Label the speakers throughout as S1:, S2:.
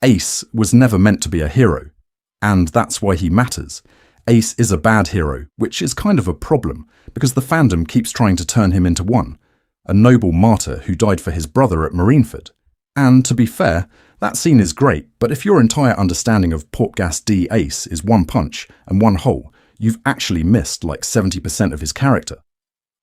S1: Ace was never meant to be a hero, and that's why he matters. Ace is a bad hero, which is kind of a problem, because the fandom keeps trying to turn him into one, a noble martyr who died for his brother at Marineford. And to be fair, that scene is great, but if your entire understanding of Portgas D Ace is one punch and one hole, you've actually missed like 70% of his character.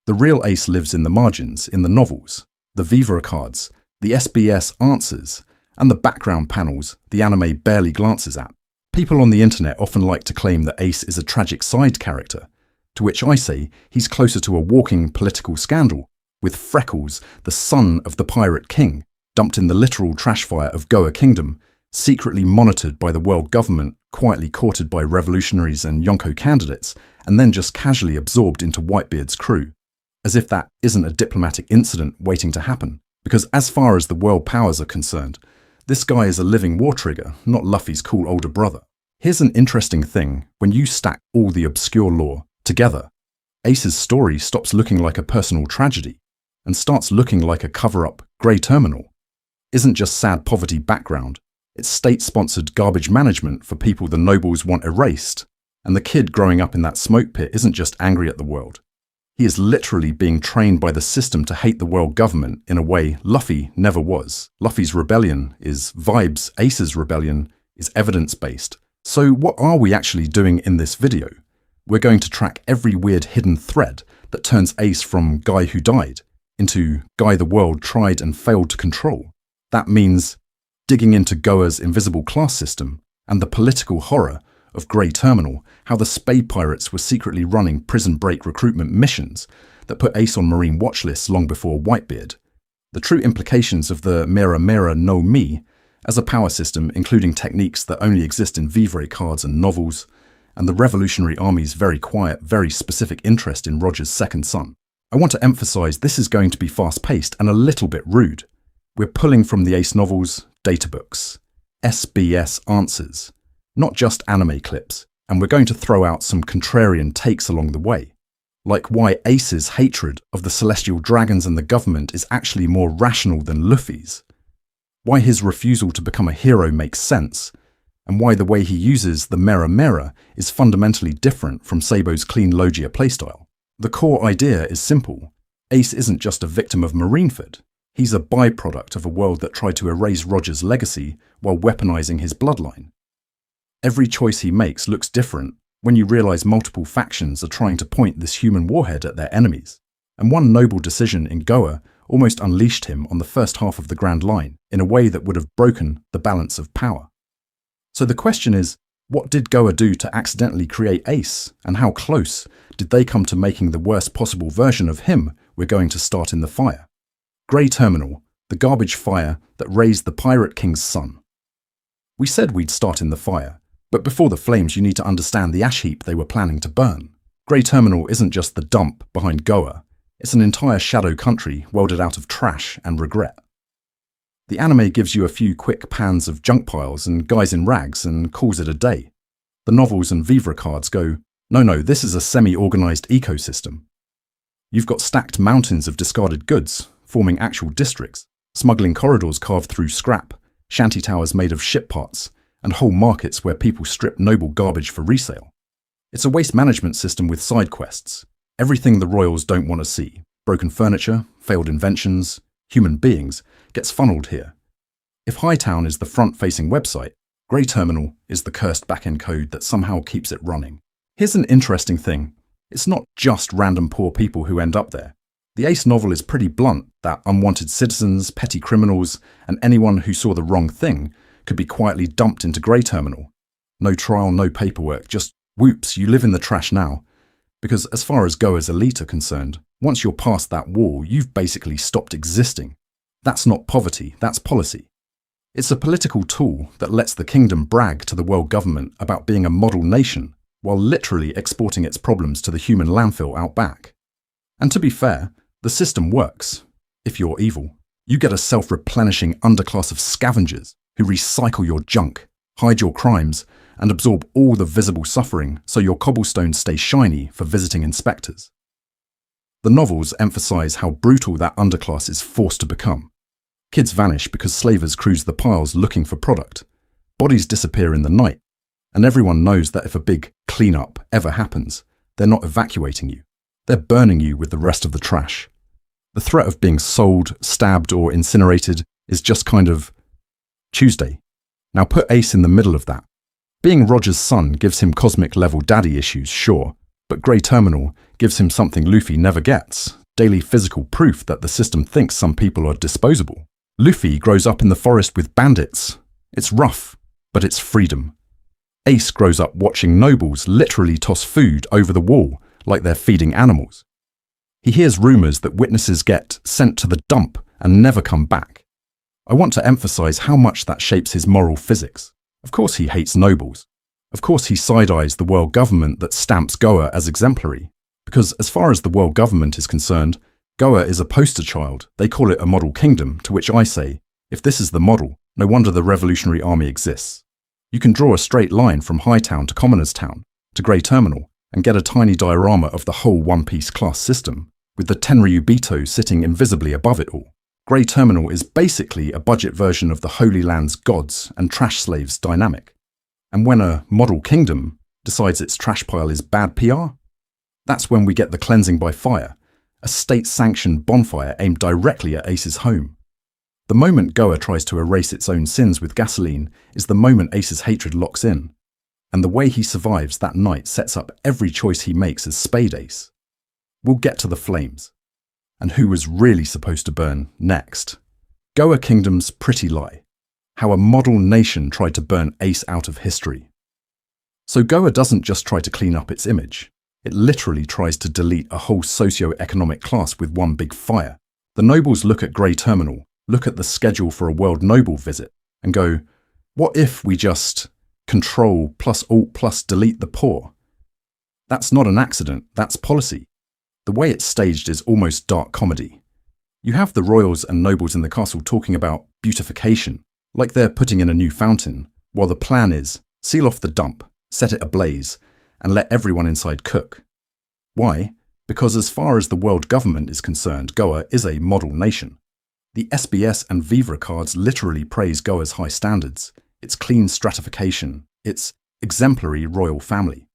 S1: The real Ace lives in the margins, in the novels, the Viva cards, the SBS answers, and the background panels the anime barely glances at. People on the internet often like to claim that Ace is a tragic side character, to which I say he's closer to a walking political scandal, with Freckles, the son of the Pirate King, dumped in the literal trash fire of Goa Kingdom, secretly monitored by the world government, quietly courted by revolutionaries and Yonko candidates, and then just casually absorbed into Whitebeard's crew. As if that isn't a diplomatic incident waiting to happen, because as far as the world powers are concerned, this guy is a living war trigger, not Luffy's cool older brother. Here's an interesting thing: when you stack all the obscure lore together, Ace's story stops looking like a personal tragedy and starts looking like a cover-up grey terminal. Isn't just sad poverty background, it's state-sponsored garbage management for people the nobles want erased, and the kid growing up in that smoke pit isn't just angry at the world. He is literally being trained by the system to hate the world government in a way Luffy never was. Luffy's rebellion is vibes, Ace's rebellion is evidence-based. So what are we actually doing in this video? We're going to track every weird hidden thread that turns Ace from guy who died into guy the world tried and failed to control. That means digging into Goa's invisible class system and the political horror of Grey Terminal, how the Spade Pirates were secretly running prison break recruitment missions that put Ace on Marine watch lists long before Whitebeard, the true implications of the Mera Mera no Mi as a power system, including techniques that only exist in vivre cards and novels, and the Revolutionary Army's very quiet, very specific interest in Roger's second son. I want to emphasize this is going to be fast-paced and a little bit rude. We're pulling from the Ace novels, databooks, SBS answers, not just anime clips, and we're going to throw out some contrarian takes along the way, like why Ace's hatred of the celestial dragons and the government is actually more rational than Luffy's, why his refusal to become a hero makes sense, and why the way he uses the Mera Mera is fundamentally different from Sabo's clean Logia playstyle. The core idea is simple. Ace isn't just a victim of Marineford. He's a byproduct of a world that tried to erase Roger's legacy while weaponizing his bloodline. Every choice he makes looks different when you realize multiple factions are trying to point this human warhead at their enemies, and one noble decision in Goa almost unleashed him on the first half of the Grand Line in a way that would have broken the balance of power. So the question is, what did Goa do to accidentally create Ace, and how close did they come to making the worst possible version of him we're going to start in the fire? Grey Terminal, the garbage fire that raised the Pirate King's son. We said we'd start in the fire, but before the flames you need to understand the ash heap they were planning to burn. Grey Terminal isn't just the dump behind Goa, it's an entire shadow country welded out of trash and regret. The anime gives you a few quick pans of junk piles and guys in rags and calls it a day. The novels and Vivre cards go, no, this is a semi-organized ecosystem. You've got stacked mountains of discarded goods, forming actual districts, smuggling corridors carved through scrap, shanty towers made of ship parts, and whole markets where people strip noble garbage for resale. It's a waste management system with side quests. Everything the royals don't want to see, broken furniture, failed inventions, human beings, gets funneled here. If Hightown is the front-facing website, Grey Terminal is the cursed back-end code that somehow keeps it running. Here's an interesting thing. It's not just random poor people who end up there. The Ace novel is pretty blunt that unwanted citizens, petty criminals, and anyone who saw the wrong thing could be quietly dumped into Grey Terminal. No trial, no paperwork, just whoops, you live in the trash now. Because as far as Goa's elite are concerned, once you're past that wall, you've basically stopped existing. That's not poverty, that's policy. It's a political tool that lets the kingdom brag to the world government about being a model nation, while literally exporting its problems to the human landfill out back. And to be fair, the system works. If you're evil, you get a self-replenishing underclass of scavengers who recycle your junk, hide your crimes, and absorb all the visible suffering so your cobblestones stay shiny for visiting inspectors. The novels emphasize how brutal that underclass is forced to become. Kids vanish because slavers cruise the piles looking for product. Bodies disappear in the night, and everyone knows that if a big cleanup ever happens, they're not evacuating you. They're burning you with the rest of the trash. The threat of being sold, stabbed, or incinerated is just kind of Tuesday. Now put Ace in the middle of that. Being Roger's son gives him cosmic-level daddy issues, sure, but Grey Terminal gives him something Luffy never gets, daily physical proof that the system thinks some people are disposable. Luffy grows up in the forest with bandits. It's rough, but it's freedom. Ace grows up watching nobles literally toss food over the wall like they're feeding animals. He hears rumours that witnesses get sent to the dump and never come back. I want to emphasise how much that shapes his moral physics. Of course he hates nobles. Of course he side-eyes the world government that stamps Goa as exemplary. Because as far as the world government is concerned, Goa is a poster child. They call it a model kingdom, to which I say, if this is the model, no wonder the Revolutionary Army exists. You can draw a straight line from Hightown to Commoners Town to Grey Terminal and get a tiny diorama of the whole One Piece class system, with the Tenryubito sitting invisibly above it all. Grey Terminal is basically a budget version of the Holy Land's gods and trash slaves dynamic. And when a model kingdom decides its trash pile is bad PR, that's when we get the cleansing by fire, a state-sanctioned bonfire aimed directly at Ace's home. The moment Goa tries to erase its own sins with gasoline is the moment Ace's hatred locks in, and the way he survives that night sets up every choice he makes as Spade Ace. We'll get to the flames, and who was really supposed to burn next. Goa Kingdom's pretty lie, how a model nation tried to burn Ace out of history. So Goa doesn't just try to clean up its image, it literally tries to delete a whole socio-economic class with one big fire. The nobles look at Grey Terminal, look at the schedule for a world noble visit, and go, what if we just Control plus Alt plus delete the poor? That's not an accident, that's policy. The way it's staged is almost dark comedy. You have the royals and nobles in the castle talking about beautification, like they're putting in a new fountain, while the plan is seal off the dump, set it ablaze, and let everyone inside cook. Why? Because as far as the world government is concerned, Goa is a model nation. The SBS and Vivra cards literally praise Goa's high standards, its clean stratification, its exemplary royal family.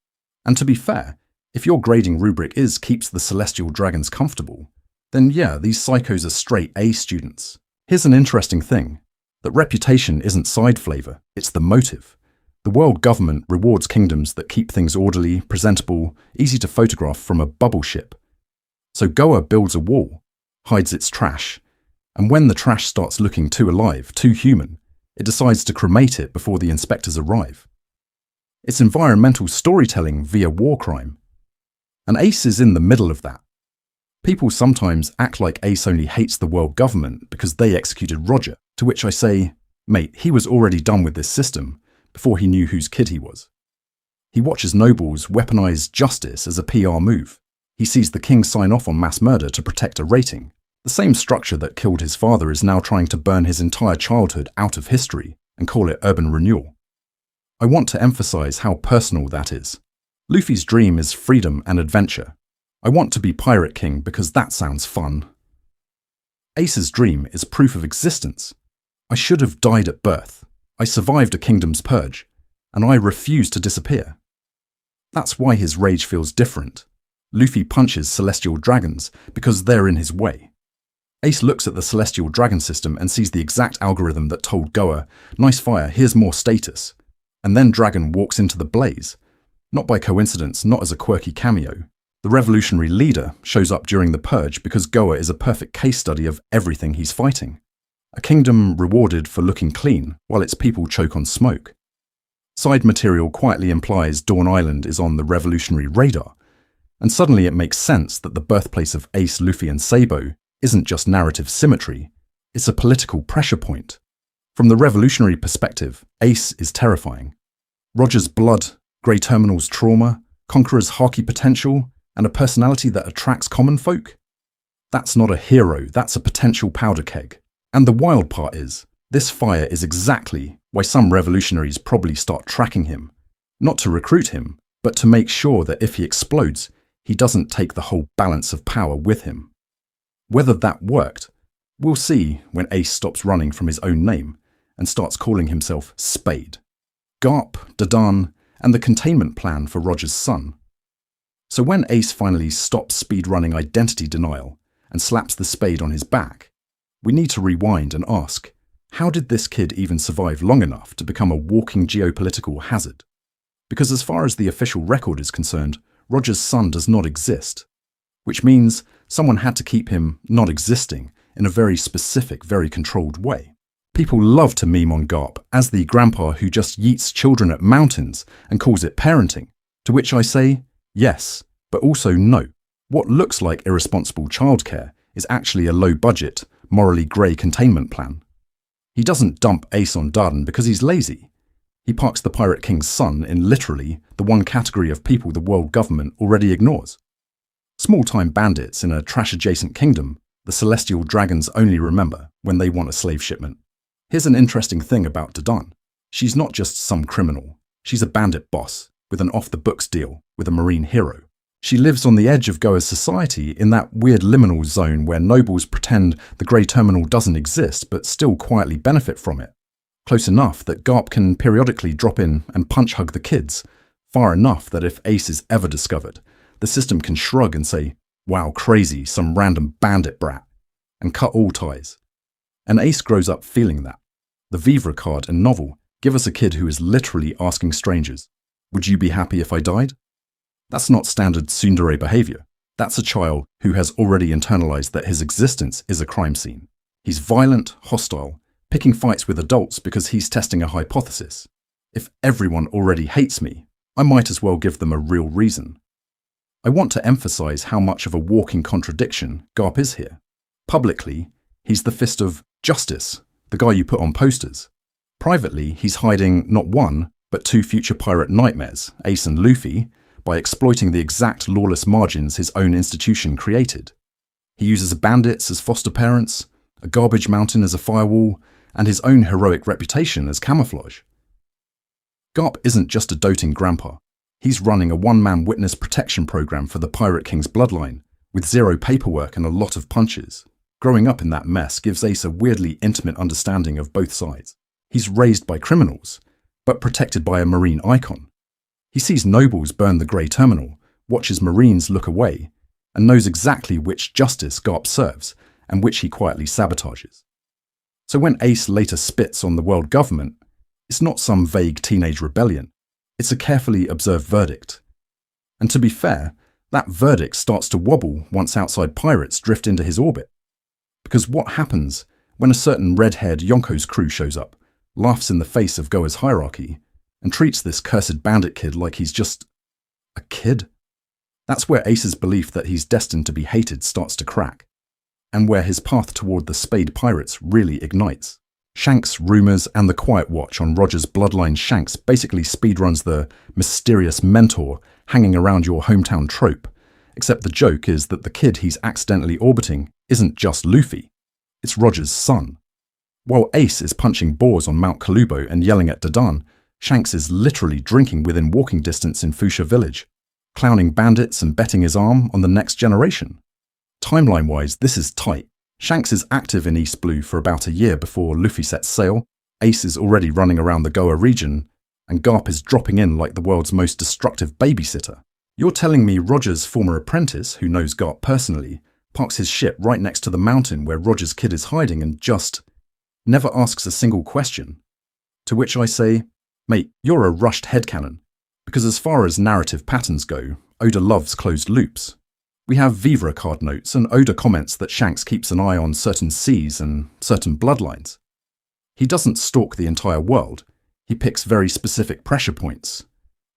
S1: And to be fair, if your grading rubric keeps the celestial dragons comfortable, then yeah, these psychos are straight A students. Here's an interesting thing, that reputation isn't side flavour, it's the motive. The world government rewards kingdoms that keep things orderly, presentable, easy to photograph from a bubble ship. So Goa builds a wall, hides its trash, and when the trash starts looking too alive, too human, it decides to cremate it before the inspectors arrive. It's environmental storytelling via war crime. And Ace is in the middle of that. People sometimes act like Ace only hates the world government because they executed Roger, to which I say, mate, he was already done with this system before he knew whose kid he was. He watches nobles weaponize justice as a PR move. He sees the king sign off on mass murder to protect a rating. The same structure that killed his father is now trying to burn his entire childhood out of history and call it urban renewal. I want to emphasize how personal that is. Luffy's dream is freedom and adventure. I want to be Pirate King because that sounds fun. Ace's dream is proof of existence. I should have died at birth. I survived a kingdom's purge, and I refuse to disappear. That's why his rage feels different. Luffy punches celestial dragons because they're in his way. Ace looks at the celestial dragon system and sees the exact algorithm that told Goa, nice fire, here's more status. And then Dragon walks into the blaze. Not by coincidence, not as a quirky cameo. The revolutionary leader shows up during the purge because Goa is a perfect case study of everything he's fighting. A kingdom rewarded for looking clean while its people choke on smoke. Side material quietly implies Dawn Island is on the revolutionary radar, and suddenly it makes sense that the birthplace of Ace, Luffy and Sabo isn't just narrative symmetry, it's a political pressure point. From the revolutionary perspective, Ace is terrifying. Roger's blood, Grey Terminal's trauma, Conqueror's hockey potential, and a personality that attracts common folk? That's not a hero, that's a potential powder keg. And the wild part is, this fire is exactly why some revolutionaries probably start tracking him. Not to recruit him, but to make sure that if he explodes, he doesn't take the whole balance of power with him. Whether that worked, we'll see when Ace stops running from his own name and starts calling himself Spade. Garp, Dadan, and the containment plan for Roger's son. So when Ace finally stops speedrunning identity denial and slaps the spade on his back, we need to rewind and ask, how did this kid even survive long enough to become a walking geopolitical hazard? Because as far as the official record is concerned, Roger's son does not exist, which means someone had to keep him not existing in a very specific, very controlled way. People love to meme on Garp as the grandpa who just yeets children at mountains and calls it parenting, to which I say, yes, but also no. What looks like irresponsible childcare is actually a low-budget, morally grey containment plan. He doesn't dump Ace on Dadan because he's lazy. He parks the Pirate King's son in literally the one category of people the world government already ignores. Small-time bandits in a trash-adjacent kingdom the Celestial Dragons only remember when they want a slave shipment. Here's an interesting thing about Dadan. She's not just some criminal. She's a bandit boss with an off-the-books deal with a marine hero. She lives on the edge of Goa's society in that weird liminal zone where nobles pretend the Grey Terminal doesn't exist but still quietly benefit from it. Close enough that Garp can periodically drop in and punch-hug the kids, far enough that if Ace is ever discovered, the system can shrug and say, wow, crazy, some random bandit brat, and cut all ties. And Ace grows up feeling that. The Vivre card and novel give us a kid who is literally asking strangers, would you be happy if I died? That's not standard tsundere behavior. That's a child who has already internalized that his existence is a crime scene. He's violent, hostile, picking fights with adults because he's testing a hypothesis. If everyone already hates me, I might as well give them a real reason. I want to emphasize how much of a walking contradiction Garp is here. Publicly, he's the fist of justice, the guy you put on posters. Privately, he's hiding not one, but two future pirate nightmares, Ace and Luffy, by exploiting the exact lawless margins his own institution created. He uses bandits as foster parents, a garbage mountain as a firewall, and his own heroic reputation as camouflage. Garp isn't just a doting grandpa. He's running a one-man witness protection program for the Pirate King's bloodline, with zero paperwork and a lot of punches. Growing up in that mess gives Ace a weirdly intimate understanding of both sides. He's raised by criminals, but protected by a marine icon. He sees nobles burn the Grey Terminal, watches marines look away, and knows exactly which justice Garp serves and which he quietly sabotages. So when Ace later spits on the world government, it's not some vague teenage rebellion. It's a carefully observed verdict. And to be fair, that verdict starts to wobble once outside pirates drift into his orbit. Because what happens when a certain red-haired Yonko's crew shows up, laughs in the face of Goa's hierarchy, and treats this cursed bandit kid like he's just a kid? That's where Ace's belief that he's destined to be hated starts to crack, and where his path toward the Spade Pirates really ignites. Shanks' rumours and the quiet watch on Roger's bloodline Shanks basically speedruns the mysterious mentor hanging around your hometown trope, except the joke is that the kid he's accidentally orbiting isn't just Luffy, it's Roger's son. While Ace is punching boars on Mount Kalubo and yelling at Dadan, Shanks is literally drinking within walking distance in Fuchsia Village, clowning bandits and betting his arm on the next generation. Timeline-wise, this is tight. Shanks is active in East Blue for about a year before Luffy sets sail, Ace is already running around the Goa region, and Garp is dropping in like the world's most destructive babysitter. You're telling me Roger's former apprentice, who knows Garp personally, parks his ship right next to the mountain where Roger's kid is hiding and just never asks a single question? To which I say, mate, you're a rushed headcanon, because as far as narrative patterns go, Oda loves closed loops. We have Vivre card notes and Oda comments that Shanks keeps an eye on certain seas and certain bloodlines. He doesn't stalk the entire world, he picks very specific pressure points.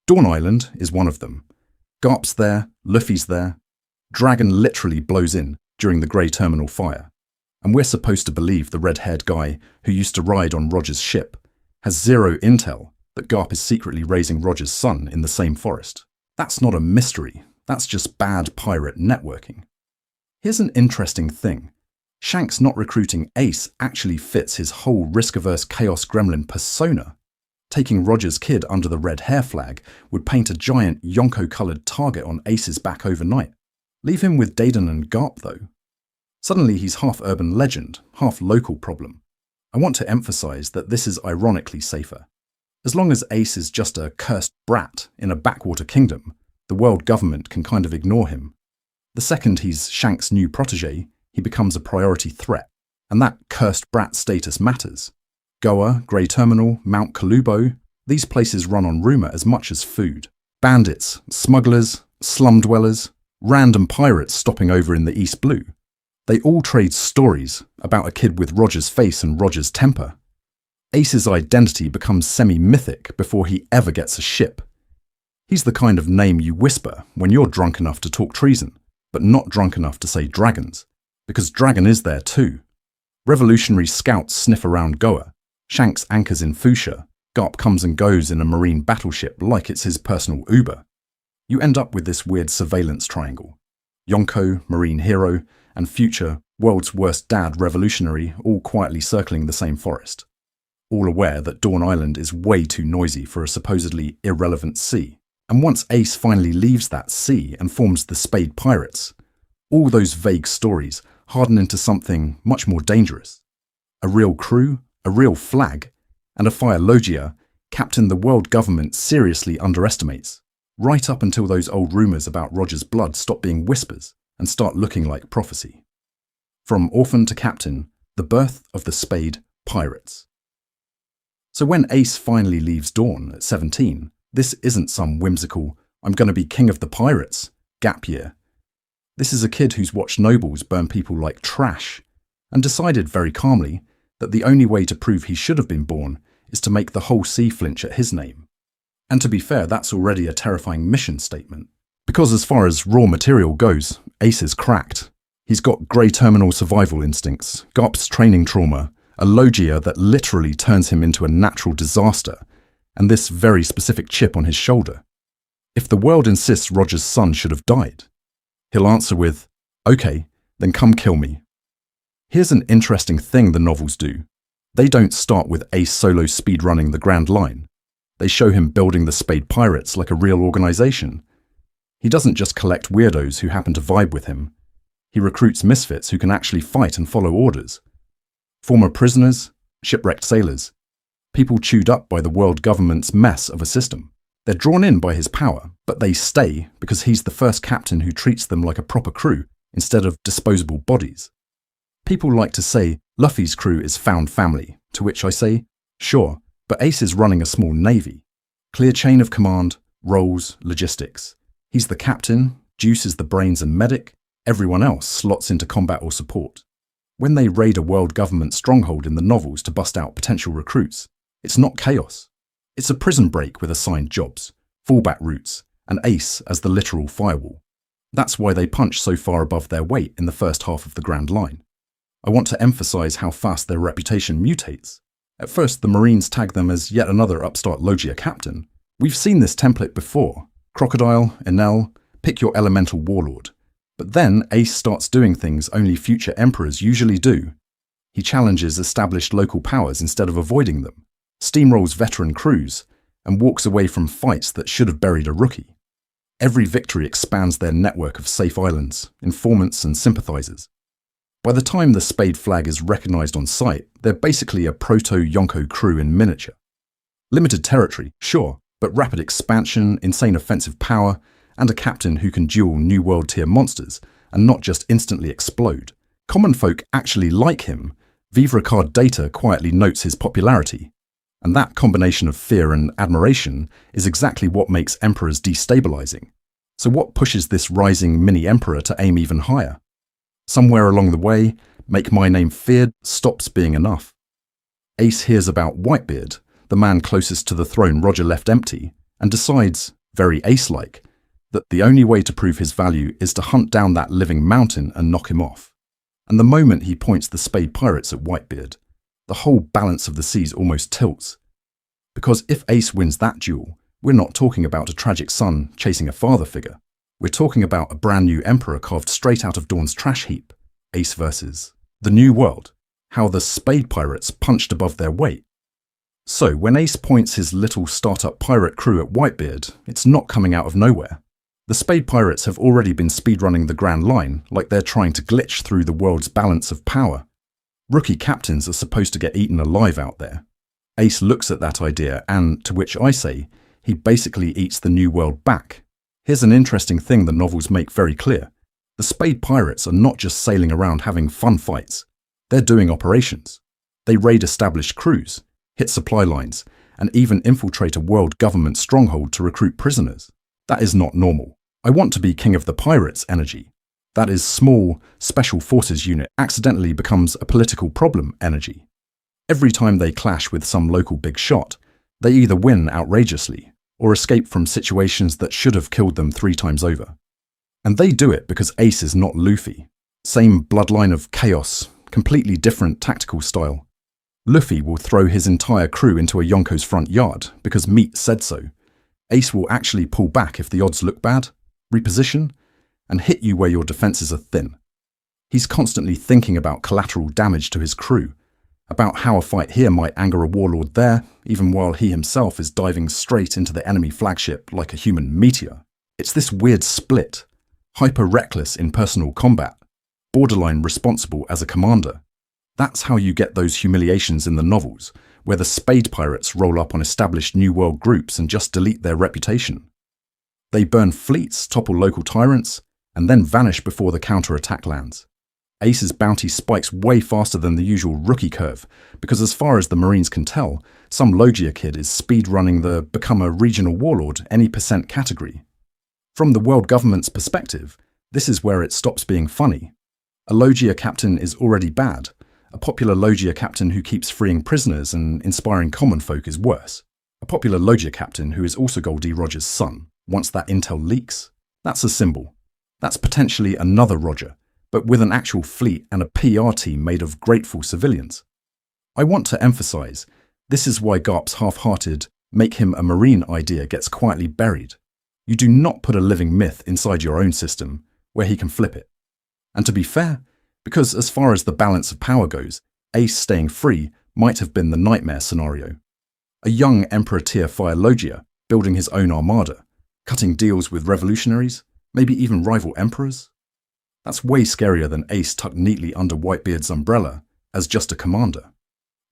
S1: Dawn Island is one of them. Garp's there, Luffy's there. Dragon literally blows in during the Grey Terminal fire, and we're supposed to believe the red-haired guy who used to ride on Roger's ship has zero intel that Garp is secretly raising Roger's son in the same forest. That's not a mystery. That's just bad pirate networking. Here's an interesting thing. Shanks not recruiting Ace actually fits his whole risk-averse chaos gremlin persona. Taking Roger's kid under the red hair flag would paint a giant Yonko-coloured target on Ace's back overnight. Leave him with Dadan and Garp though. Suddenly he's half urban legend, half local problem. I want to emphasize that this is ironically safer. As long as Ace is just a cursed brat in a backwater kingdom, the world government can kind of ignore him. The second he's Shanks' new protege, he becomes a priority threat, and that cursed brat status matters. Goa, Grey Terminal, Mount Kalubo, these places run on rumour as much as food. Bandits, smugglers, slum dwellers, random pirates stopping over in the East Blue. They all trade stories about a kid with Roger's face and Roger's temper. Ace's identity becomes semi-mythic before he ever gets a ship. He's the kind of name you whisper when you're drunk enough to talk treason, but not drunk enough to say dragons, because dragon is there too. Revolutionary scouts sniff around Goa, Shanks anchors in Fuchsia, Garp comes and goes in a marine battleship like it's his personal Uber. You end up with this weird surveillance triangle. Yonko, marine hero, and Future, world's worst dad revolutionary, all quietly circling the same forest. All aware that Dawn Island is way too noisy for a supposedly irrelevant sea. And once Ace finally leaves that sea and forms the Spade Pirates, all those vague stories harden into something much more dangerous. A real crew, a real flag, and a fire logia captain the world government seriously underestimates, right up until those old rumours about Roger's blood stop being whispers and start looking like prophecy. From orphan to captain, the birth of the Spade Pirates. So when Ace finally leaves Dawn at 17, this isn't some whimsical, I'm going to be king of the pirates, gap year. This is a kid who's watched nobles burn people like trash and decided very calmly that the only way to prove he should have been born is to make the whole sea flinch at his name. And to be fair, that's already a terrifying mission statement. Because as far as raw material goes, Ace is cracked. He's got Grey Terminal survival instincts, Garp's training trauma, a logia that literally turns him into a natural disaster, and this very specific chip on his shoulder. If the world insists Roger's son should have died, he'll answer with, okay, then come kill me. Here's an interesting thing the novels do. They don't start with Ace solo speedrunning the Grand Line. They show him building the Spade Pirates like a real organization. He doesn't just collect weirdos who happen to vibe with him. He recruits misfits who can actually fight and follow orders. Former prisoners, shipwrecked sailors, people chewed up by the world government's mess of a system. They're drawn in by his power, but they stay because he's the first captain who treats them like a proper crew instead of disposable bodies. People like to say Luffy's crew is found family, to which I say, sure, but Ace is running a small navy. Clear chain of command, roles, logistics. He's the captain, Juice is the brains and medic, everyone else slots into combat or support. When they raid a world government stronghold in the novels to bust out potential recruits, it's not chaos. It's a prison break with assigned jobs, fallback routes, and Ace as the literal firewall. That's why they punch so far above their weight in the first half of the Grand Line. I want to emphasize how fast their reputation mutates. At first, the Marines tag them as yet another upstart Logia captain. We've seen this template before. Crocodile, Enel, pick your elemental warlord. But then Ace starts doing things only future emperors usually do. He challenges established local powers instead of avoiding them, steamrolls veteran crews, and walks away from fights that should have buried a rookie. Every victory expands their network of safe islands, informants and sympathizers. By the time the Spade flag is recognized on sight, they're basically a proto-Yonko crew in miniature. Limited territory, sure, but rapid expansion, insane offensive power, and a captain who can duel New World tier monsters and not just instantly explode. Common folk actually like him. Vivre Card data quietly notes his popularity. And that combination of fear and admiration is exactly what makes emperors destabilizing. So what pushes this rising mini-emperor to aim even higher? Somewhere along the way, make my name feared stops being enough. Ace hears about Whitebeard, the man closest to the throne Roger left empty, and decides, very Ace-like, that the only way to prove his value is to hunt down that living mountain and knock him off. And the moment he points the Spade Pirates at Whitebeard, the whole balance of the seas almost tilts. Because if Ace wins that duel, we're not talking about a tragic son chasing a father figure. We're talking about a brand new emperor carved straight out of Dawn's trash heap. Ace versus the New World. How the Spade Pirates punched above their weight. So when Ace points his little startup pirate crew at Whitebeard, it's not coming out of nowhere. The Spade Pirates have already been speedrunning the Grand Line like they're trying to glitch through the world's balance of power. Rookie captains are supposed to get eaten alive out there. Ace looks at that idea and, to which I say, he basically eats the new world back. Here's an interesting thing the novels make very clear. The Spade Pirates are not just sailing around having fun fights. They're doing operations. They raid established crews, hit supply lines, and even infiltrate a world government stronghold to recruit prisoners. That is not normal. I want to be king of the pirates energy. That is small, special forces unit accidentally becomes a political problem energy. Every time they clash with some local big shot, they either win outrageously or escape from situations that should have killed them 3 times over. And they do it because Ace is not Luffy. Same bloodline of chaos, completely different tactical style. Luffy will throw his entire crew into a Yonko's front yard because Meat said so. Ace will actually pull back if the odds look bad, reposition, and hit you where your defenses are thin. He's constantly thinking about collateral damage to his crew, about how a fight here might anger a warlord there, even while he himself is diving straight into the enemy flagship like a human meteor. It's this weird split, hyper-reckless in personal combat, borderline responsible as a commander. That's how you get those humiliations in the novels, where the Spade Pirates roll up on established New World groups and just delete their reputation. They burn fleets, topple local tyrants, and then vanish before the counter-attack lands. Ace's bounty spikes way faster than the usual rookie curve, because as far as the Marines can tell, some Logia kid is speed-running the become a regional warlord any percent category. From the world government's perspective, this is where it stops being funny. A Logia captain is already bad. A popular Logia captain who keeps freeing prisoners and inspiring common folk is worse. A popular Logia captain who is also Gold D. Roger's son, once that intel leaks, that's a symbol. That's potentially another Roger, but with an actual fleet and a PR team made of grateful civilians. I want to emphasize, this is why Garp's half-hearted, make him a Marine idea gets quietly buried. You do not put a living myth inside your own system, where he can flip it. And to be fair, because as far as the balance of power goes, Ace staying free might have been the nightmare scenario. A young Emperor tier fire Logia, building his own armada, cutting deals with revolutionaries, maybe even rival emperors. That's way scarier than Ace tucked neatly under Whitebeard's umbrella as just a commander.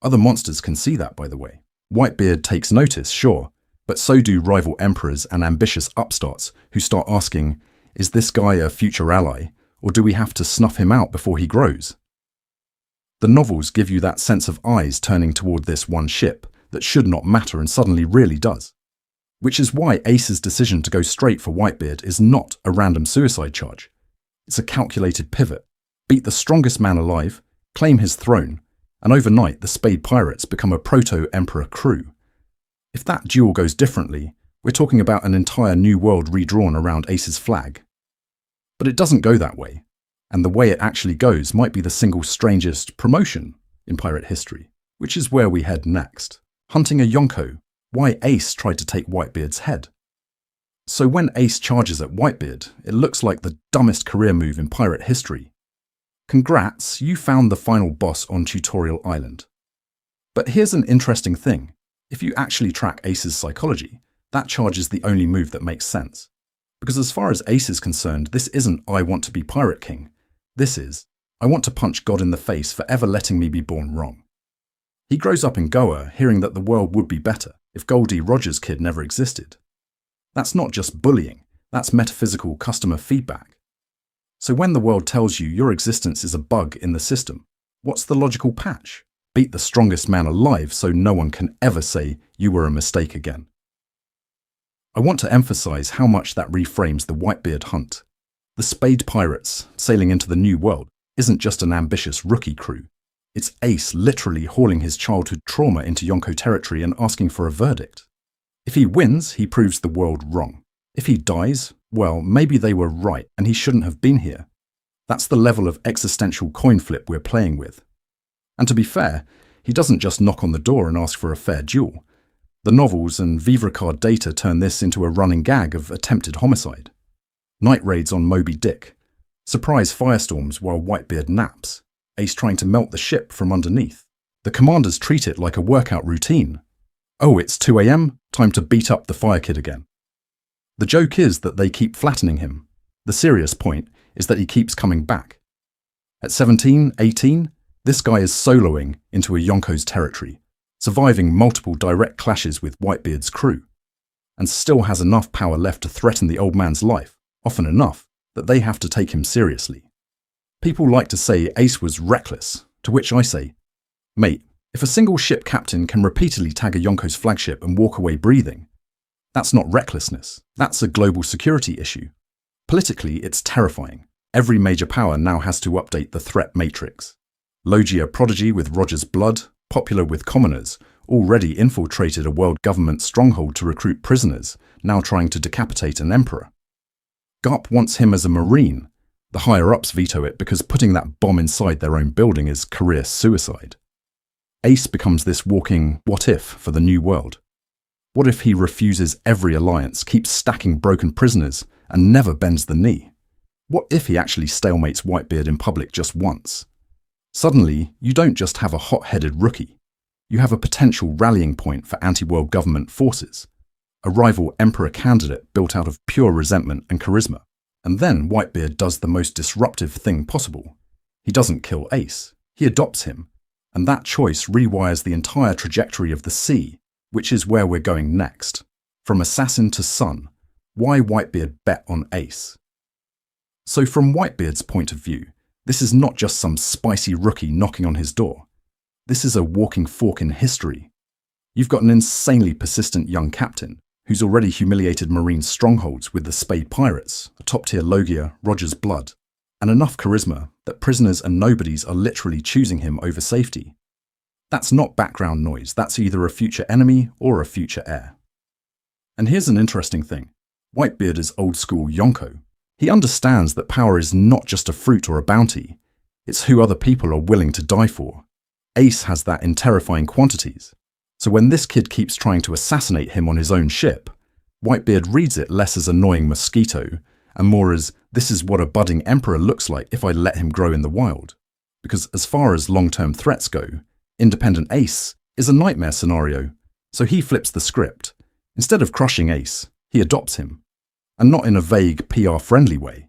S1: Other monsters can see that, by the way. Whitebeard takes notice, sure, but so do rival emperors and ambitious upstarts who start asking, is this guy a future ally, or do we have to snuff him out before he grows? The novels give you that sense of eyes turning toward this one ship that should not matter and suddenly really does. Which is why Ace's decision to go straight for Whitebeard is not a random suicide charge. It's a calculated pivot. Beat the strongest man alive, claim his throne, and overnight the Spade Pirates become a proto-emperor crew. If that duel goes differently, we're talking about an entire new world redrawn around Ace's flag. But it doesn't go that way, and the way it actually goes might be the single strangest promotion in pirate history, which is where we head next. Hunting a Yonko, why Ace tried to take Whitebeard's head. So when Ace charges at Whitebeard, it looks like the dumbest career move in pirate history. Congrats, you found the final boss on Tutorial Island. But here's an interesting thing. If you actually track Ace's psychology, that charge is the only move that makes sense. Because as far as Ace is concerned, this isn't I want to be Pirate King. This is, I want to punch God in the face for ever letting me be born wrong. He grows up in Goa hearing that the world would be better if Gold D. Roger's kid never existed. That's not just bullying, that's metaphysical customer feedback. So when the world tells you your existence is a bug in the system, what's the logical patch? Beat the strongest man alive so no one can ever say you were a mistake again. I want to emphasize how much that reframes the Whitebeard hunt. The Spade Pirates, sailing into the new world, isn't just an ambitious rookie crew. It's Ace literally hauling his childhood trauma into Yonko territory and asking for a verdict. If he wins, he proves the world wrong. If he dies, well, maybe they were right and he shouldn't have been here. That's the level of existential coin flip we're playing with. And to be fair, he doesn't just knock on the door and ask for a fair duel. The novels and Vivre card data turn this into a running gag of attempted homicide. Night raids on Moby Dick. Surprise firestorms while Whitebeard naps. Ace trying to melt the ship from underneath. The commanders treat it like a workout routine. Oh, it's 2 AM, time to beat up the fire kid again. The joke is that they keep flattening him. The serious point is that he keeps coming back. At 17, 18, this guy is soloing into a Yonko's territory. surviving multiple direct clashes with Whitebeard's crew, and still has enough power left to threaten the old man's life, often enough that they have to take him seriously. People like to say Ace was reckless, to which I say, mate, if a single ship captain can repeatedly tag a Yonko's flagship and walk away breathing, that's not recklessness, that's a global security issue. Politically, it's terrifying. Every major power now has to update the threat matrix. Logia Prodigy with Roger's blood, popular with commoners, already infiltrated a world government stronghold to recruit prisoners, now trying to decapitate an emperor. Garp wants him as a marine. The higher-ups veto it because putting that bomb inside their own building is career suicide. Ace becomes this walking what-if for the new world. What if he refuses every alliance, keeps stacking broken prisoners, and never bends the knee? What if he actually stalemates Whitebeard in public just once? Suddenly, you don't just have a hot-headed rookie. You have a potential rallying point for anti-world government forces, a rival emperor candidate built out of pure resentment and charisma. And then Whitebeard does the most disruptive thing possible. He doesn't kill Ace, he adopts him, and that choice rewires the entire trajectory of the sea, which is where we're going next. From assassin to son, why Whitebeard bet on Ace? So from Whitebeard's point of view, this is not just some spicy rookie knocking on his door. This is a walking fork in history. You've got an insanely persistent young captain who's already humiliated Marine strongholds with the Spade Pirates, a top-tier Logia, Roger's blood, and enough charisma that prisoners and nobodies are literally choosing him over safety. That's not background noise, that's either a future enemy or a future heir. And here's an interesting thing. Whitebeard is old-school Yonko. He understands that power is not just a fruit or a bounty, it's who other people are willing to die for. Ace has that in terrifying quantities. So when this kid keeps trying to assassinate him on his own ship, Whitebeard reads it less as annoying mosquito and more as this is what a budding emperor looks like if I let him grow in the wild. Because as far as long-term threats go, independent Ace is a nightmare scenario, so he flips the script. Instead of crushing Ace, he adopts him, and not in a vague PR-friendly way.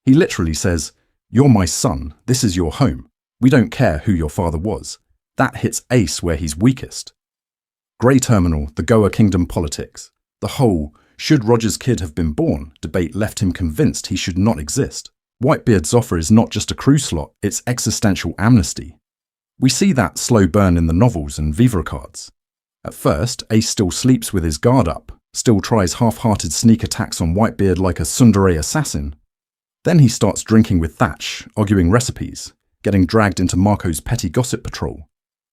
S1: He literally says, "You're my son, this is your home. We don't care who your father was." That hits Ace where he's weakest. Grey Terminal, the Goa Kingdom politics, the whole "should Roger's kid have been born" debate left him convinced he should not exist. Whitebeard's offer is not just a crew slot, it's existential amnesty. We see that slow burn in the novels and Vivre cards. At first, Ace still sleeps with his guard up, still tries half-hearted sneak attacks on Whitebeard like a tsundere assassin. Then he starts drinking with Thatch, arguing recipes, getting dragged into Marco's petty gossip patrol.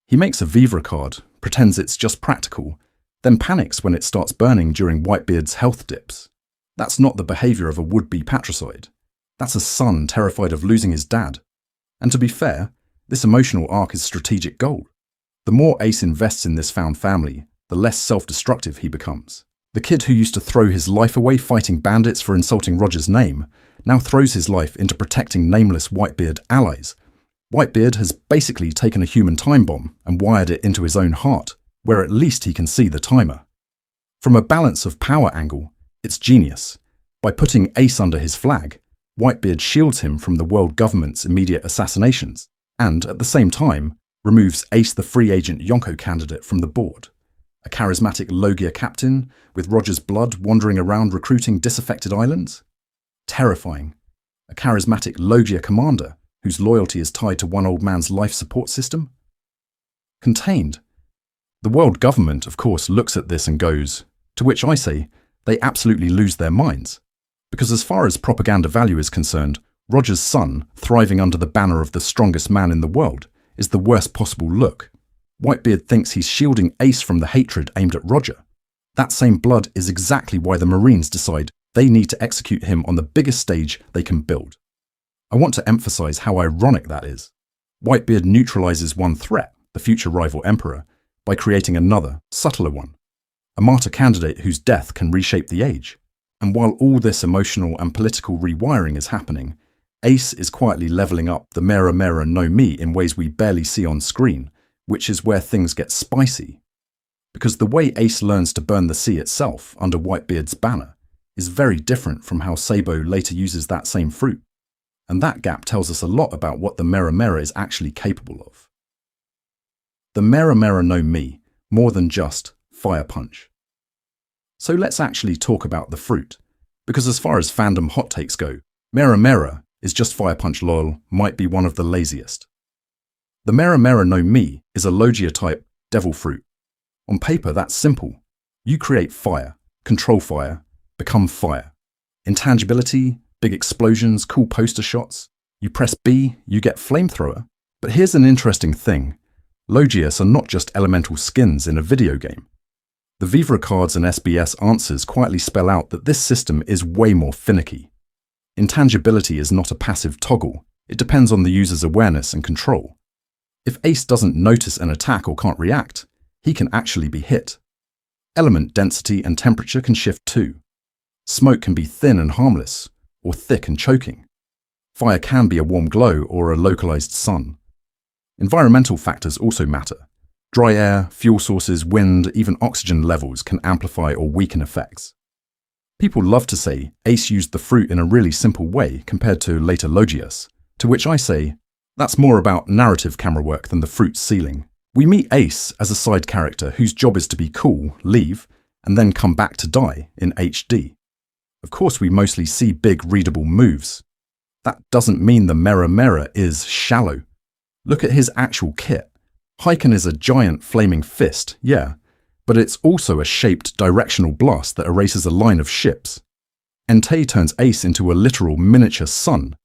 S1: He makes a Vivre card, pretends it's just practical, then panics when it starts burning during Whitebeard's health dips. That's not the behaviour of a would-be patricide. That's a son terrified of losing his dad. And to be fair, this emotional arc is strategic gold. The more Ace invests in this found family, the less self-destructive he becomes. The kid who used to throw his life away fighting bandits for insulting Roger's name now throws his life into protecting nameless Whitebeard allies. Whitebeard has basically taken a human time bomb and wired it into his own heart, where at least he can see the timer. From a balance of power angle, it's genius. By putting Ace under his flag, Whitebeard shields him from the world government's immediate assassinations, and at the same time, removes Ace the free agent Yonko candidate from the board. A charismatic Logia captain with Roger's blood wandering around recruiting disaffected islands? Terrifying. A charismatic Logia commander whose loyalty is tied to one old man's life support system? Contained. The world government, of course, looks at this and goes, to which I say, they absolutely lose their minds. Because as far as propaganda value is concerned, Roger's son, thriving under the banner of the strongest man in the world, is the worst possible look. Whitebeard thinks he's shielding Ace from the hatred aimed at Roger. That same blood is exactly why the Marines decide they need to execute him on the biggest stage they can build. I want to emphasize how ironic that is. Whitebeard neutralizes one threat, the future rival emperor, by creating another, subtler one. A martyr candidate whose death can reshape the age. And while all this emotional and political rewiring is happening, Ace is quietly leveling up the Mera Mera no Mi in ways we barely see on screen, which is where things get spicy. Because the way Ace learns to burn the sea itself under Whitebeard's banner is very different from how Sabo later uses that same fruit. And that gap tells us a lot about what the Mera Mera is actually capable of. The Mera Mera no Mi, more than just Fire Punch. So let's actually talk about the fruit, because as far as fandom hot takes go, Mera Mera is just Fire Punch lol might be one of the laziest. The Mera Mera no Mi is a Logia-type devil fruit. On paper, that's simple. You create fire, control fire, become fire. Intangibility, big explosions, cool poster shots. You press B, you get flamethrower. But here's an interesting thing. Logias are not just elemental skins in a video game. The Vivre cards and SBS answers quietly spell out that this system is way more finicky. Intangibility is not a passive toggle. It depends on the user's awareness and control. If Ace doesn't notice an attack or can't react, he can actually be hit. Element density and temperature can shift too. Smoke can be thin and harmless, or thick and choking. Fire can be a warm glow or a localized sun. Environmental factors also matter. Dry air, fuel sources, wind, even oxygen levels can amplify or weaken effects. People love to say Ace used the fruit in a really simple way compared to later Logias, to which I say, that's more about narrative camera work than the fruit's ceiling. We meet Ace as a side character whose job is to be cool, leave, and then come back to die in HD. Of course, we mostly see big, readable moves. That doesn't mean the Mera Mera is shallow. Look at his actual kit. Hyken is a giant flaming fist, yeah, but it's also a shaped directional blast that erases a line of ships. Entei turns Ace into a literal miniature sun,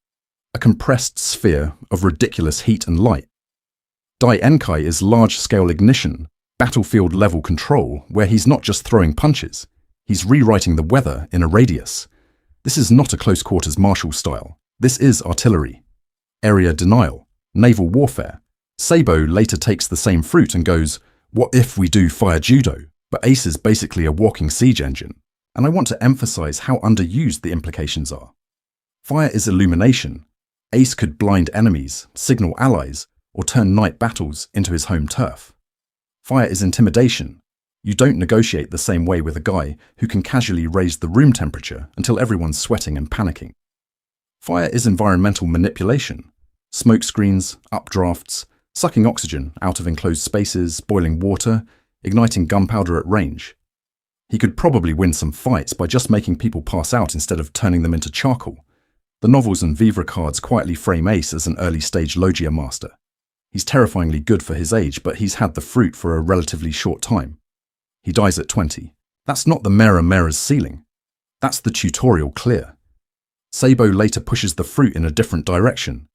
S1: a compressed sphere of ridiculous heat and light. Dai Enkai is large-scale ignition, battlefield-level control, where he's not just throwing punches, he's rewriting the weather in a radius. This is not a close-quarters martial style. This is artillery. Area denial, naval warfare. Sabo later takes the same fruit and goes, what if we do fire judo? But Ace is basically a walking siege engine, and I want to emphasize how underused the implications are. Fire is illumination. Ace could blind enemies, signal allies, or turn night battles into his home turf. Fire is intimidation. You don't negotiate the same way with a guy who can casually raise the room temperature until everyone's sweating and panicking. Fire is environmental manipulation. Smoke screens, updrafts, sucking oxygen out of enclosed spaces, boiling water, igniting gunpowder at range. He could probably win some fights by just making people pass out instead of turning them into charcoal. The novels and Vivre cards quietly frame Ace as an early-stage Logia master. He's terrifyingly good for his age, but he's had the fruit for a relatively short time. He dies at 20. That's not the Mera Mera's ceiling. That's the tutorial clear. Sabo later pushes the fruit in a different direction,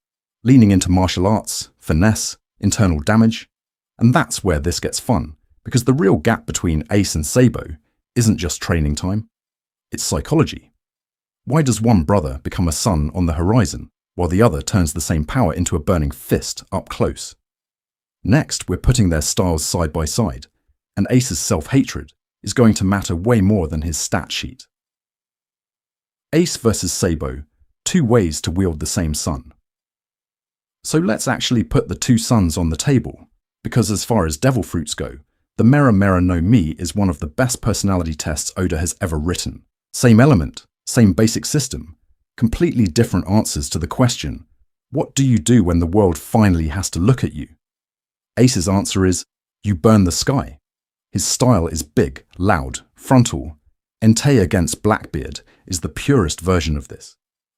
S1: leaning into martial arts, finesse, internal damage. And that's where this gets fun, because the real gap between Ace and Sabo isn't just training time. It's psychology. Why does one brother become a sun on the horizon, while the other turns the same power into a burning fist up close? Next, we're putting their styles side by side, and Ace's self-hatred is going to matter way more than his stat sheet. Ace versus Sabo, two ways to wield the same sun. So let's actually put the two suns on the table, because as far as devil fruits go, the Mera Mera no Mi is one of the best personality tests Oda has ever written. Same element, same basic system, completely different answers to the question, what do you do when the world finally has to look at you? Ace's answer is, you burn the sky. His style is big, loud, frontal. Entei against Blackbeard is the purest version of this.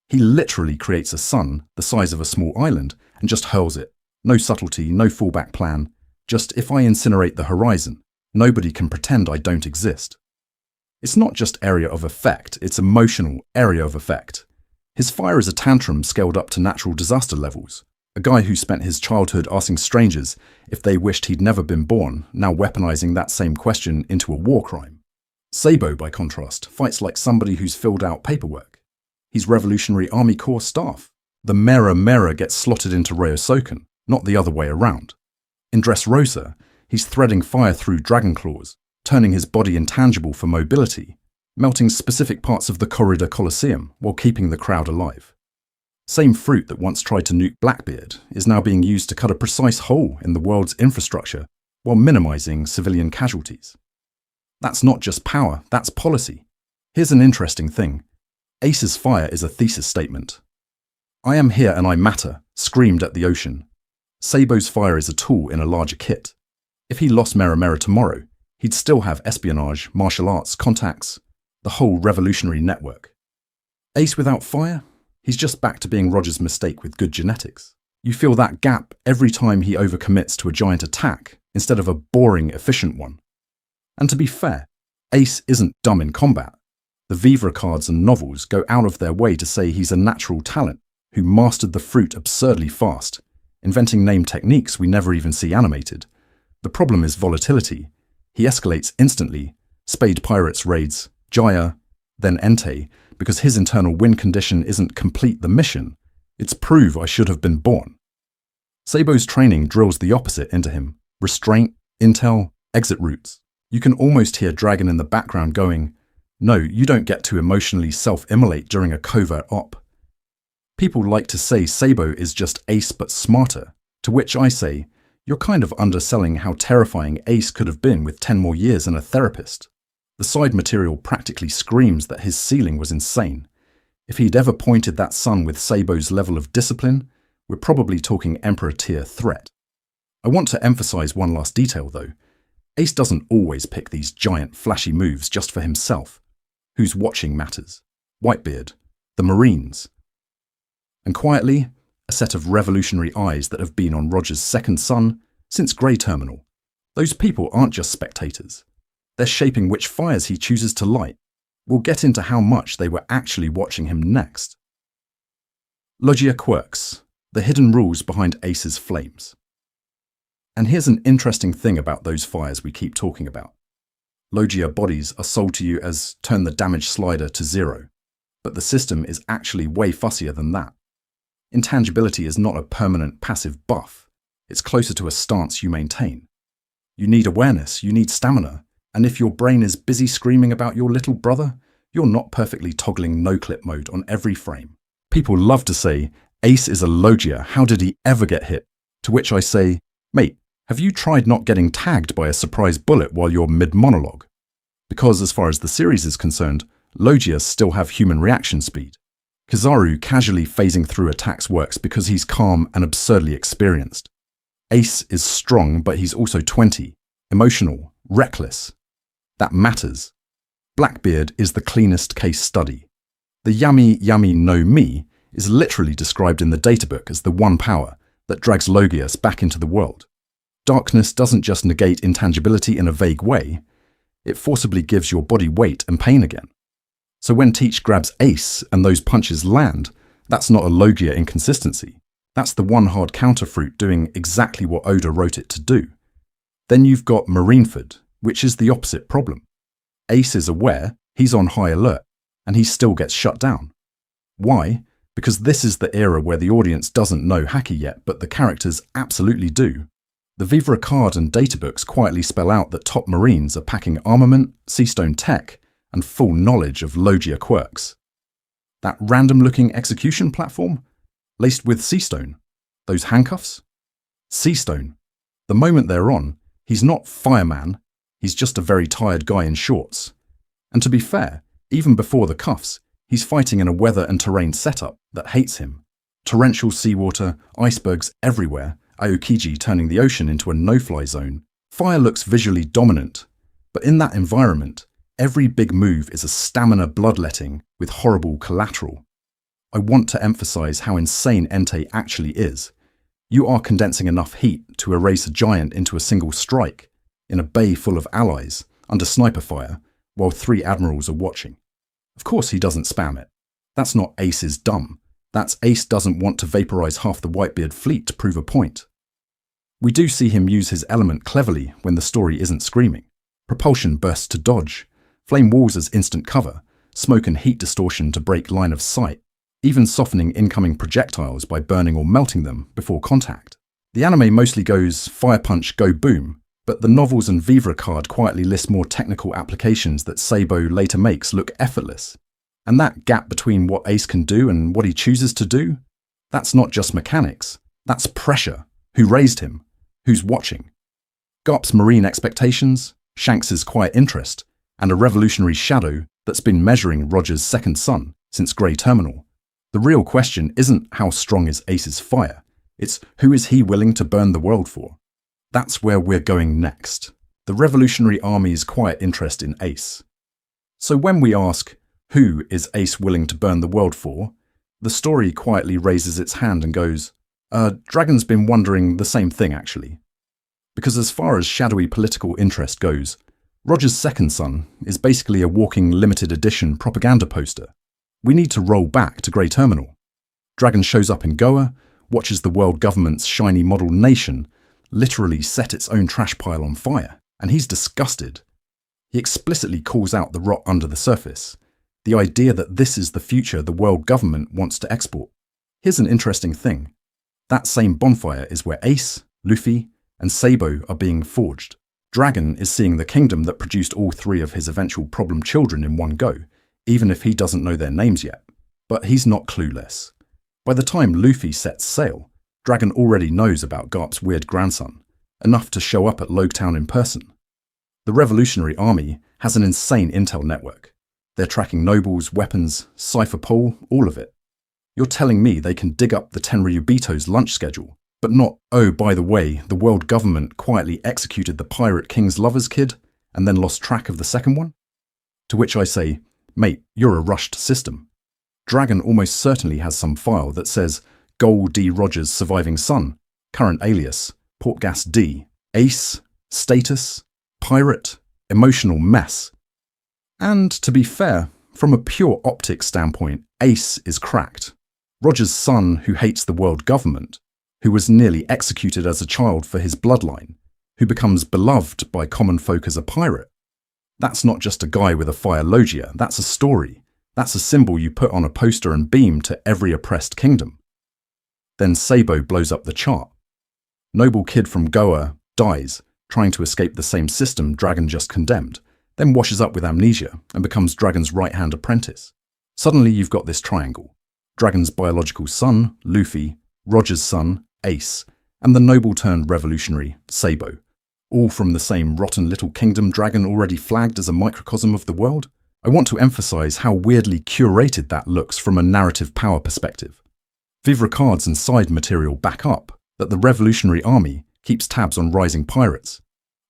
S1: He literally creates a sun the size of a small island and just hurls it. No subtlety, no fallback plan. Just if I incinerate the horizon, nobody can pretend I don't exist. It's not just area of effect, it's emotional area of effect. His fire is a tantrum scaled up to natural disaster levels. A guy who spent his childhood asking strangers if they wished he'd never been born, now weaponizing that same question into a war crime. Sabo, by contrast, fights like somebody who's filled out paperwork. He's Revolutionary Army Corps staff. The Mera Mera gets slotted into Ryosoken, not the other way around. In Dressrosa, he's threading fire through dragon claws, turning his body intangible for mobility, melting specific parts of the Corridor Colosseum while keeping the crowd alive. Same fruit that once tried to nuke Blackbeard is now being used to cut a precise hole in the world's infrastructure while minimizing civilian casualties. That's not just power, that's policy. Here's an interesting thing. Ace's fire is a thesis statement. I am here and I matter, screamed at the ocean. Sabo's fire is a tool in a larger kit. If he lost Mera tomorrow, he'd still have espionage, martial arts, contacts, the whole revolutionary network. Ace without fire? He's just back to being Roger's mistake with good genetics. You feel that gap every time he overcommits to a giant attack instead of a boring, efficient one. And to be fair, Ace isn't dumb in combat. The Vivre cards and novels go out of their way to say he's a natural talent who mastered the fruit absurdly fast, inventing name techniques we never even see animated. The problem is volatility. He escalates instantly, Spade Pirates raids, Jaya, then Entei, because his internal win condition isn't complete the mission, it's prove I should have been born. Sabo's training drills the opposite into him. Restraint, intel, exit routes. You can almost hear Dragon in the background going, "No, you don't get to emotionally self-immolate during a covert op." People like to say Sabo is just Ace but smarter, to which I say, you're kind of underselling how terrifying Ace could have been with 10 more years and a therapist. The side material practically screams that his ceiling was insane. If he'd ever pointed that sun with Sabo's level of discipline, we're probably talking Emperor-tier threat. I want to emphasize one last detail though. Ace doesn't always pick these giant flashy moves just for himself. Who's watching matters. Whitebeard, the Marines. And quietly, a set of revolutionary eyes that have been on Roger's second sun since Grey Terminal. Those people aren't just spectators. They're shaping which fires he chooses to light. We'll get into how much they were actually watching him next. Logia quirks, the hidden rules behind Ace's flames. And here's an interesting thing about those fires we keep talking about. Logia bodies are sold to you as turn the damage slider to 0, but the system is actually way fussier than that. Intangibility is not a permanent passive buff. It's closer to a stance you maintain. You need awareness, you need stamina, and if your brain is busy screaming about your little brother, you're not perfectly toggling no-clip mode on every frame. People love to say, Ace is a Logia, how did he ever get hit? To which I say, mate, have you tried not getting tagged by a surprise bullet while you're mid-monologue? Because as far as the series is concerned, Logias still have human reaction speed. Kizaru casually phasing through attacks works because he's calm and absurdly experienced. Ace is strong, but he's also 20, emotional, reckless. That matters. Blackbeard is the cleanest case study. The Yami no Mi is literally described in the databook as the one power that drags Logias back into the world. Darkness doesn't just negate intangibility in a vague way, it forcibly gives your body weight and pain again. So when Teach grabs Ace and those punches land, that's not a Logia inconsistency. That's the one hard counterfruit doing exactly what Oda wrote it to do. Then you've got Marineford, which is the opposite problem. Ace is aware, he's on high alert, and he still gets shut down. Why? Because this is the era where the audience doesn't know Haki yet, but the characters absolutely do. The Vivre card and databooks quietly spell out that top Marines are packing armament, Seastone tech, and full knowledge of Logia quirks. That random-looking execution platform? Laced with Seastone. Those handcuffs? Seastone. The moment they're on, he's not fireman, he's just a very tired guy in shorts. And to be fair, even before the cuffs, he's fighting in a weather and terrain setup that hates him. Torrential seawater, icebergs everywhere, Aokiji turning the ocean into a no-fly zone. Fire looks visually dominant, but in that environment, every big move is a stamina bloodletting with horrible collateral. I want to emphasize how insane Entei actually is. You are condensing enough heat to erase a giant into a single strike, in a bay full of allies, under sniper fire, while 3 admirals are watching. Of course he doesn't spam it. That's not Ace's dumb. That's Ace doesn't want to vaporize half the Whitebeard fleet to prove a point. We do see him use his element cleverly when the story isn't screaming. Propulsion bursts to dodge, flame walls as instant cover, smoke and heat distortion to break line of sight, even softening incoming projectiles by burning or melting them before contact. The anime mostly goes fire punch, go boom, but the novels and Vivre card quietly list more technical applications that Sabo later makes look effortless. And that gap between what Ace can do and what he chooses to do, that's not just mechanics, that's pressure. Who raised him? Who's watching? Garp's marine expectations, Shanks's quiet interest, and a revolutionary shadow that's been measuring Roger's second sun since Grey Terminal. The real question isn't how strong is Ace's fire, it's who is he willing to burn the world for? That's where we're going next. The Revolutionary Army's quiet interest in Ace. So when we ask, who is Ace willing to burn the world for? The story quietly raises its hand and goes, Dragon's been wondering the same thing actually. Because as far as shadowy political interest goes, Roger's second son is basically a walking limited edition propaganda poster. We need to roll back to Grey Terminal. Dragon shows up in Goa, watches the world government's shiny model nation literally set its own trash pile on fire, and he's disgusted. He explicitly calls out the rot under the surface, the idea that this is the future the world government wants to export. Here's an interesting thing. That same bonfire is where Ace, Luffy, and Sabo are being forged. Dragon is seeing the kingdom that produced all three of his eventual problem children in one go, even if he doesn't know their names yet. But he's not clueless. By the time Luffy sets sail, Dragon already knows about Garp's weird grandson, enough to show up at Logetown in person. The Revolutionary Army has an insane intel network. They're tracking nobles, weapons, Cypher Pole, all of it. You're telling me they can dig up the Tenryubito's lunch schedule, but not, oh, by the way, the world government quietly executed the Pirate King's lover's kid and then lost track of the second one? To which I say, mate, you're a rushed system. Dragon almost certainly has some file that says Gold D. Rogers' surviving son, current alias, Portgas D, Ace, status, pirate, emotional mess. And to be fair, from a pure optics standpoint, Ace is cracked. Rogers' son who hates the world government, who was nearly executed as a child for his bloodline, who becomes beloved by common folk as a pirate. That's not just a guy with a fire logia, that's a story. That's a symbol you put on a poster and beam to every oppressed kingdom. Then Sabo blows up the chart. Noble kid from Goa dies, trying to escape the same system Dragon just condemned, then washes up with amnesia and becomes Dragon's right-hand apprentice. Suddenly you've got this triangle. Dragon's biological son, Luffy, Roger's son, Ace, and the noble-turned-revolutionary, Sabo, all from the same rotten little kingdom Dragon already flagged as a microcosm of the world. I want to emphasize how weirdly curated that looks from a narrative power perspective. Vivre cards and side material back up that the Revolutionary Army keeps tabs on rising pirates,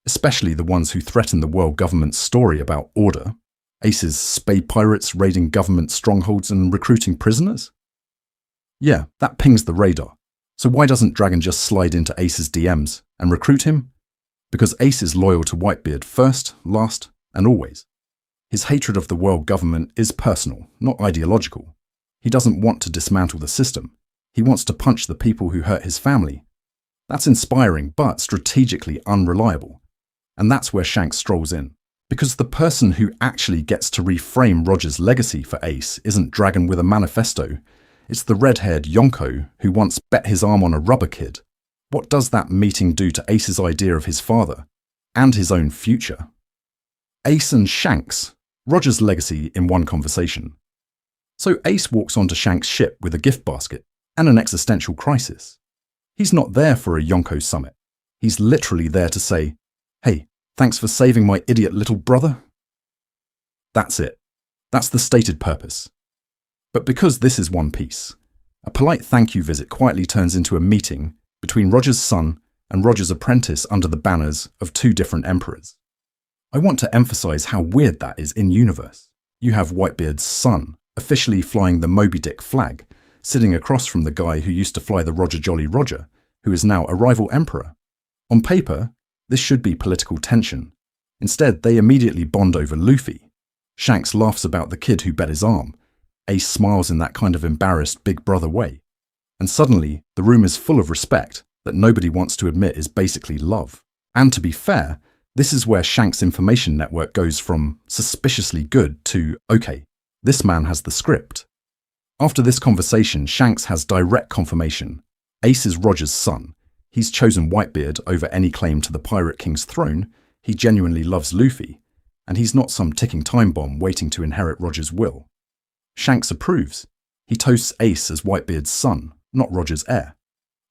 S1: especially the ones who threaten the world government's story about order. Ace's spade pirates raiding government strongholds and recruiting prisoners? Yeah, that pings the radar. So why doesn't Dragon just slide into Ace's DMs and recruit him? Because Ace is loyal to Whitebeard first, last, and always. His hatred of the world government is personal, not ideological. He doesn't want to dismantle the system. He wants to punch the people who hurt his family. That's inspiring, but strategically unreliable. And that's where Shanks strolls in. Because the person who actually gets to reframe Roger's legacy for Ace isn't Dragon with a manifesto. It's the red-haired Yonko who once bet his arm on a rubber kid. What does that meeting do to Ace's idea of his father? And his own future? Ace and Shanks, Roger's legacy in one conversation. So Ace walks onto Shanks' ship with a gift basket and an existential crisis. He's not there for a Yonko summit. He's literally there to say, hey, thanks for saving my idiot little brother. That's it. That's the stated purpose. But because this is One Piece, a polite thank you visit quietly turns into a meeting between Roger's son and Roger's apprentice under the banners of two different emperors. I want to emphasize how weird that is in-universe. You have Whitebeard's son officially flying the Moby Dick flag, sitting across from the guy who used to fly the Roger Jolly Roger, who is now a rival emperor. On paper, this should be political tension. Instead, they immediately bond over Luffy. Shanks laughs about the kid who bet his arm. Ace smiles in that kind of embarrassed big brother way. And suddenly, the room is full of respect that nobody wants to admit is basically love. And to be fair, this is where Shanks' information network goes from suspiciously good to, okay, this man has the script. After this conversation, Shanks has direct confirmation. Ace is Roger's son. He's chosen Whitebeard over any claim to the Pirate King's throne. He genuinely loves Luffy. And he's not some ticking time bomb waiting to inherit Roger's will. Shanks approves. He toasts Ace as Whitebeard's son, not Roger's heir.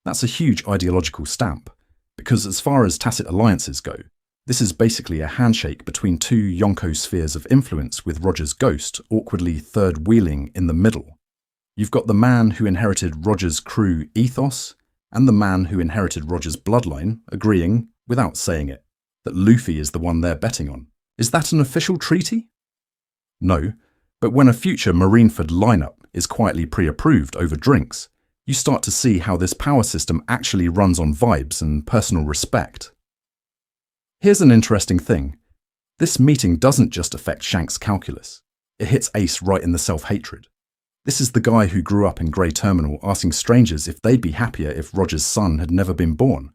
S1: That's a huge ideological stamp, because as far as tacit alliances go, this is basically a handshake between two Yonko spheres of influence with Roger's ghost awkwardly third-wheeling in the middle. You've got the man who inherited Roger's crew ethos, and the man who inherited Roger's bloodline agreeing, without saying it, that Luffy is the one they're betting on. Is that an official treaty? No, but when a future Marineford lineup is quietly pre-approved over drinks, you start to see how this power system actually runs on vibes and personal respect. Here's an interesting thing. This meeting doesn't just affect Shanks' calculus. It hits Ace right in the self-hatred. This is the guy who grew up in Grey Terminal asking strangers if they'd be happier if Roger's son had never been born.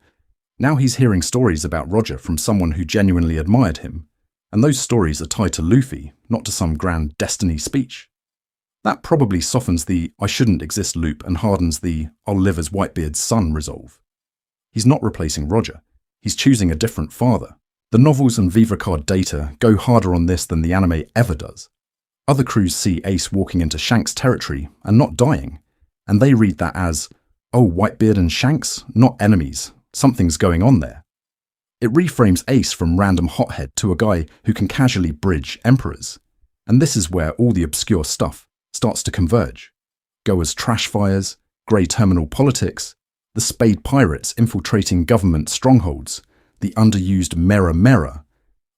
S1: Now he's hearing stories about Roger from someone who genuinely admired him, and those stories are tied to Luffy, not to some grand destiny speech. That probably softens the "I shouldn't exist" loop and hardens the "I'll live as Whitebeard's son" resolve. He's not replacing Roger. He's choosing a different father. The novels and Vivre card data go harder on this than the anime ever does. Other crews see Ace walking into Shanks' territory and not dying, and they read that as, oh, Whitebeard and Shanks, not enemies, something's going on there. It reframes Ace from random hothead to a guy who can casually bridge emperors, and this is where all the obscure stuff starts to converge. Goa's trash fires, Grey Terminal politics, the Spade Pirates infiltrating government strongholds, the underused Mera,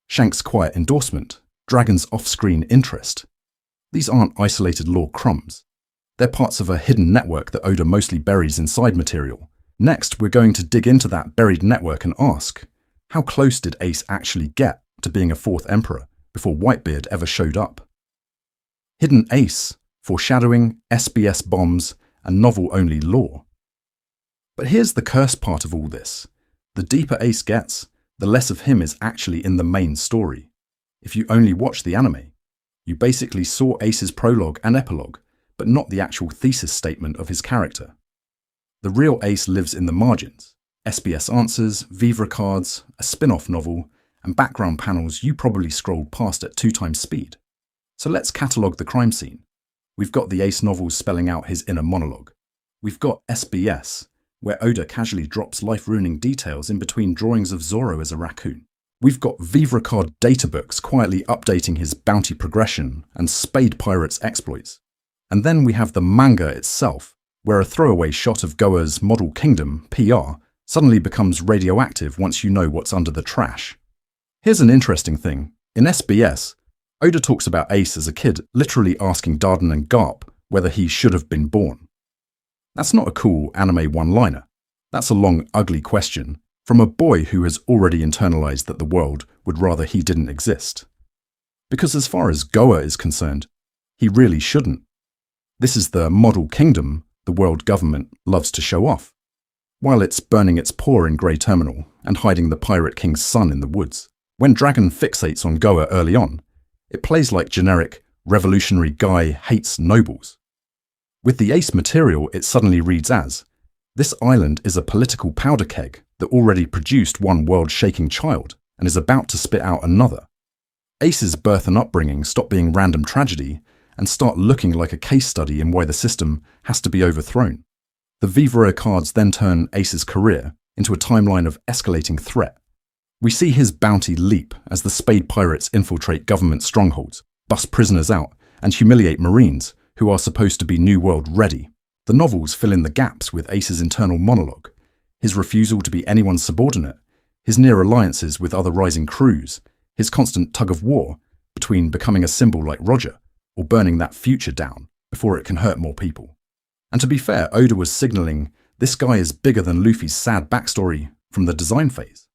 S1: Shanks' quiet endorsement, Dragon's off-screen interest. These aren't isolated lore crumbs. They're parts of a hidden network that Oda mostly buries in side material. Next, we're going to dig into that buried network and ask, how close did Ace actually get to being a fourth emperor before Whitebeard ever showed up? Hidden Ace, foreshadowing, SBS bombs, and novel-only lore. But here's the curse part of all this. The deeper Ace gets, the less of him is actually in the main story. If you only watch the anime, you basically saw Ace's prologue and epilogue, but not the actual thesis statement of his character. The real Ace lives in the margins. SBS answers, Vivre cards, a spin-off novel, and background panels you probably scrolled past at 2x speed. So let's catalogue the crime scene. We've got the Ace novels spelling out his inner monologue. We've got SBS, where Oda casually drops life-ruining details in between drawings of Zoro as a raccoon. We've got Vivre card databooks quietly updating his bounty progression and Spade Pirates exploits. And then we have the manga itself, where a throwaway shot of Goa's model kingdom, PR, suddenly becomes radioactive once you know what's under the trash. Here's an interesting thing. In SBS, Oda talks about Ace as a kid literally asking Darden and Garp whether he should have been born. That's not a cool anime one-liner. That's a long, ugly question from a boy who has already internalized that the world would rather he didn't exist. Because as far as Goa is concerned, he really shouldn't. This is the model kingdom the world government loves to show off, while it's burning its paw in Grey Terminal and hiding the Pirate King's son in the woods. When Dragon fixates on Goa early on, it plays like generic, revolutionary guy hates nobles. With the Ace material, it suddenly reads as, this island is a political powder keg that already produced one world-shaking child and is about to spit out another. Ace's birth and upbringing stop being random tragedy and start looking like a case study in why the system has to be overthrown. The Vivre cards then turn Ace's career into a timeline of escalating threat. We see his bounty leap as the Spade Pirates infiltrate government strongholds, bust prisoners out, and humiliate Marines who are supposed to be New World ready. The novels fill in the gaps with Ace's internal monologue, his refusal to be anyone's subordinate, his near alliances with other rising crews, his constant tug of war between becoming a symbol like Roger or burning that future down before it can hurt more people. And to be fair, Oda was signaling this guy is bigger than Luffy's sad backstory from the design phase.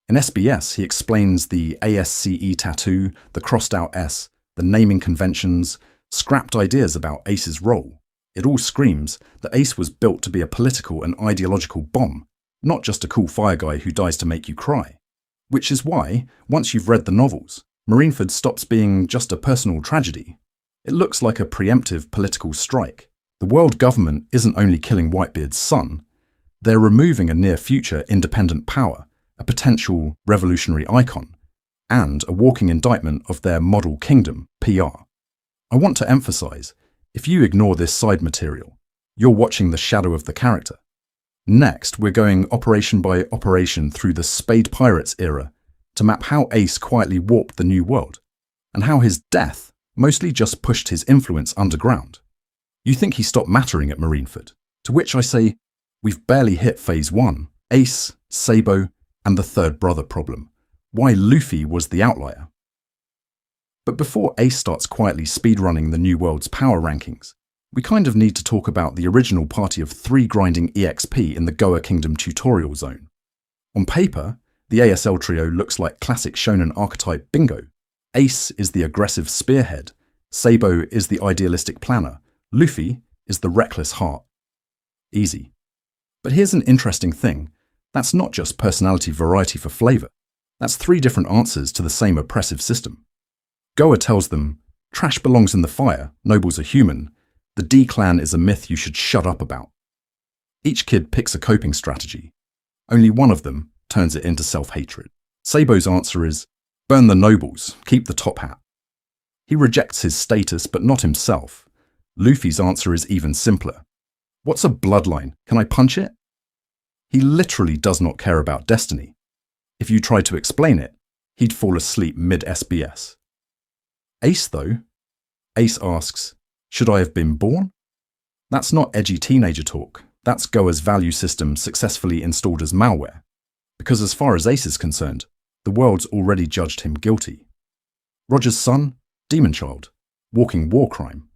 S1: In SBS, he explains the ASCE tattoo, the crossed out S, the naming conventions, scrapped ideas about Ace's role. It all screams that Ace was built to be a political and ideological bomb, not just a cool fire guy who dies to make you cry. Which is why, once you've read the novels, Marineford stops being just a personal tragedy. It looks like a preemptive political strike. The world government isn't only killing Whitebeard's son, they're removing a near-future independent power, a potential revolutionary icon, and a walking indictment of their model kingdom, PR. I want to emphasize, if you ignore this side material, you're watching the shadow of the character. Next, we're going operation by operation through the Spade Pirates era to map how Ace quietly warped the New World, and how his death mostly just pushed his influence underground. You think he stopped mattering at Marineford, to which I say, we've barely hit phase 1. Ace, Sabo, and the third brother problem, why Luffy was the outlier. But before Ace starts quietly speedrunning the New World's power rankings, we kind of need to talk about the original party of 3 grinding EXP in the Goa Kingdom tutorial zone. On paper, the ASL trio looks like classic shonen archetype bingo. Ace is the aggressive spearhead, Sabo is the idealistic planner, Luffy is the reckless heart. Easy. But here's an interesting thing. That's not just personality variety for flavor. That's 3 different answers to the same oppressive system. Goa tells them, trash belongs in the fire, nobles are human, the D clan is a myth you should shut up about. Each kid picks a coping strategy. Only one of them turns it into self-hatred. Sabo's answer is, burn the nobles, keep the top hat. He rejects his status but not himself. Luffy's answer is even simpler. What's a bloodline? Can I punch it? He literally does not care about destiny. If you tried to explain it, he'd fall asleep mid-SBS. Ace, though? Ace asks, should I have been born? That's not edgy teenager talk. That's Goa's value system successfully installed as malware. Because as far as Ace is concerned, the world's already judged him guilty. Roger's son? Demon child. Walking war crime.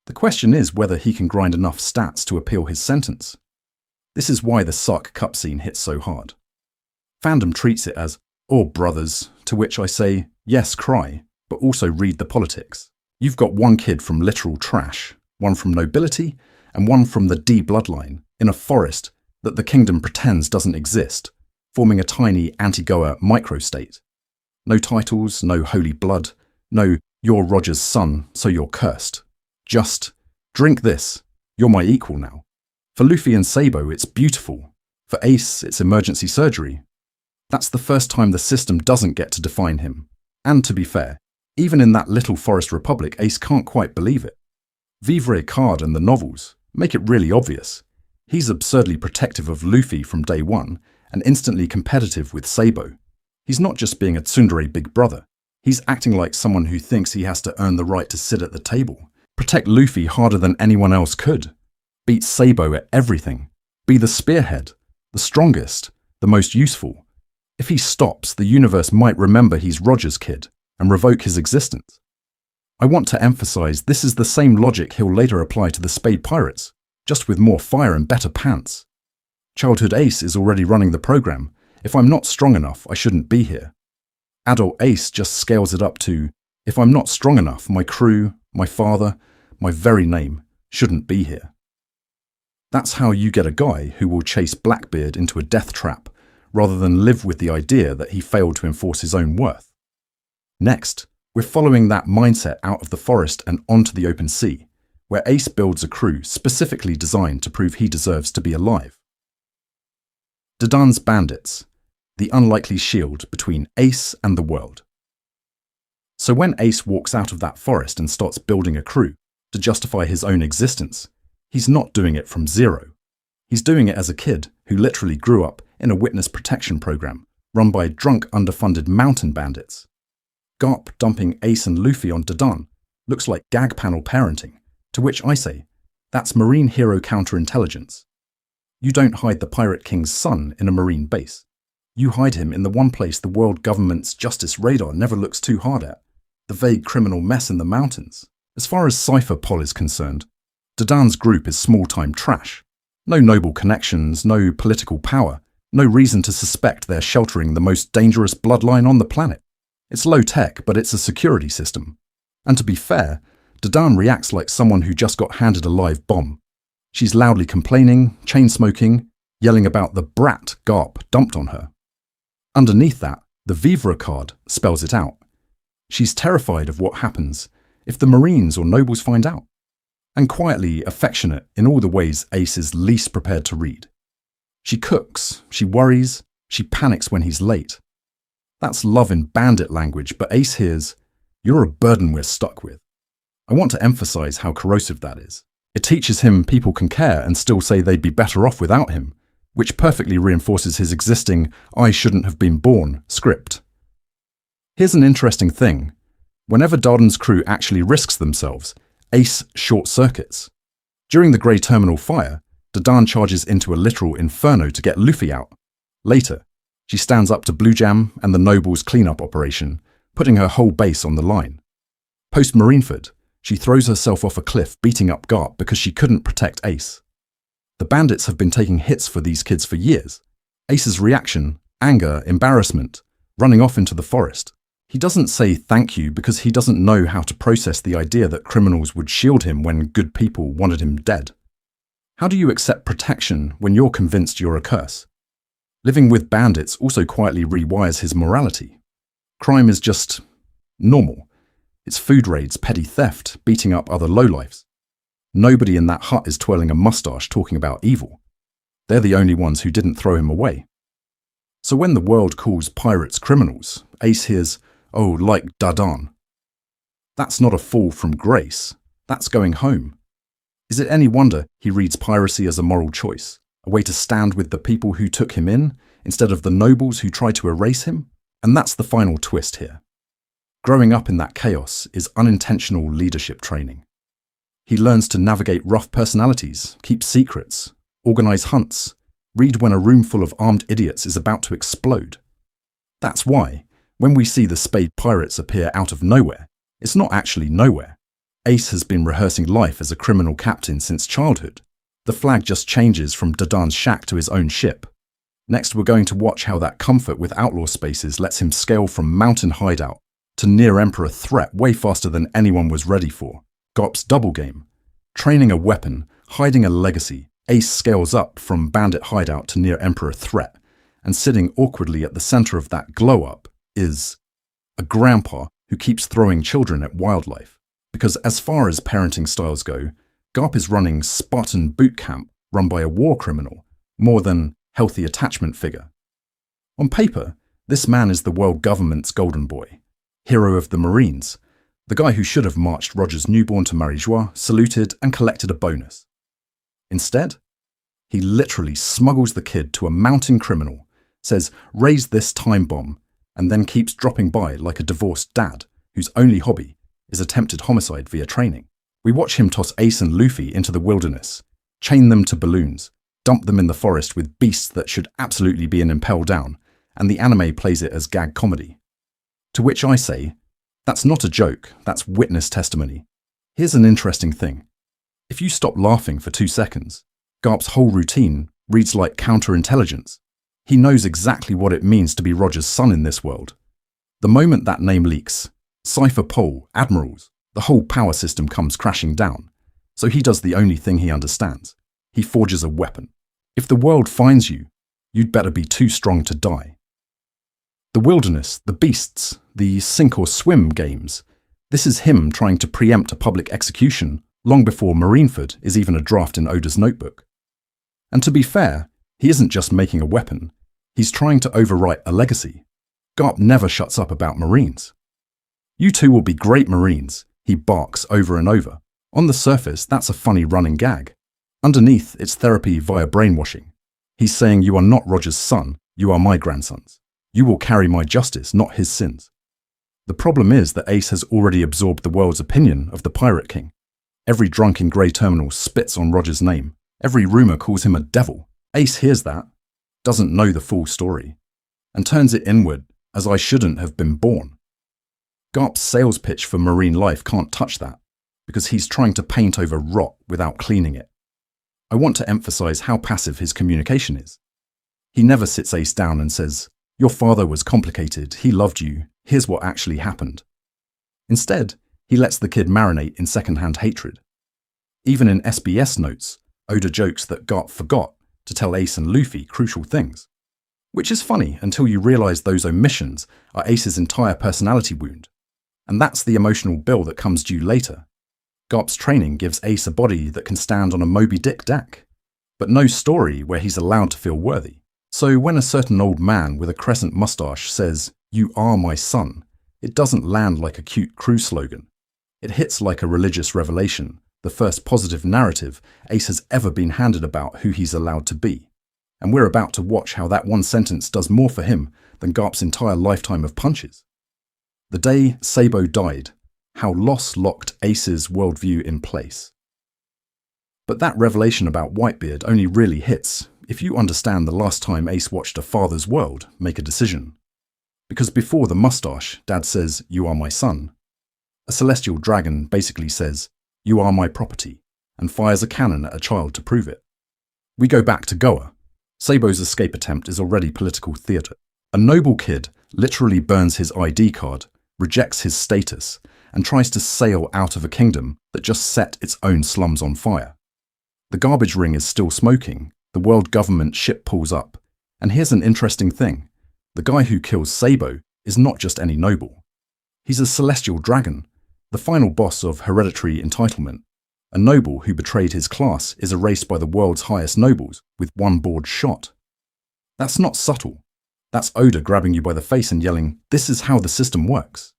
S1: The question is whether he can grind enough stats to appeal his sentence. This is why the Suck Cup scene hits so hard. Fandom treats it as, oh brothers, to which I say, yes, cry, but also read the politics. You've got one kid from literal trash, one from nobility, and one from the D bloodline, in a forest that the kingdom pretends doesn't exist, forming a tiny anti-Goa microstate. No titles, no holy blood, no you're Roger's son, so you're cursed. Just, drink this, you're my equal now. For Luffy and Sabo, it's beautiful. For Ace, it's emergency surgery. That's the first time the system doesn't get to define him. And to be fair, even in that little forest republic, Ace can't quite believe it. Vivre Card and the novels make it really obvious. He's absurdly protective of Luffy from day one and instantly competitive with Sabo. He's not just being a tsundere big brother. He's acting like someone who thinks he has to earn the right to sit at the table. Protect Luffy harder than anyone else could. Beat Sabo at everything. Be the spearhead, the strongest, the most useful. If he stops, the universe might remember he's Roger's kid and revoke his existence. I want to emphasize this is the same logic he'll later apply to the Spade Pirates, just with more fire and better pants. Childhood Ace is already running the program. If I'm not strong enough, I shouldn't be here. Adult Ace just scales it up to, if I'm not strong enough, my crew, my father, my very name shouldn't be here. That's how you get a guy who will chase Blackbeard into a death trap rather than live with the idea that he failed to enforce his own worth. Next, we're following that mindset out of the forest and onto the open sea, where Ace builds a crew specifically designed to prove he deserves to be alive. Dadan's Bandits, the unlikely shield between Ace and the world. So when Ace walks out of that forest and starts building a crew to justify his own existence, he's not doing it from zero. He's doing it as a kid who literally grew up in a witness protection program run by drunk, underfunded mountain bandits. Garp dumping Ace and Luffy on Dadan looks like gag panel parenting, to which I say, that's Marine hero counterintelligence. You don't hide the Pirate King's son in a Marine base. You hide him in the one place the world government's justice radar never looks too hard at, the vague criminal mess in the mountains. As far as Cypher Pol is concerned, Dadan's group is small-time trash. No noble connections, no political power, no reason to suspect they're sheltering the most dangerous bloodline on the planet. It's low-tech, but it's a security system. And to be fair, Dadan reacts like someone who just got handed a live bomb. She's loudly complaining, chain-smoking, yelling about the brat Garp dumped on her. Underneath that, the Vivre card spells it out. She's terrified of what happens if the Marines or nobles find out. And quietly affectionate in all the ways Ace is least prepared to read. She cooks, she worries, she panics when he's late. That's love in bandit language, but Ace hears, "You're a burden we're stuck with." I want to emphasize how corrosive that is. It teaches him people can care and still say they'd be better off without him, which perfectly reinforces his existing "I shouldn't have been born" script. Here's an interesting thing. Whenever Darden's crew actually risks themselves, Ace short-circuits. During the Grey Terminal fire, Dadan charges into a literal inferno to get Luffy out. Later, She stands up to Blue Jam and the Nobles' cleanup operation, putting her whole base on the line. Post Marineford, she throws herself off a cliff beating up Garp because she couldn't protect Ace. The bandits have been taking hits for these kids for years. Ace's reaction, anger, embarrassment, running off into the forest. He doesn't say thank you because he doesn't know how to process the idea that criminals would shield him when good people wanted him dead. How do you accept protection when you're convinced you're a curse? Living with bandits also quietly rewires his morality. Crime is just normal. It's food raids, petty theft, beating up other lowlifes. Nobody in that hut is twirling a mustache talking about evil. They're the only ones who didn't throw him away. So when the world calls pirates criminals, Ace hears, "Oh, like Dadan." That's not a fall from grace. That's going home. Is it any wonder he reads piracy as a moral choice, a way to stand with the people who took him in, instead of the nobles who tried to erase him? And that's the final twist here. Growing up in that chaos is unintentional leadership training. He learns to navigate rough personalities, keep secrets, organize hunts, read when a room full of armed idiots is about to explode. That's why, when we see the Spade Pirates appear out of nowhere, it's not actually nowhere. Ace has been rehearsing life as a criminal captain since childhood. The flag just changes from Dadan's shack to his own ship. Next, we're going to watch how that comfort with outlaw spaces lets him scale from mountain hideout to near-emperor threat way faster than anyone was ready for. Garp's double game. Training a weapon, hiding a legacy, Ace scales up from bandit hideout to near-emperor threat, and sitting awkwardly at the center of that glow-up is a grandpa who keeps throwing children at wildlife. Because as far as parenting styles go, Garp is running Spartan boot camp run by a war criminal, more than healthy attachment figure. On paper, this man is the world government's golden boy, hero of the Marines, the guy who should have marched Roger's newborn to Marie-Joie, saluted and collected a bonus. Instead, he literally smuggles the kid to a mountain criminal, says, "Raise this time bomb," and then keeps dropping by like a divorced dad whose only hobby is attempted homicide via training. We watch him toss Ace and Luffy into the wilderness, chain them to balloons, dump them in the forest with beasts that should absolutely be an impel down, and the anime plays it as gag comedy. To which I say, that's not a joke, that's witness testimony. Here's an interesting thing. If you stop laughing for 2 seconds, Garp's whole routine reads like counterintelligence. He knows exactly what it means to be Roger's son in this world. The moment that name leaks, Cypher Pole, Admirals, the whole power system comes crashing down. So he does the only thing he understands. He forges a weapon. If the world finds you, you'd better be too strong to die. The wilderness, the beasts, the sink or swim games, this is him trying to preempt a public execution long before Marineford is even a draft in Oda's notebook. And to be fair, he isn't just making a weapon, he's trying to overwrite a legacy. Garp never shuts up about Marines. "You two will be great Marines," he barks over and over. On the surface, that's a funny running gag. Underneath, it's therapy via brainwashing. He's saying, "You are not Roger's son, you are my grandsons. You will carry my justice, not his sins." The problem is that Ace has already absorbed the world's opinion of the Pirate King. Every drunk in Grey Terminal spits on Roger's name. Every rumor calls him a devil. Ace hears that, doesn't know the full story, and turns it inward as "I shouldn't have been born." Garp's sales pitch for marine life can't touch that, because he's trying to paint over rot without cleaning it. I want to emphasize how passive his communication is. He never sits Ace down and says, "Your father was complicated, he loved you, here's what actually happened." Instead, he lets the kid marinate in secondhand hatred. Even in SBS notes, Oda jokes that Garp forgot to tell Ace and Luffy crucial things. Which is funny until you realize those omissions are Ace's entire personality wound. And that's the emotional bill that comes due later. Garp's training gives Ace a body that can stand on a Moby Dick deck, but no story where he's allowed to feel worthy. So when a certain old man with a crescent mustache says, "You are my son," it doesn't land like a cute crew slogan. It hits like a religious revelation, the first positive narrative Ace has ever been handed about who he's allowed to be. And we're about to watch how that one sentence does more for him than Garp's entire lifetime of punches. The day Sabo died, how loss locked Ace's worldview in place. But that revelation about Whitebeard only really hits if you understand the last time Ace watched a father's world make a decision. Because before the mustache, Dad says, "You are my son." A celestial dragon basically says, "You are my property," and fires a cannon at a child to prove it. We go back to Goa. Sabo's escape attempt is already political theatre. A noble kid literally burns his ID card, rejects his status, and tries to sail out of a kingdom that just set its own slums on fire. The garbage ring is still smoking, the world government ship pulls up, and here's an interesting thing. The guy who kills Sabo is not just any noble. He's a celestial dragon, the final boss of hereditary entitlement. A noble who betrayed his class is erased by the world's highest nobles with one board shot. That's not subtle. That's Oda grabbing you by the face and yelling, "This is how the system works."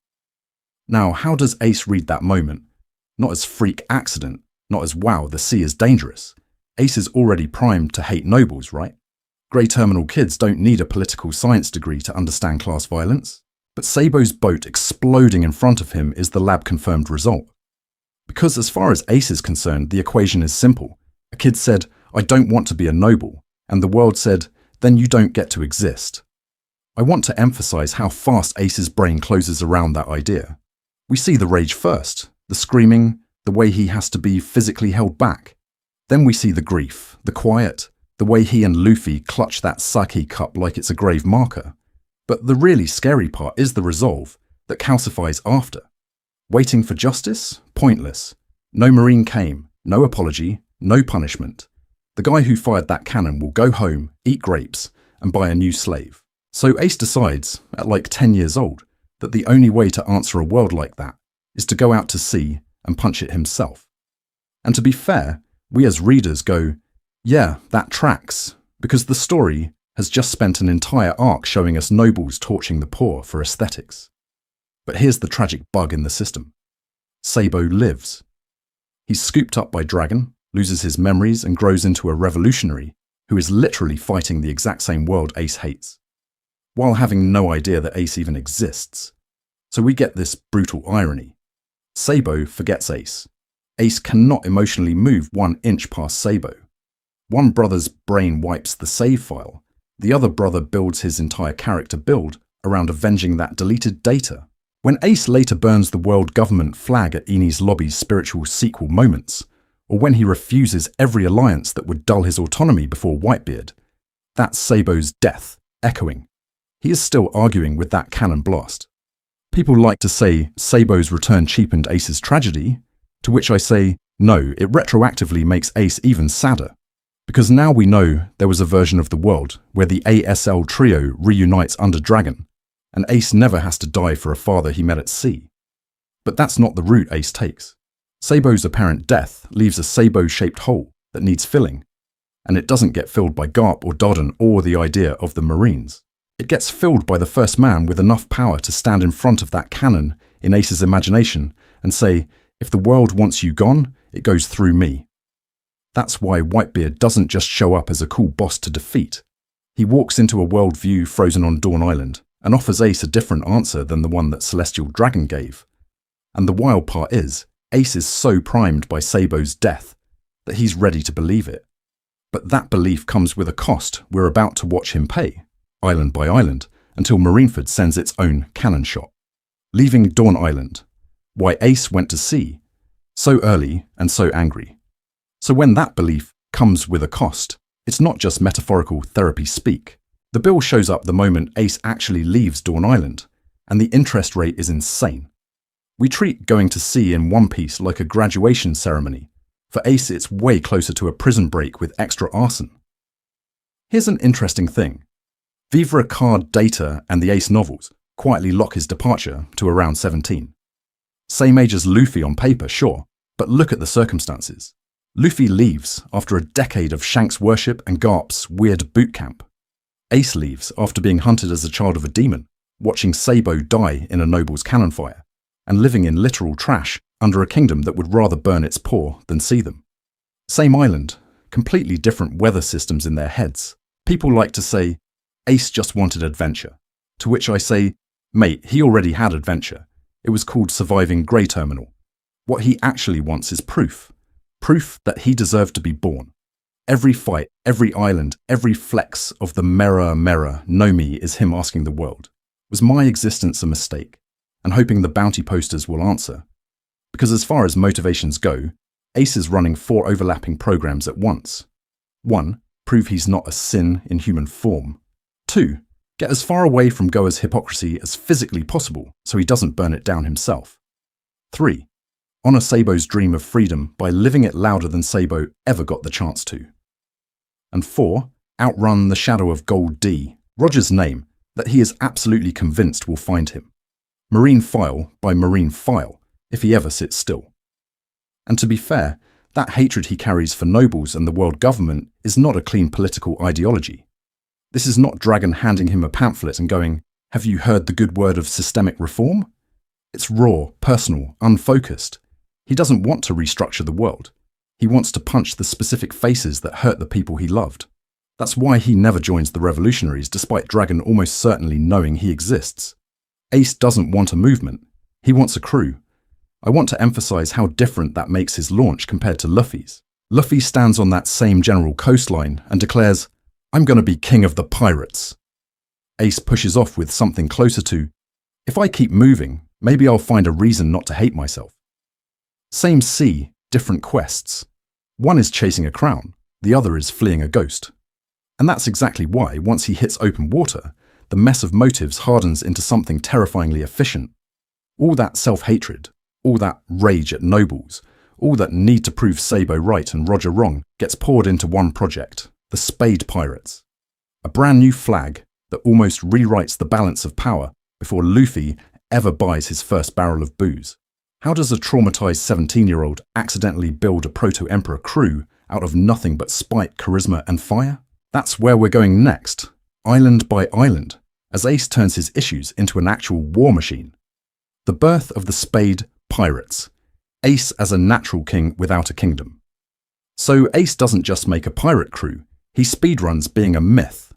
S1: Now, how does Ace read that moment? Not as freak accident, not as wow, the sea is dangerous. Ace is already primed to hate nobles, right? Grey terminal kids don't need a political science degree to understand class violence. But Sabo's boat exploding in front of him is the lab-confirmed result. Because as far as Ace is concerned, the equation is simple. A kid said, "I don't want to be a noble," and the world said, "Then you don't get to exist." I want to emphasize how fast Ace's brain closes around that idea. We see the rage first, the screaming, the way he has to be physically held back. Then we see the grief, the quiet, the way he and Luffy clutch that sake cup like it's a grave marker. But the really scary part is the resolve that calcifies after. Waiting for justice? Pointless. No Marine came, no apology, no punishment. The guy who fired that cannon will go home, eat grapes, and buy a new slave. So Ace decides, at like 10 years old, that the only way to answer a world like that is to go out to sea and punch it himself. And to be fair, we as readers go, yeah, that tracks, because the story has just spent an entire arc showing us nobles torching the poor for aesthetics. But here's the tragic bug in the system. Sabo lives. He's scooped up by Dragon, loses his memories and grows into a revolutionary who is literally fighting the exact same world Ace hates, while having no idea that Ace even exists. So we get this brutal irony. Sabo forgets Ace. Ace cannot emotionally move 1 inch past Sabo. One brother's brain wipes the save file. The other brother builds his entire character build around avenging that deleted data. When Ace later burns the world government flag at Enies Lobby's spiritual sequel moments, or when he refuses every alliance that would dull his autonomy before Whitebeard, that's Sabo's death echoing. He is still arguing with that cannon blast. People like to say Sabo's return cheapened Ace's tragedy, to which I say, no, it retroactively makes Ace even sadder. Because now we know there was a version of the world where the ASL trio reunites under Dragon, and Ace never has to die for a father he met at sea. But that's not the route Ace takes. Sabo's apparent death leaves a Sabo-shaped hole that needs filling, and it doesn't get filled by Garp or Dodden or the idea of the Marines. It gets filled by the first man with enough power to stand in front of that cannon in Ace's imagination and say, if the world wants you gone, it goes through me. That's why Whitebeard doesn't just show up as a cool boss to defeat. He walks into a worldview frozen on Dawn Island and offers Ace a different answer than the one that Celestial Dragon gave. And the wild part is, Ace is so primed by Sabo's death that he's ready to believe it. But that belief comes with a cost we're about to watch him pay, island by island, until Marineford sends its own cannon shot. Leaving Dawn Island. Why Ace went to sea. So early and so angry. So when that belief comes with a cost, it's not just metaphorical therapy speak. The bill shows up the moment Ace actually leaves Dawn Island, and the interest rate is insane. We treat going to sea in One Piece like a graduation ceremony. For Ace, it's way closer to a prison break with extra arson. Here's an interesting thing. Vivre Card Data and the Ace novels quietly lock his departure to around 17. Same age as Luffy on paper, sure, but look at the circumstances. Luffy leaves after a decade of Shanks worship and Garp's weird boot camp. Ace leaves after being hunted as a child of a demon, watching Sabo die in a noble's cannon fire, and living in literal trash under a kingdom that would rather burn its poor than see them. Same island, completely different weather systems in their heads. People like to say, Ace just wanted adventure. To which I say, mate, he already had adventure. It was called surviving Grey Terminal. What he actually wants is proof. Proof that he deserved to be born. Every fight, every island, every flex of the mirror, mirror, know me is him asking the world, was my existence a mistake? And hoping the bounty posters will answer. Because as far as motivations go, Ace is running 4 overlapping programs at once. 1. Prove he's not a sin in human form. 2. Get as far away from Goa's hypocrisy as physically possible so he doesn't burn it down himself. 3. Honor Sabo's dream of freedom by living it louder than Sabo ever got the chance to. And 4. Outrun the shadow of Gold D, Roger's name, that he is absolutely convinced will find him. Marine file by marine file, if he ever sits still. And to be fair, that hatred he carries for nobles and the world government is not a clean political ideology. This is not Dragon handing him a pamphlet and going, "Have you heard the good word of systemic reform?" It's raw, personal, unfocused. He doesn't want to restructure the world. He wants to punch the specific faces that hurt the people he loved. That's why he never joins the revolutionaries despite Dragon almost certainly knowing he exists. Ace doesn't want a movement. He wants a crew. I want to emphasize how different that makes his launch compared to Luffy's. Luffy stands on that same general coastline and declares, "I'm going to be king of the pirates." Ace pushes off with something closer to, "If I keep moving, maybe I'll find a reason not to hate myself." Same sea, different quests. One is chasing a crown, the other is fleeing a ghost. And that's exactly why, once he hits open water, the mess of motives hardens into something terrifyingly efficient. All that self-hatred, all that rage at nobles, all that need to prove Sabo right and Roger wrong gets poured into one project, the Whitebeard Pirates. A brand new flag that almost rewrites the balance of power before Luffy ever buys his first barrel of booze. How does a traumatized 17-year-old accidentally build a proto-emperor crew out of nothing but spite, charisma, and fire? That's where we're going next, island by island, as Ace turns his issues into an actual war machine. The birth of the Whitebeard Pirates. Ace as a natural king without a kingdom. So Ace doesn't just make a pirate crew, he speedruns being a myth.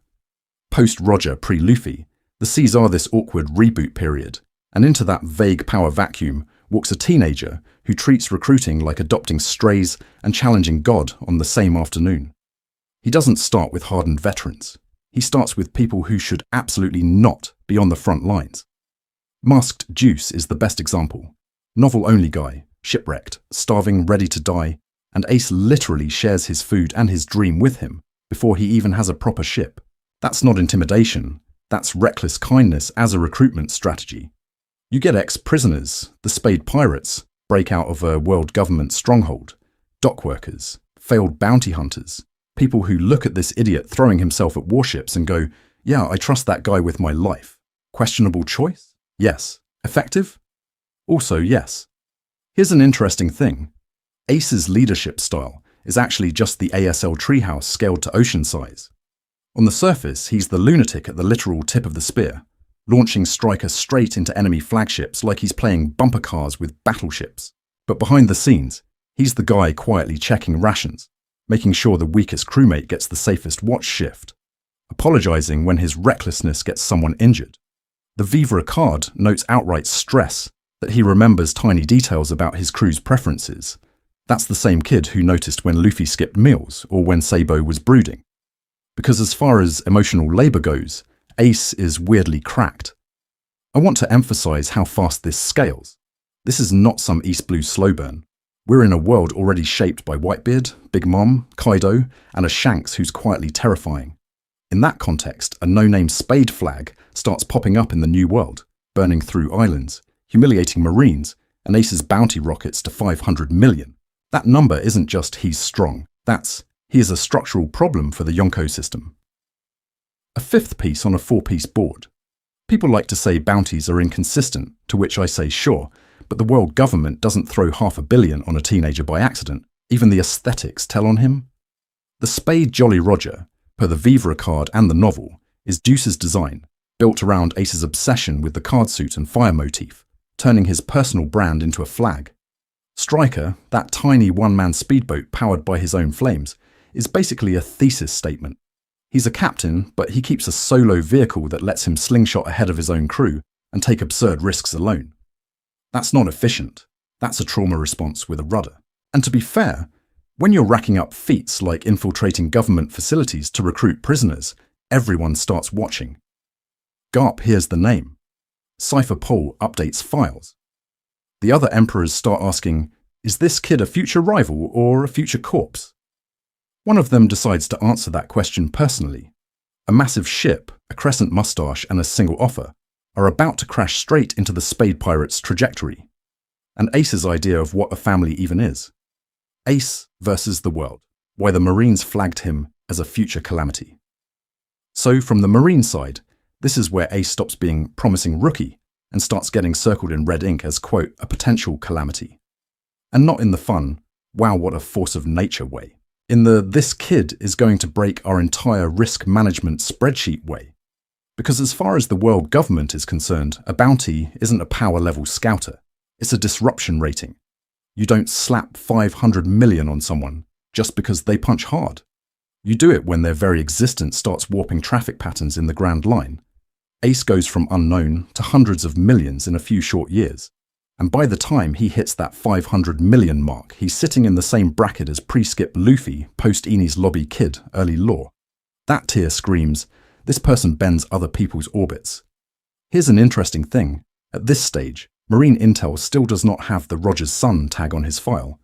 S1: Post-Roger, pre-Luffy, the seas are this awkward reboot period, and into that vague power vacuum walks a teenager who treats recruiting like adopting strays and challenging God on the same afternoon. He doesn't start with hardened veterans. He starts with people who should absolutely not be on the front lines. Masked Juice is the best example. Novel-only guy, shipwrecked, starving, ready to die, and Ace literally shares his food and his dream with him before he even has a proper ship. That's not intimidation, that's reckless kindness as a recruitment strategy. You get ex-prisoners, the Whitebeard Pirates, break out of a world government stronghold, dock workers, failed bounty hunters, people who look at this idiot throwing himself at warships and go, "Yeah, I trust that guy with my life." Questionable choice? Yes. Effective? Also yes. Here's an interesting thing. Ace's leadership style is actually just the ASL treehouse scaled to ocean size. On the surface, he's the lunatic at the literal tip of the spear, launching Striker straight into enemy flagships like he's playing bumper cars with battleships. But behind the scenes, he's the guy quietly checking rations, making sure the weakest crewmate gets the safest watch shift, apologizing when his recklessness gets someone injured. The Vivre card notes outright stress that he remembers tiny details about his crew's preferences. That's the same kid who noticed when Luffy skipped meals or when Sabo was brooding. Because as far as emotional labor goes, Ace is weirdly cracked. I want to emphasize how fast this scales. This is not some East Blue slow burn. We're in a world already shaped by Whitebeard, Big Mom, Kaido, and a Shanks who's quietly terrifying. In that context, a no-name Spade flag starts popping up in the New World, burning through islands, humiliating Marines, and Ace's bounty rockets to 500 million. That number isn't just he's strong, that's he is a structural problem for the Yonko system. A fifth piece on a 4-piece board. People like to say bounties are inconsistent, to which I say sure, but the world government doesn't throw $500 million on a teenager by accident. Even the aesthetics tell on him. The Spade Jolly Roger, per the Vivre card and the novel, is Deuce's design, built around Ace's obsession with the card suit and fire motif, turning his personal brand into a flag. Striker, that tiny one-man speedboat powered by his own flames, is basically a thesis statement. He's a captain, but he keeps a solo vehicle that lets him slingshot ahead of his own crew and take absurd risks alone. That's not efficient. That's a trauma response with a rudder. And to be fair, When you're racking up feats like infiltrating government facilities to recruit prisoners, everyone starts watching. Garp hears the name. Cypher Pol updates files. The other emperors start asking, is this kid a future rival or a future corpse? One of them decides to answer that question personally. A massive ship, a crescent mustache and a single offer are about to crash straight into the Spade Pirates' trajectory. And Ace's idea of what a family even is. Ace versus the world, why the Marines flagged him as a future calamity. So from the Marine side, this is where Ace stops being promising rookie and starts getting circled in red ink as, quote, a potential calamity. And not in the fun, wow, what a force of nature way. In the this kid is going to break our entire risk management spreadsheet way. Because as far as the world government is concerned, a bounty isn't a power level scouter. It's a disruption rating. You don't slap 500 million on someone just because they punch hard. You do it when their very existence starts warping traffic patterns in the Grand Line. Ace goes from unknown to hundreds of millions in a few short years. And by the time he hits that 500 million mark, he's sitting in the same bracket as pre-skip Luffy, post-Enies Lobby Kid, early lore. That tier screams, this person bends other people's orbits. Here's an interesting thing. At this stage, Marine Intel still does not have the Roger's son tag on his file.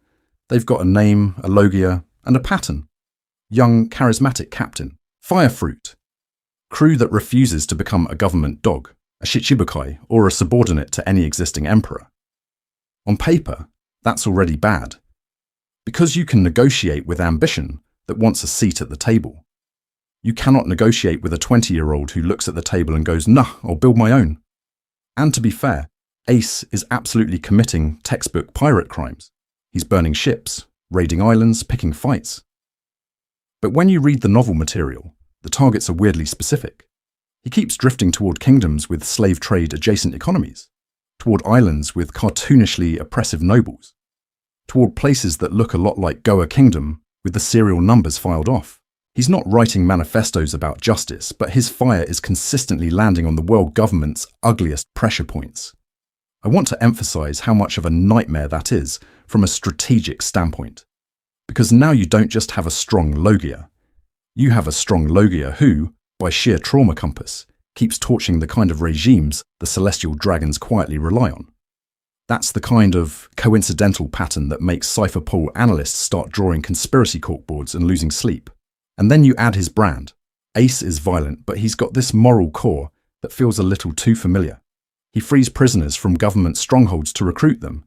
S1: They've got a name, a logia, and a pattern. Young, charismatic captain. Firefruit. Crew that refuses to become a government dog, a Shichibukai, or a subordinate to any existing emperor. On paper, that's already bad. Because you can negotiate with ambition that wants a seat at the table. You cannot negotiate with a 20-year-old who looks at the table and goes, nah, I'll build my own. And to be fair, Ace is absolutely committing textbook pirate crimes. He's burning ships, raiding islands, picking fights. But when you read the novel material, the targets are weirdly specific. He keeps drifting toward kingdoms with slave trade adjacent economies, toward islands with cartoonishly oppressive nobles, toward places that look a lot like Goa Kingdom with the serial numbers filed off. He's not writing manifestos about justice, but his fire is consistently landing on the world government's ugliest pressure points. I want to emphasize how much of a nightmare that is from a strategic standpoint. Because now you don't just have a strong logia. You have a strong logia who, by sheer trauma compass, keeps torching the kind of regimes the celestial dragons quietly rely on. That's the kind of coincidental pattern that makes Cypher Pol analysts start drawing conspiracy corkboards and losing sleep. And then you add his brand. Ace is violent, but he's got this moral core that feels a little too familiar. He frees prisoners from government strongholds to recruit them.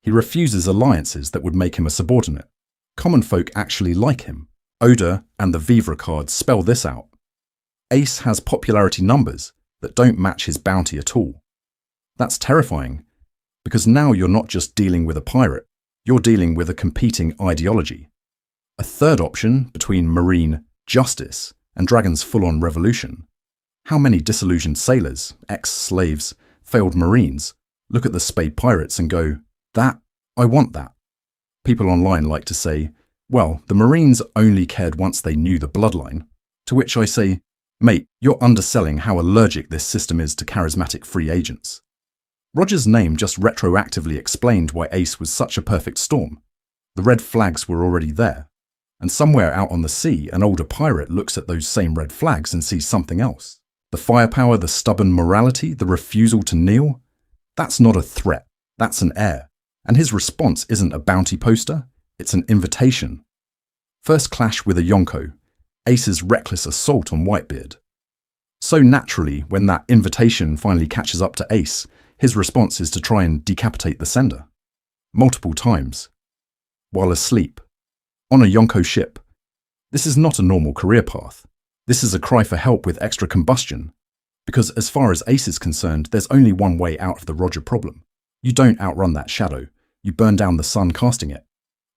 S1: He refuses alliances that would make him a subordinate. Common folk actually like him. Oda and the Vivre cards spell this out. Ace has popularity numbers that don't match his bounty at all. That's terrifying, because now you're not just dealing with a pirate, you're dealing with a competing ideology. A third option between marine justice and Dragon's full-on revolution. How many disillusioned sailors, ex-slaves, failed marines look at the Spade Pirates and go, I want that. People online like to say, well, the Marines only cared once they knew the bloodline. To which I say, mate, you're underselling how allergic this system is to charismatic free agents. Roger's name just retroactively explained why Ace was such a perfect storm. The red flags were already there. And somewhere out on the sea, an older pirate looks at those same red flags and sees something else. The firepower, the stubborn morality, the refusal to kneel. That's not a threat. That's an heir. And his response isn't a bounty poster. It's an invitation. First clash with a Yonko. Ace's reckless assault on Whitebeard. So naturally, when that invitation finally catches up to Ace, his response is to try and decapitate the sender. Multiple times. While asleep. On a Yonko ship. This is not a normal career path. This is a cry for help with extra combustion. Because as far as Ace is concerned, there's only one way out of the Roger problem. You don't outrun that shadow. You burn down the sun casting it.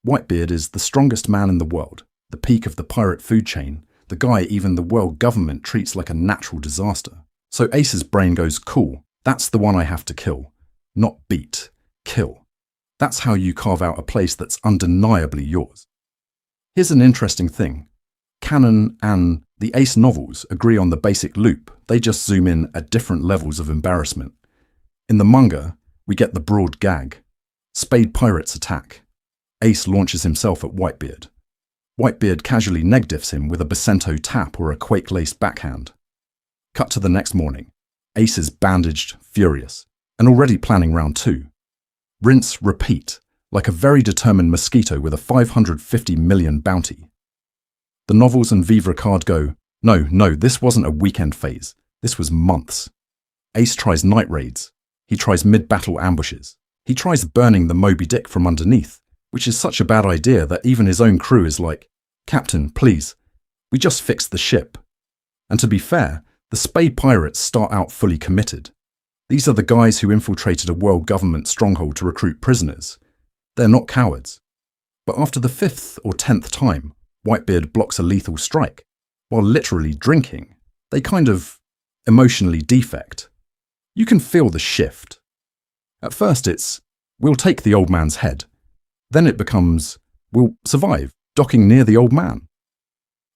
S1: Whitebeard is the strongest man in the world, the peak of the pirate food chain, the guy even the world government treats like a natural disaster. So Ace's brain goes, cool, that's the one I have to kill. Not beat, kill. That's how you carve out a place that's undeniably yours. Here's an interesting thing. Canon and the Ace novels agree on the basic loop, they just zoom in at different levels of embarrassment. In the manga, we get the broad gag. Spade Pirates attack. Ace launches himself at Whitebeard. Whitebeard casually neg-diffs him with a Bacento tap or a quake-laced backhand. Cut to the next morning. Ace is bandaged, furious, and already planning round 2. Rinse, repeat, like a very determined mosquito with a 550 million bounty. The novels and Vivre card go, no, this wasn't a weekend phase. This was months. Ace tries night raids. He tries mid-battle ambushes. He tries burning the Moby Dick from underneath, which is such a bad idea that even his own crew is like, "Captain, please, we just fixed the ship." And to be fair, the Spade Pirates start out fully committed. These are the guys who infiltrated a world government stronghold to recruit prisoners. They're not cowards. But after the 5th or 10th time, Whitebeard blocks a lethal strike, while literally drinking, they kind of emotionally defect. You can feel the shift. At first it's, "We'll take the old man's head." Then it becomes, "We'll survive, docking near the old man."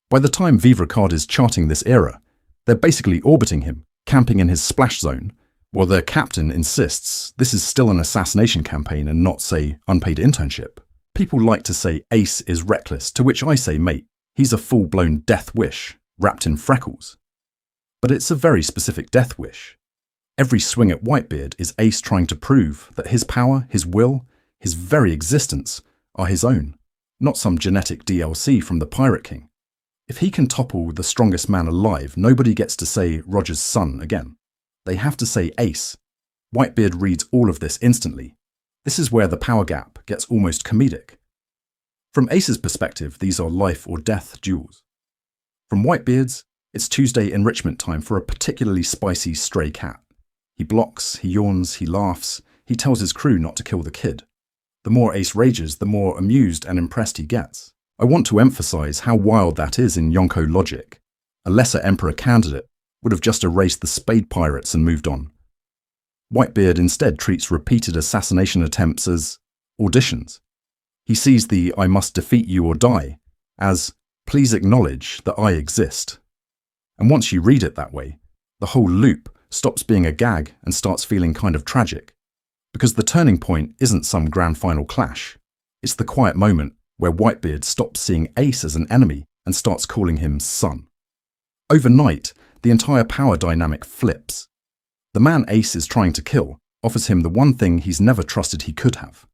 S1: By the time Vivre Card is charting this era, they're basically orbiting him, camping in his splash zone, while their captain insists this is still an assassination campaign and not, say, unpaid internship. People like to say Ace is reckless, to which I say, mate, he's a full-blown death wish, wrapped in freckles. But it's a very specific death wish. Every swing at Whitebeard is Ace trying to prove that his power, his will, his very existence are his own, not some genetic DLC from the Pirate King. If he can topple the strongest man alive, nobody gets to say Roger's son again. They have to say Ace. Whitebeard reads all of this instantly. This is where the power gap gets almost comedic. From Ace's perspective, these are life or death duels. From Whitebeard's, it's Tuesday enrichment time for a particularly spicy stray cat. He blocks, he yawns, he laughs, he tells his crew not to kill the kid. The more Ace rages, the more amused and impressed he gets. I want to emphasize how wild that is in Yonko logic. A lesser Emperor candidate would have just erased the Spade Pirates and moved on. Whitebeard instead treats repeated assassination attempts as auditions. He sees the "I must defeat you or die" as "please acknowledge that I exist." And once you read it that way, the whole loop stops being a gag and starts feeling kind of tragic. Because the turning point isn't some grand final clash. It's the quiet moment where Whitebeard stops seeing Ace as an enemy and starts calling him son. Overnight, the entire power dynamic flips. The man Ace is trying to kill offers him the one thing he's never trusted he could have.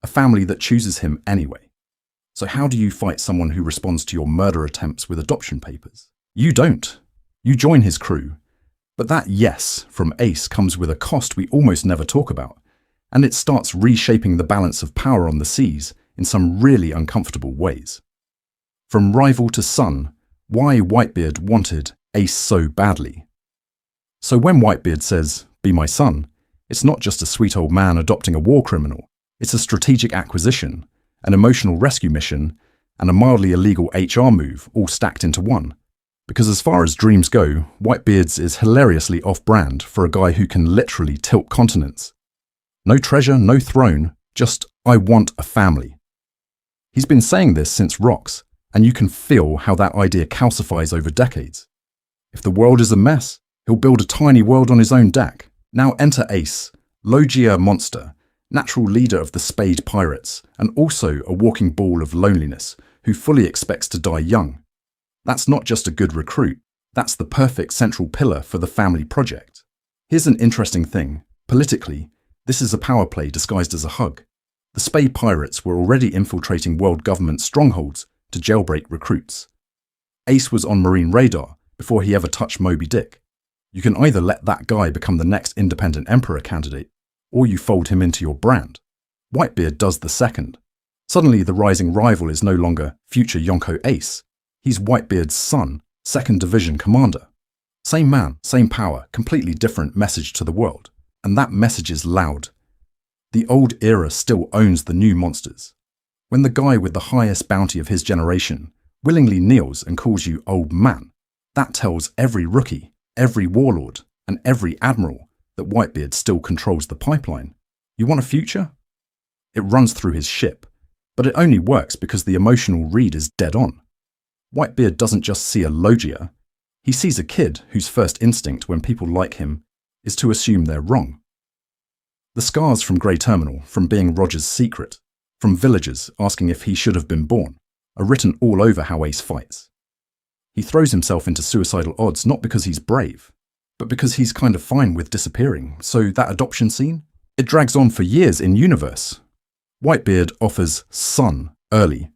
S1: A family that chooses him anyway. So how do you fight someone who responds to your murder attempts with adoption papers? You don't. You join his crew. But that yes from Ace comes with a cost we almost never talk about, and it starts reshaping the balance of power on the seas in some really uncomfortable ways. From rival to son, why Whitebeard wanted Ace so badly. So when Whitebeard says, "Be my son," it's not just a sweet old man adopting a war criminal. It's a strategic acquisition, an emotional rescue mission, and a mildly illegal HR move all stacked into one. Because as far as dreams go, Whitebeard's is hilariously off-brand for a guy who can literally tilt continents. No treasure, no throne, just "I want a family." He's been saying this since Rocks, and you can feel how that idea calcifies over decades. If the world is a mess, he'll build a tiny world on his own deck. Now enter Ace, Logia monster, natural leader of the Spade Pirates, and also a walking ball of loneliness, who fully expects to die young. That's not just a good recruit, that's the perfect central pillar for the family project. Here's an interesting thing. Politically, this is a power play disguised as a hug. The Spade Pirates were already infiltrating world government strongholds to jailbreak recruits. Ace was on Marine radar before he ever touched Moby Dick. You can either let that guy become the next independent emperor candidate, or you fold him into your brand. Whitebeard does the second. Suddenly the rising rival is no longer future Yonko Ace. He's Whitebeard's son, 2nd Division commander. Same man, same power, completely different message to the world. And that message is loud. The old era still owns the new monsters. When the guy with the highest bounty of his generation willingly kneels and calls you old man, that tells every rookie, every warlord, and every admiral that Whitebeard still controls the pipeline. You want a future? It runs through his ship, but it only works because the emotional read is dead on. Whitebeard doesn't just see a Logia, he sees a kid whose first instinct when people like him is to assume they're wrong. The scars from Grey Terminal, from being Roger's secret, from villagers asking if he should have been born, are written all over how Ace fights. He throws himself into suicidal odds not because he's brave, but because he's kind of fine with disappearing. So that adoption scene, it drags on for years in universe. Whitebeard offers son early.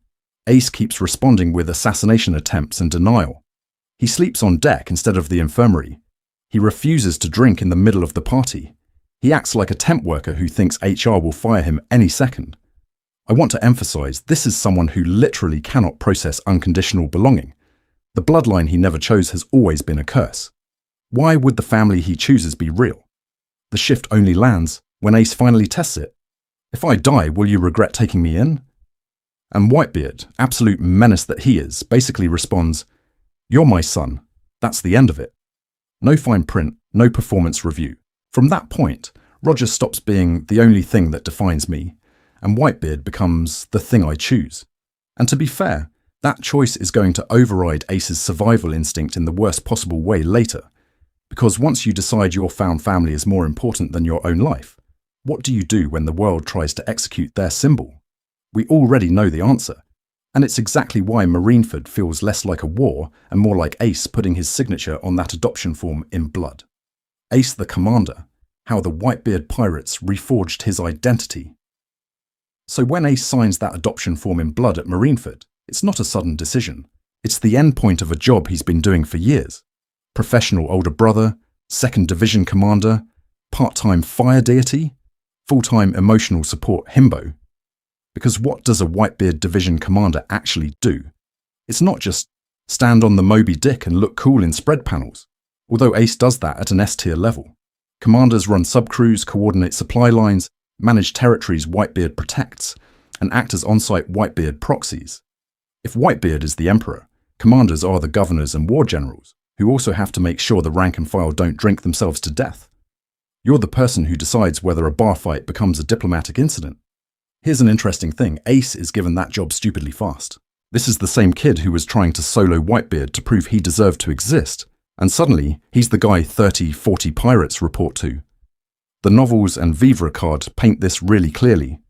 S1: Ace keeps responding with assassination attempts and denial. He sleeps on deck instead of the infirmary. He refuses to drink in the middle of the party. He acts like a temp worker who thinks HR will fire him any second. I want to emphasize, this is someone who literally cannot process unconditional belonging. The bloodline he never chose has always been a curse. Why would the family he chooses be real? The shift only lands when Ace finally tests it. If I die, will you regret taking me in? And Whitebeard, absolute menace that he is, basically responds, "You're my son. That's the end of it." No fine print, no performance review. From that point, Roger stops being the only thing that defines me, and Whitebeard becomes the thing I choose. And to be fair, that choice is going to override Ace's survival instinct in the worst possible way later. Because once you decide your found family is more important than your own life, what do you do when the world tries to execute their symbol? We already know the answer, and it's exactly why Marineford feels less like a war and more like Ace putting his signature on that adoption form in blood. Ace the Commander, how the Whitebeard Pirates reforged his identity. So when Ace signs that adoption form in blood at Marineford, it's not a sudden decision. It's the end point of a job he's been doing for years. Professional older brother, 2nd Division commander, part-time fire deity, full-time emotional support himbo. Because what does a Whitebeard Division commander actually do? It's not just stand on the Moby Dick and look cool in spread panels, although Ace does that at an S-tier level. Commanders run subcrews, coordinate supply lines, manage territories Whitebeard protects, and act as on-site Whitebeard proxies. If Whitebeard is the emperor, commanders are the governors and war generals, who also have to make sure the rank and file don't drink themselves to death. You're the person who decides whether a bar fight becomes a diplomatic incident. Here's an interesting thing, Ace is given that job stupidly fast. This is the same kid who was trying to solo Whitebeard to prove he deserved to exist, and suddenly he's the guy 30-40 pirates report to. The novels and Vivre card paint this really clearly.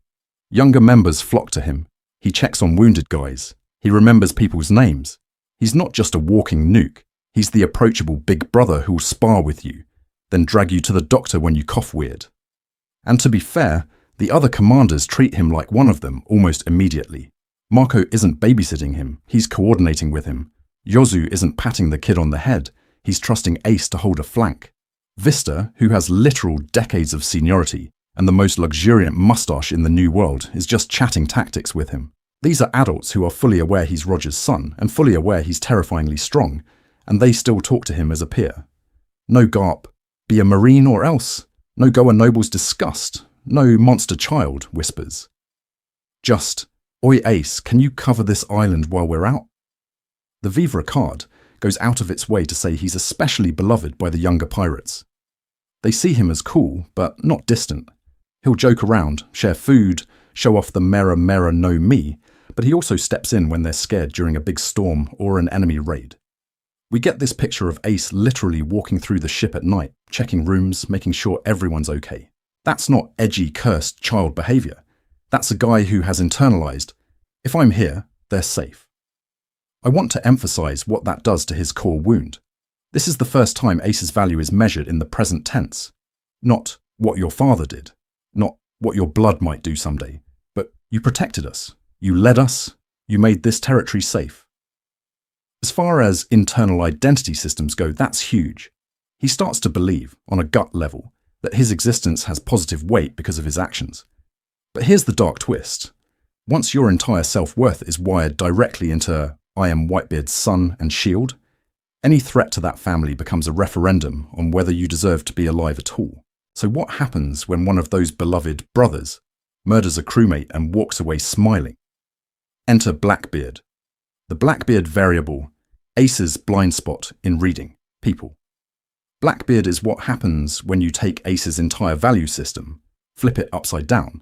S1: Younger members flock to him. He checks on wounded guys. He remembers people's names. He's not just a walking nuke. He's the approachable big brother who'll spar with you, then drag you to the doctor when you cough weird. And to be fair, the other commanders treat him like one of them almost immediately. Marco isn't babysitting him, he's coordinating with him. Yozu isn't patting the kid on the head, he's trusting Ace to hold a flank. Vista, who has literal decades of seniority and the most luxuriant mustache in the New World, is just chatting tactics with him. These are adults who are fully aware he's Roger's son and fully aware he's terrifyingly strong, and they still talk to him as a peer. No garp, be a marine or else. No Goa noble's disgust. No monster child whispers. Just, oi Ace, can you cover this island while we're out? The Vivre card goes out of its way to say he's especially beloved by the younger pirates. They see him as cool, but not distant. He'll joke around, share food, show off the Mera Mera no me, but he also steps in when they're scared during a big storm or an enemy raid. We get this picture of Ace literally walking through the ship at night, checking rooms, making sure everyone's okay. That's not edgy, cursed child behavior. That's a guy who has internalized, if I'm here, they're safe. I want to emphasize what that does to his core wound. This is the first time Ace's value is measured in the present tense. Not what your father did, not what your blood might do someday, but you protected us, you led us, you made this territory safe. As far as internal identity systems go, that's huge. He starts to believe, on a gut level, that his existence has positive weight because of his actions. But here's the dark twist. Once your entire self-worth is wired directly into I am Whitebeard's son and shield, any threat to that family becomes a referendum on whether you deserve to be alive at all. So what happens when one of those beloved brothers murders a crewmate and walks away smiling? Enter Blackbeard. The Blackbeard variable, Ace's blind spot in reading people. Blackbeard is what happens when you take Ace's entire value system, flip it upside down,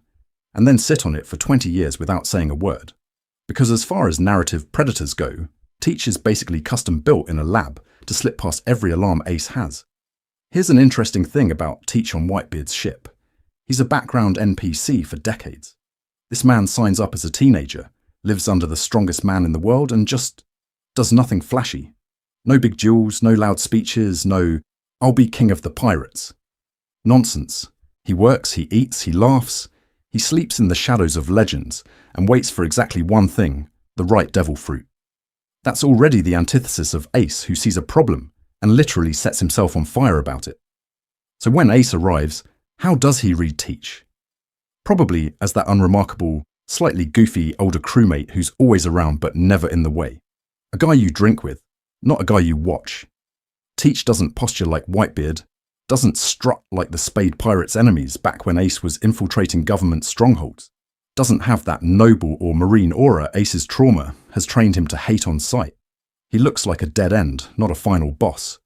S1: and then sit on it for 20 years without saying a word. Because as far as narrative predators go, Teach is basically custom built in a lab to slip past every alarm Ace has. Here's an interesting thing about Teach on Whitebeard's ship. He's a background NPC for decades. This man signs up as a teenager, lives under the strongest man in the world and just does nothing flashy. No big duels, no loud speeches, no, "I'll be king of the pirates." Nonsense. He works, he eats, he laughs. He sleeps in the shadows of legends and waits for exactly one thing, the right devil fruit. That's already the antithesis of Ace, who sees a problem and literally sets himself on fire about it. So when Ace arrives, how does he read Teach? Probably as that unremarkable, slightly goofy older crewmate who's always around but never in the way. A guy you drink with, not a guy you watch. Teach doesn't posture like Whitebeard, doesn't strut like the Spade Pirates' enemies back when Ace was infiltrating government strongholds, doesn't have that noble or marine aura Ace's trauma has trained him to hate on sight. He looks like a dead end, not a final boss.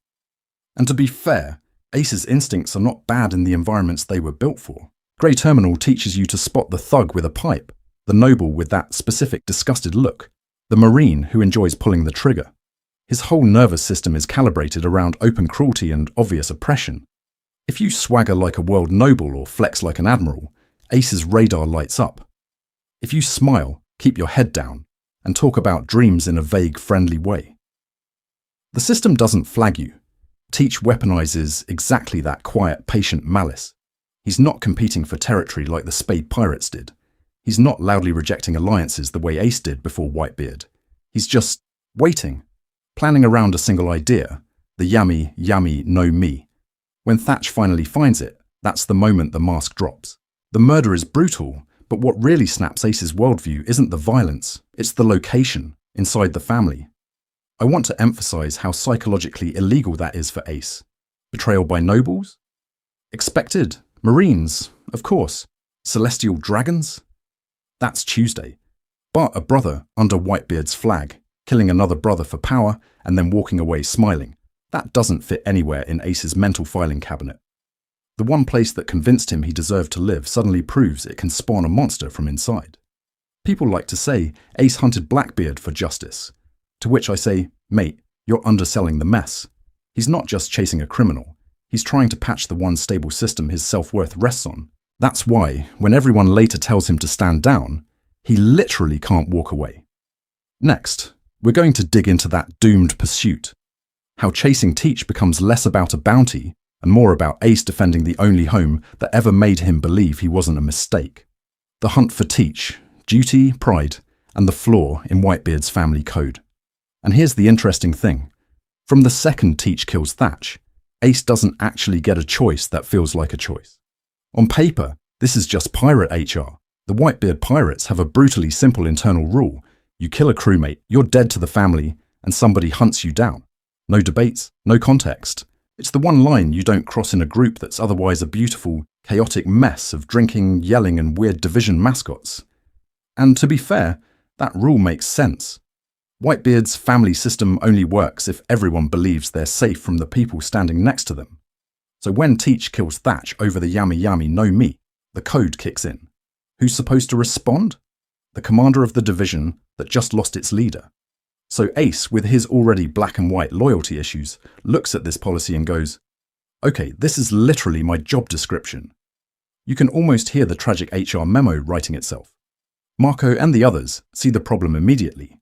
S1: And to be fair, Ace's instincts are not bad in the environments they were built for. Grey Terminal teaches you to spot the thug with a pipe, the noble with that specific disgusted look, the marine who enjoys pulling the trigger. His whole nervous system is calibrated around open cruelty and obvious oppression. If you swagger like a world noble or flex like an admiral, Ace's radar lights up. If you smile, keep your head down, and talk about dreams in a vague, friendly way. The system doesn't flag you. Teach weaponizes exactly that quiet, patient malice. He's not competing for territory like the Spade Pirates did. He's not loudly rejecting alliances the way Ace did before Whitebeard. He's just waiting, planning around a single idea, the yummy, yummy no me. When Thatch finally finds it, that's the moment the mask drops. The murder is brutal, but what really snaps Ace's worldview isn't the violence, it's the location, inside the family. I want to emphasize how psychologically illegal that is for Ace. Betrayal by nobles? Expected. Marines, of course. Celestial dragons? That's Tuesday. But a brother under Whitebeard's flag, killing another brother for power and then walking away smiling. That doesn't fit anywhere in Ace's mental filing cabinet. The one place that convinced him he deserved to live suddenly proves it can spawn a monster from inside. People like to say Ace hunted Blackbeard for justice, to which I say, mate, you're underselling the mess. He's not just chasing a criminal, he's trying to patch the one stable system his self-worth rests on. That's why, when everyone later tells him to stand down, he literally can't walk away. Next, we're going to dig into that doomed pursuit. How chasing Teach becomes less about a bounty and more about Ace defending the only home that ever made him believe he wasn't a mistake. The hunt for Teach, duty, pride, and the flaw in Whitebeard's family code. And here's the interesting thing. From the second Teach kills Thatch, Ace doesn't actually get a choice that feels like a choice. On paper, this is just pirate HR. The Whitebeard Pirates have a brutally simple internal rule. You kill a crewmate, you're dead to the family, and somebody hunts you down. No debates, no context. It's the one line you don't cross in a group that's otherwise a beautiful, chaotic mess of drinking, yelling, and weird division mascots. And to be fair, that rule makes sense. Whitebeard's family system only works if everyone believes they're safe from the people standing next to them. So when Teach kills Thatch over the yummy yummy no me, the code kicks in. Who's supposed to respond? The commander of the division that just lost its leader. So Ace, with his already black and white loyalty issues, looks at this policy and goes, okay, this is literally my job description. You can almost hear the tragic HR memo writing itself. Marco and the others see the problem immediately.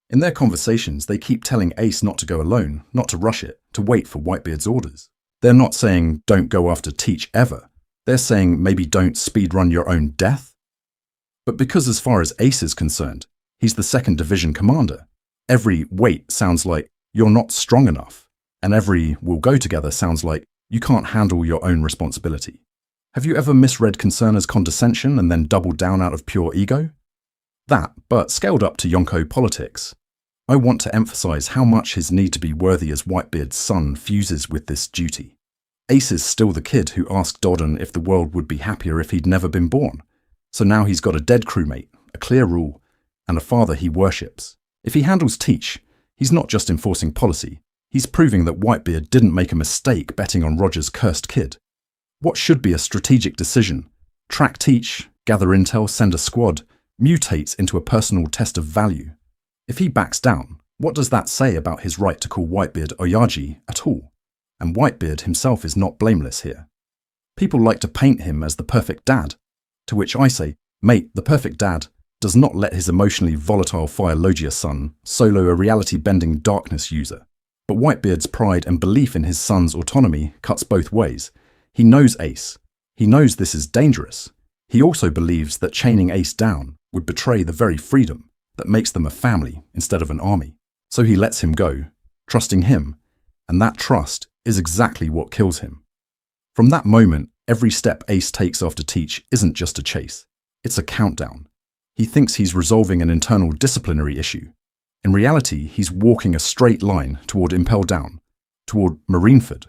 S1: In their conversations, they keep telling Ace not to go alone, not to rush it, to wait for Whitebeard's orders. They're not saying don't go after Teach ever. They're saying maybe don't speedrun your own death. But because as far as Ace is concerned, he's the 2nd Division commander, every wait sounds like you're not strong enough, and every we'll go together sounds like you can't handle your own responsibility. Have you ever misread concern as condescension and then doubled down out of pure ego? That, but scaled up to Yonko politics. I want to emphasize how much his need to be worthy as Whitebeard's son fuses with this duty. Ace is still the kid who asked Dodden if the world would be happier if he'd never been born. So now he's got a dead crewmate, a clear rule, and a father he worships. If he handles Teach, he's not just enforcing policy, he's proving that Whitebeard didn't make a mistake betting on Roger's cursed kid. What should be a strategic decision, track Teach, gather intel, send a squad, mutates into a personal test of value. If he backs down, what does that say about his right to call Whitebeard Oyaji at all? And Whitebeard himself is not blameless here. People like to paint him as the perfect dad, to which I say, mate, the perfect dad does not let his emotionally volatile Fire Logia son solo a reality-bending darkness user. But Whitebeard's pride and belief in his son's autonomy cuts both ways. He knows Ace. He knows this is dangerous. He also believes that chaining Ace down would betray the very freedom that makes them a family instead of an army. So he lets him go, trusting him, and that trust is exactly what kills him. From that moment, every step Ace takes after Teach isn't just a chase. It's a countdown. He thinks he's resolving an internal disciplinary issue. In reality, he's walking a straight line toward Impel Down, toward Marineford,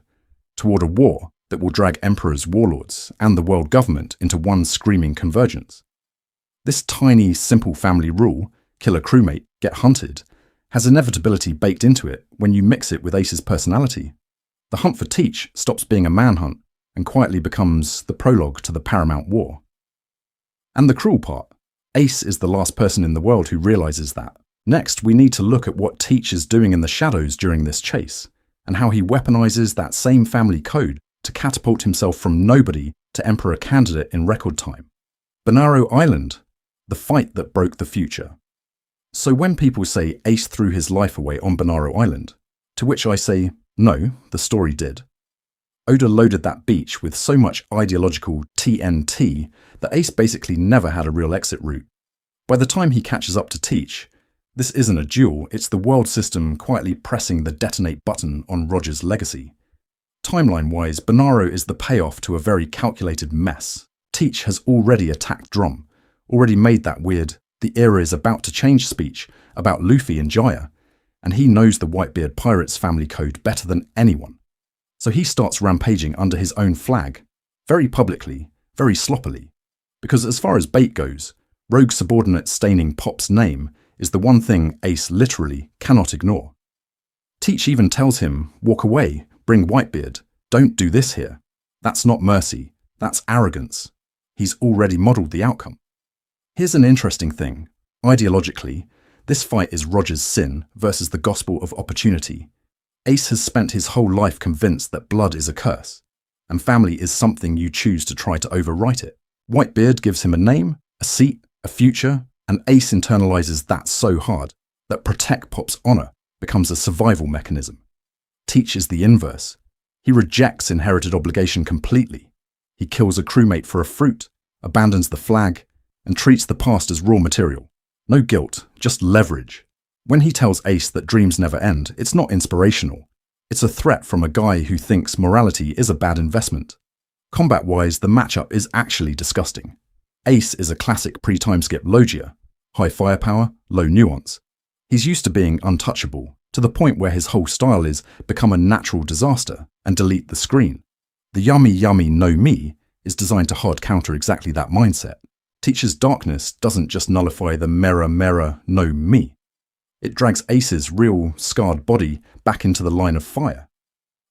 S1: toward a war that will drag Emperor's warlords and the world government into one screaming convergence. This tiny, simple family rule, kill a crewmate, get hunted, has inevitability baked into it when you mix it with Ace's personality. The hunt for Teach stops being a manhunt and quietly becomes the prologue to the paramount war. And the cruel part, Ace is the last person in the world who realizes that. Next, we need to look at what Teach is doing in the shadows during this chase, and how he weaponizes that same family code to catapult himself from nobody to Emperor candidate in record time. Banaro Island, the fight that broke the future. So when people say Ace threw his life away on Banaro Island, to which I say, no, the story did. Oda loaded that beach with so much ideological TNT that Ace basically never had a real exit route. By the time he catches up to Teach, this isn't a duel, it's the world system quietly pressing the detonate button on Roger's legacy. Timeline-wise, Banaro is the payoff to a very calculated mess. Teach has already attacked Drum, already made that weird, the era is about to change speech about Luffy and Jaya, and he knows the Whitebeard Pirates family code better than anyone. So he starts rampaging under his own flag, very publicly, very sloppily, because as far as bait goes, rogue subordinate staining Pop's name is the one thing Ace literally cannot ignore. Teach even tells him, walk away, bring Whitebeard, don't do this here. That's not mercy, that's arrogance. He's already modelled the outcome. Here's an interesting thing. Ideologically, this fight is Roger's sin versus the gospel of opportunity. Ace has spent his whole life convinced that blood is a curse, and family is something you choose to try to overwrite it. Whitebeard gives him a name, a seat, a future, and Ace internalizes that so hard that protect Pop's honor becomes a survival mechanism. Teach is the inverse. He rejects inherited obligation completely. He kills a crewmate for a fruit, abandons the flag, and treats the past as raw material. No guilt, just leverage. When he tells Ace that dreams never end, it's not inspirational. It's a threat from a guy who thinks morality is a bad investment. Combat-wise, the matchup is actually disgusting. Ace is a classic pre-time skip Logia. High firepower, low nuance. He's used to being untouchable, to the point where his whole style is become a natural disaster and delete the screen. The yummy yummy no me is designed to hard counter exactly that mindset. Teach's darkness doesn't just nullify the mirror no me. It drags Ace's real, scarred body back into the line of fire.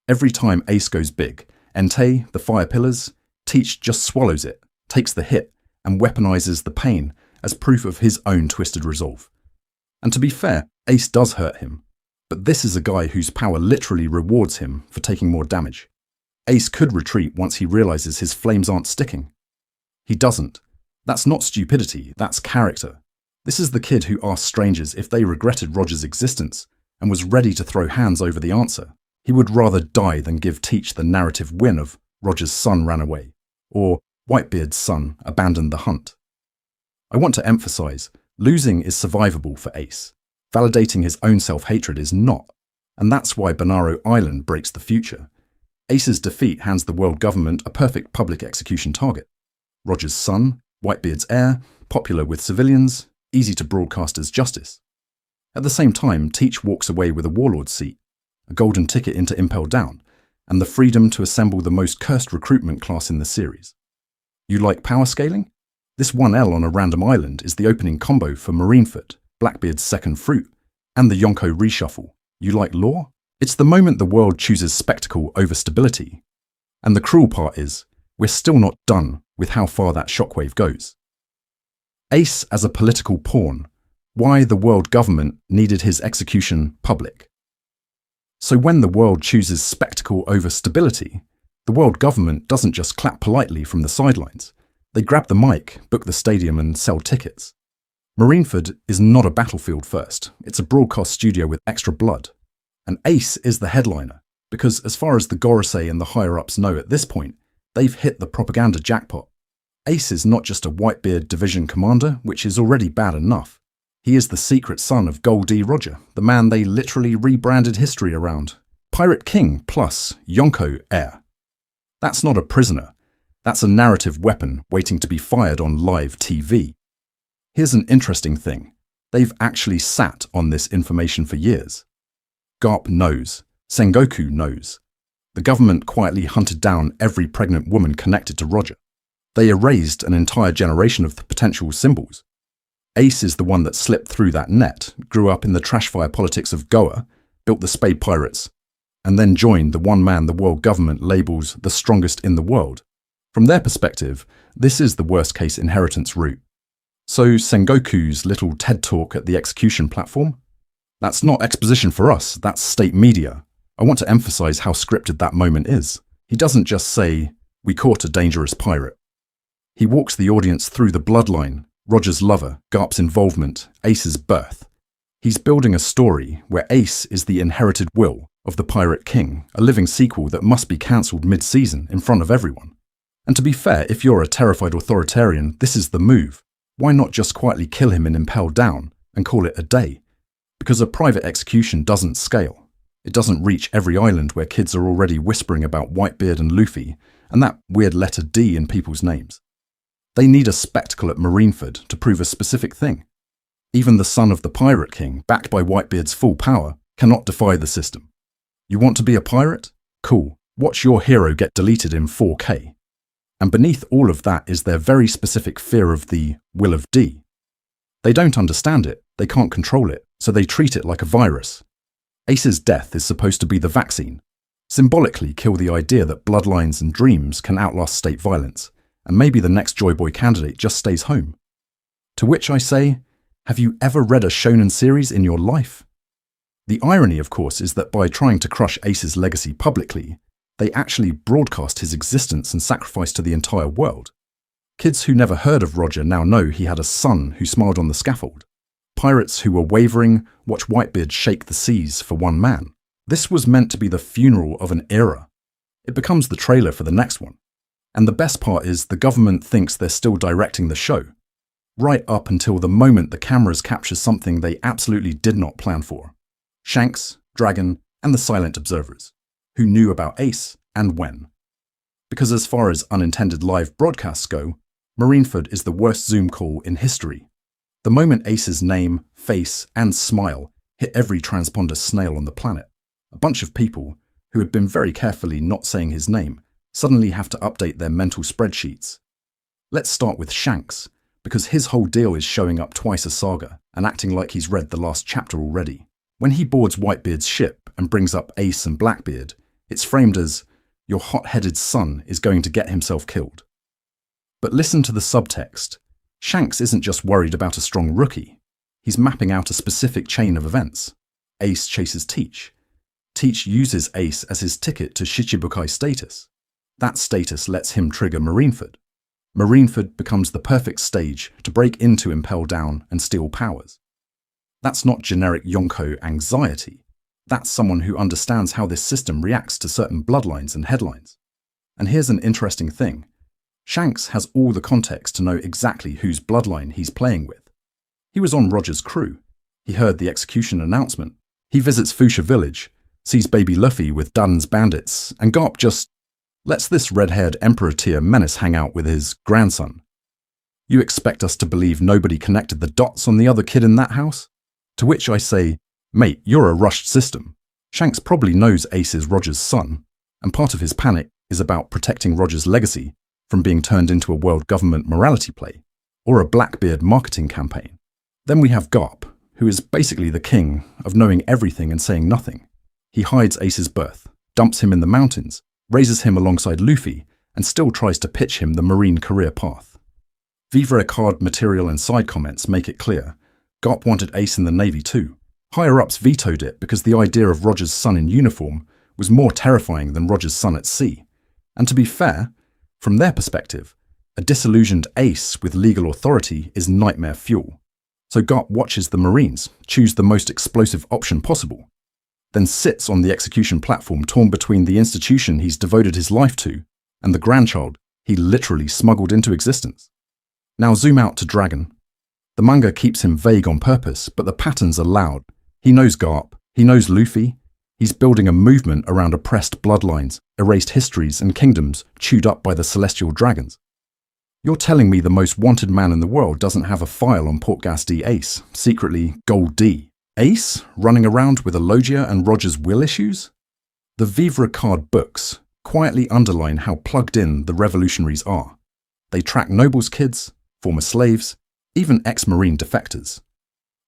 S1: Every time Ace goes big, Entei, the fire pillars, Teach just swallows it, takes the hit, and weaponizes the pain as proof of his own twisted resolve. And to be fair, Ace does hurt him, but this is a guy whose power literally rewards him for taking more damage. Ace could retreat once he realizes his flames aren't sticking. He doesn't. That's not stupidity, that's character. This is the kid who asked strangers if they regretted Roger's existence and was ready to throw hands over the answer. He would rather die than give Teach the narrative win of Roger's son ran away, or Whitebeard's son abandoned the hunt. I want to emphasize, losing is survivable for Ace. Validating his own self-hatred is not, and that's why Banaro Island breaks the future. Ace's defeat hands the world government a perfect public execution target. Roger's son, Whitebeard's heir, popular with civilians, easy to broadcast as justice. At the same time, Teach walks away with a warlord's seat, a golden ticket into Impel Down, and the freedom to assemble the most cursed recruitment class in the series. You like power scaling? This 1L on a random island is the opening combo for Marineford, Blackbeard's second fruit, and the Yonko reshuffle. You like lore? It's the moment the world chooses spectacle over stability. And the cruel part is, we're still not done with how far that shockwave goes. Ace as a political pawn, why the world government needed his execution public. So when the world chooses spectacle over stability, the world government doesn't just clap politely from the sidelines. They grab the mic, book the stadium and sell tickets. Marineford is not a battlefield first, it's a broadcast studio with extra blood. And Ace is the headliner, because as far as the Gorosei and the higher-ups know at this point, they've hit the propaganda jackpot. Ace is not just a Whitebeard division commander, which is already bad enough. He is the secret son of Gold D. Roger, the man they literally rebranded history around. Pirate King plus Yonko heir. That's not a prisoner. That's a narrative weapon waiting to be fired on live TV. Here's an interesting thing. They've actually sat on this information for years. Garp knows. Sengoku knows. The government quietly hunted down every pregnant woman connected to Roger. They erased an entire generation of the potential symbols. Ace is the one that slipped through that net, grew up in the trashfire politics of Goa, built the Spade Pirates, and then joined the one man the world government labels the strongest in the world. From their perspective, this is the worst-case inheritance route. So Sengoku's little TED talk at the execution platform? That's not exposition for us, that's state media. I want to emphasize how scripted that moment is. He doesn't just say, "We caught a dangerous pirate." He walks the audience through the bloodline, Roger's lover, Garp's involvement, Ace's birth. He's building a story where Ace is the inherited will of the Pirate King, a living sequel that must be cancelled mid-season in front of everyone. And to be fair, if you're a terrified authoritarian, this is the move. Why not just quietly kill him and impel down and call it a day? Because a private execution doesn't scale. It doesn't reach every island where kids are already whispering about Whitebeard and Luffy and that weird letter D in people's names. They need a spectacle at Marineford to prove a specific thing. Even the son of the Pirate King, backed by Whitebeard's full power, cannot defy the system. You want to be a pirate? Cool. Watch your hero get deleted in 4K. And beneath all of that is their very specific fear of the will of D. They don't understand it, they can't control it, so they treat it like a virus. Ace's death is supposed to be the vaccine. Symbolically kill the idea that bloodlines and dreams can outlast state violence, and maybe the next Joy Boy candidate just stays home. To which I say, have you ever read a shonen series in your life? The irony, of course, is that by trying to crush Ace's legacy publicly, they actually broadcast his existence and sacrifice to the entire world. Kids who never heard of Roger now know he had a son who smiled on the scaffold. Pirates who were wavering watch Whitebeard shake the seas for one man. This was meant to be the funeral of an era. It becomes the trailer for the next one. And the best part is the government thinks they're still directing the show, right up until the moment the cameras capture something they absolutely did not plan for. Shanks, Dragon, and the silent observers, who knew about Ace and when. Because as far as unintended live broadcasts go, Marineford is the worst Zoom call in history. The moment Ace's name, face, and smile hit every transponder snail on the planet, a bunch of people, who had been very carefully not saying his name, suddenly have to update their mental spreadsheets. Let's start with Shanks, because his whole deal is showing up twice a saga and acting like he's read the last chapter already. When he boards Whitebeard's ship and brings up Ace and Blackbeard, it's framed as, "Your hot-headed son is going to get himself killed." But listen to the subtext. Shanks isn't just worried about a strong rookie. He's mapping out a specific chain of events. Ace chases Teach. Teach uses Ace as his ticket to Shichibukai status. That status lets him trigger Marineford. Marineford becomes the perfect stage to break into Impel Down and steal powers. That's not generic Yonko anxiety. That's someone who understands how this system reacts to certain bloodlines and headlines. And here's an interesting thing. Shanks has all the context to know exactly whose bloodline he's playing with. He was on Roger's crew. He heard the execution announcement. He visits Fuchsia Village, sees baby Luffy with Dun's bandits, and Garp just lets this red-haired Emperor-tier menace hang out with his grandson. You expect us to believe nobody connected the dots on the other kid in that house? To which I say, mate, you're a rushed system. Shanks probably knows Ace is Roger's son, and part of his panic is about protecting Roger's legacy from being turned into a world government morality play, or a Blackbeard marketing campaign. Then we have Garp, who is basically the king of knowing everything and saying nothing. He hides Ace's birth, dumps him in the mountains, raises him alongside Luffy, and still tries to pitch him the marine career path. Vivre card material and side comments make it clear. Garp wanted Ace in the Navy too. Higher-ups vetoed it because the idea of Roger's son in uniform was more terrifying than Roger's son at sea. And to be fair, from their perspective, a disillusioned Ace with legal authority is nightmare fuel. So Garp watches the Marines choose the most explosive option possible, then sits on the execution platform torn between the institution he's devoted his life to and the grandchild he literally smuggled into existence. Now zoom out to Dragon. The manga keeps him vague on purpose, but the patterns are loud. He knows Garp, he knows Luffy. He's building a movement around oppressed bloodlines, erased histories and kingdoms chewed up by the celestial dragons. You're telling me the most wanted man in the world doesn't have a file on Portgas D Ace, secretly Gold D. Ace, running around with a Logia and Roger's will issues? The Vivre card books quietly underline how plugged in the revolutionaries are. They track nobles' kids, former slaves, even ex-Marine defectors.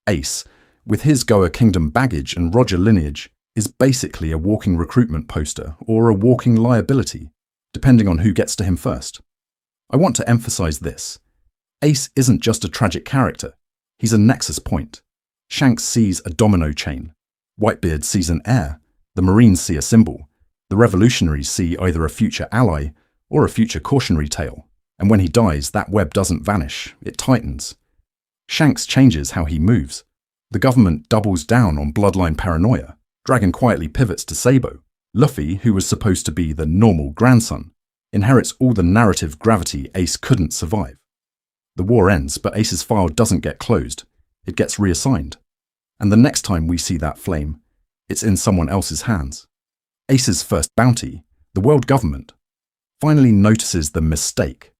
S1: Ace, with his Goa Kingdom baggage and Roger lineage, is basically a walking recruitment poster or a walking liability, depending on who gets to him first. I want to emphasize this. Ace isn't just a tragic character, he's a nexus point. Shanks sees a domino chain. Whitebeard sees an heir. The Marines see a symbol. The revolutionaries see either a future ally or a future cautionary tale. And when he dies, that web doesn't vanish, it tightens. Shanks changes how he moves. The government doubles down on bloodline paranoia. Dragon quietly pivots to Sabo. Luffy, who was supposed to be the normal grandson, inherits all the narrative gravity Ace couldn't survive. The war ends, but Ace's file doesn't get closed. It gets reassigned. And the next time we see that flame, it's in someone else's hands. Ace's first bounty, the world government, finally notices the mistake.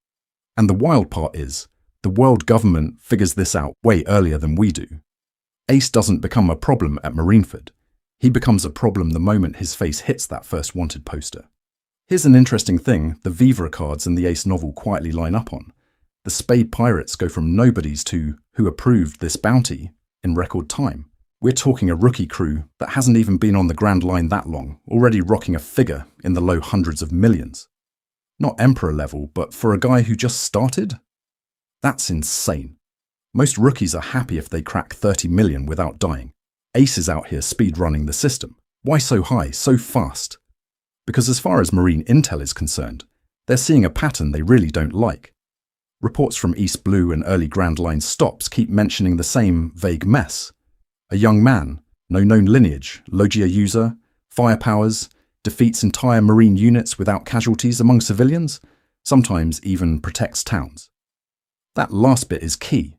S1: And the wild part is, the world government figures this out way earlier than we do. Ace doesn't become a problem at Marineford. He becomes a problem the moment his face hits that first wanted poster. Here's an interesting thing the Vivre cards in the Ace novel quietly line up on. The Spade Pirates go from nobodies to who approved this bounty in record time. We're talking a rookie crew that hasn't even been on the Grand Line that long, already rocking a figure in the low hundreds of millions. Not Emperor level, but for a guy who just started? That's insane. Most rookies are happy if they crack 30 million without dying. Ace is out here speedrunning the system. Why so high, so fast? Because as far as Marine intel is concerned, they're seeing a pattern they really don't like. Reports from East Blue and early Grand Line stops keep mentioning the same vague mess. A young man, no known lineage, Logia user, fire powers, defeats entire Marine units without casualties among civilians, sometimes even protects towns. That last bit is key.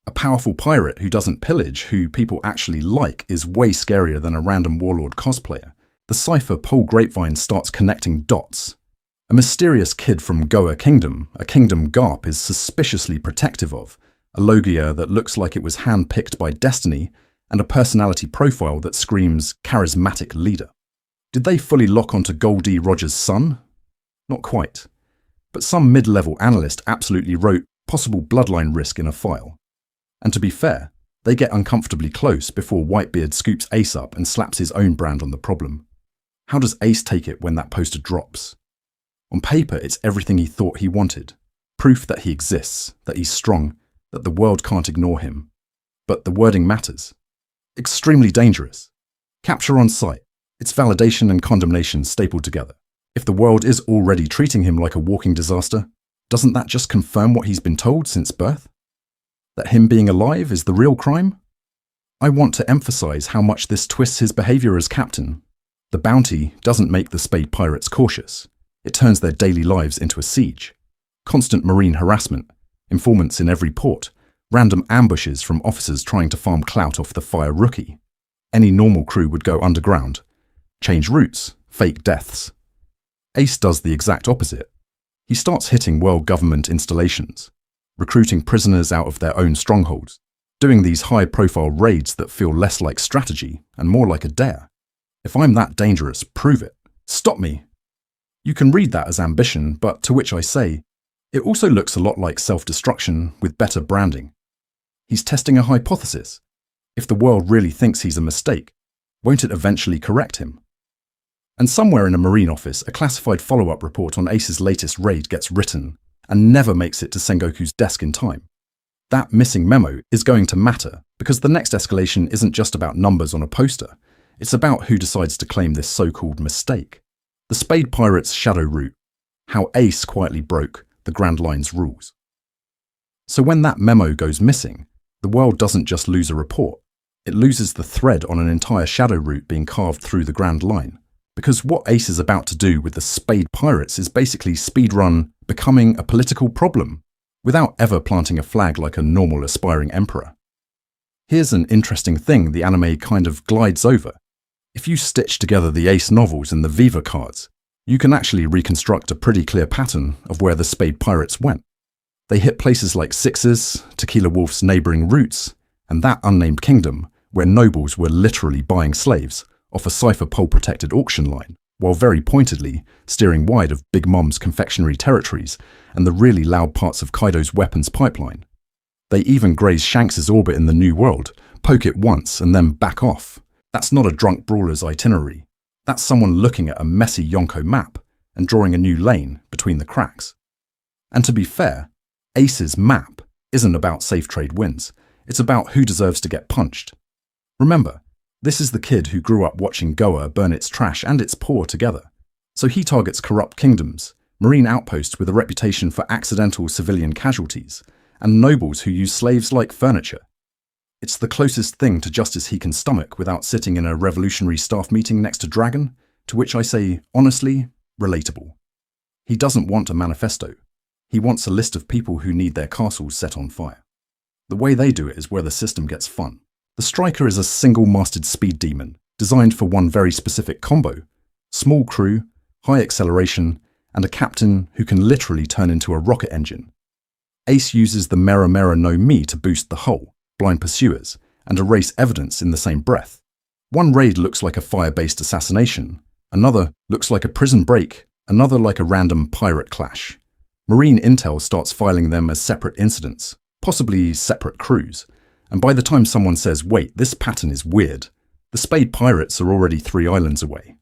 S1: A powerful pirate who doesn't pillage, who people actually like, is way scarier than a random warlord cosplayer. The cipher Paul Grapevine starts connecting dots. A mysterious kid from Goa Kingdom, a kingdom Garp is suspiciously protective of, a Logia that looks like it was hand-picked by destiny, and a personality profile that screams charismatic leader. Did they fully lock onto Goldie Rogers' son? Not quite. But some mid-level analyst absolutely wrote possible bloodline risk in a file. And to be fair, they get uncomfortably close before Whitebeard scoops Ace up and slaps his own brand on the problem. How does Ace take it when that poster drops? On paper, it's everything he thought he wanted. Proof that he exists, that he's strong, that the world can't ignore him. But the wording matters. Extremely dangerous. Capture on sight. It's validation and condemnation stapled together. If the world is already treating him like a walking disaster, doesn't that just confirm what he's been told since birth? That him being alive is the real crime? I want to emphasize how much this twists his behavior as captain. The bounty doesn't make the Spade Pirates cautious. It turns their daily lives into a siege. Constant Marine harassment, informants in every port, random ambushes from officers trying to farm clout off the fire rookie. Any normal crew would go underground. Change routes, fake deaths. Ace does the exact opposite. He starts hitting world government installations, recruiting prisoners out of their own strongholds, doing these high-profile raids that feel less like strategy and more like a dare. If I'm that dangerous, prove it. Stop me. You can read that as ambition, but to which I say, it also looks a lot like self-destruction with better branding. He's testing a hypothesis. If the world really thinks he's a mistake, won't it eventually correct him? And somewhere in a Marine office, a classified follow-up report on Ace's latest raid gets written and never makes it to Sengoku's desk in time. That missing memo is going to matter because the next escalation isn't just about numbers on a poster. It's about who decides to claim this so-called mistake. The Spade Pirates' shadow route. How Ace quietly broke the Grand Line's rules. So when that memo goes missing, the The world doesn't just lose a report, it loses the thread on an entire shadow route being carved through the Grand Line. Because what Ace is about to do with the Spade Pirates is basically speedrun becoming a political problem, without ever planting a flag like a normal aspiring emperor. Here's an interesting thing the anime kind of glides over. If you stitch together the Ace novels and the Viva cards, you can actually reconstruct a pretty clear pattern of where the Spade Pirates went. They hit places like Six's, Tequila Wolf's neighbouring routes, and that unnamed kingdom where nobles were literally buying slaves off a cipher pole-protected auction line, while very pointedly steering wide of Big Mom's confectionery territories and the really loud parts of Kaido's weapons pipeline. They even graze Shanks's orbit in the New World, poke it once and then back off. That's not a drunk brawler's itinerary. That's someone looking at a messy Yonko map and drawing a new lane between the cracks. And to be fair, Ace's map isn't about safe trade wins. It's about who deserves to get punched. Remember, this is the kid who grew up watching Goa burn its trash and its poor together. So he targets corrupt kingdoms, marine outposts with a reputation for accidental civilian casualties, and nobles who use slaves like furniture. It's the closest thing to justice he can stomach without sitting in a revolutionary staff meeting next to Dragon, to which I say, honestly, relatable. He doesn't want a manifesto. He wants a list of people who need their castles set on fire. The way they do it is where the system gets fun. The Striker is a single-masted speed demon, designed for one very specific combo: small crew, high acceleration, and a captain who can literally turn into a rocket engine. Ace uses the Mera Mera no Mi to boost the hull, blind pursuers, and erase evidence in the same breath. One raid looks like a fire-based assassination, another looks like a prison break, another like a random pirate clash. Marine intel starts filing them as separate incidents, possibly separate crews, and by the time someone says, wait, this pattern is weird, the Spade Pirates are already 3 islands away.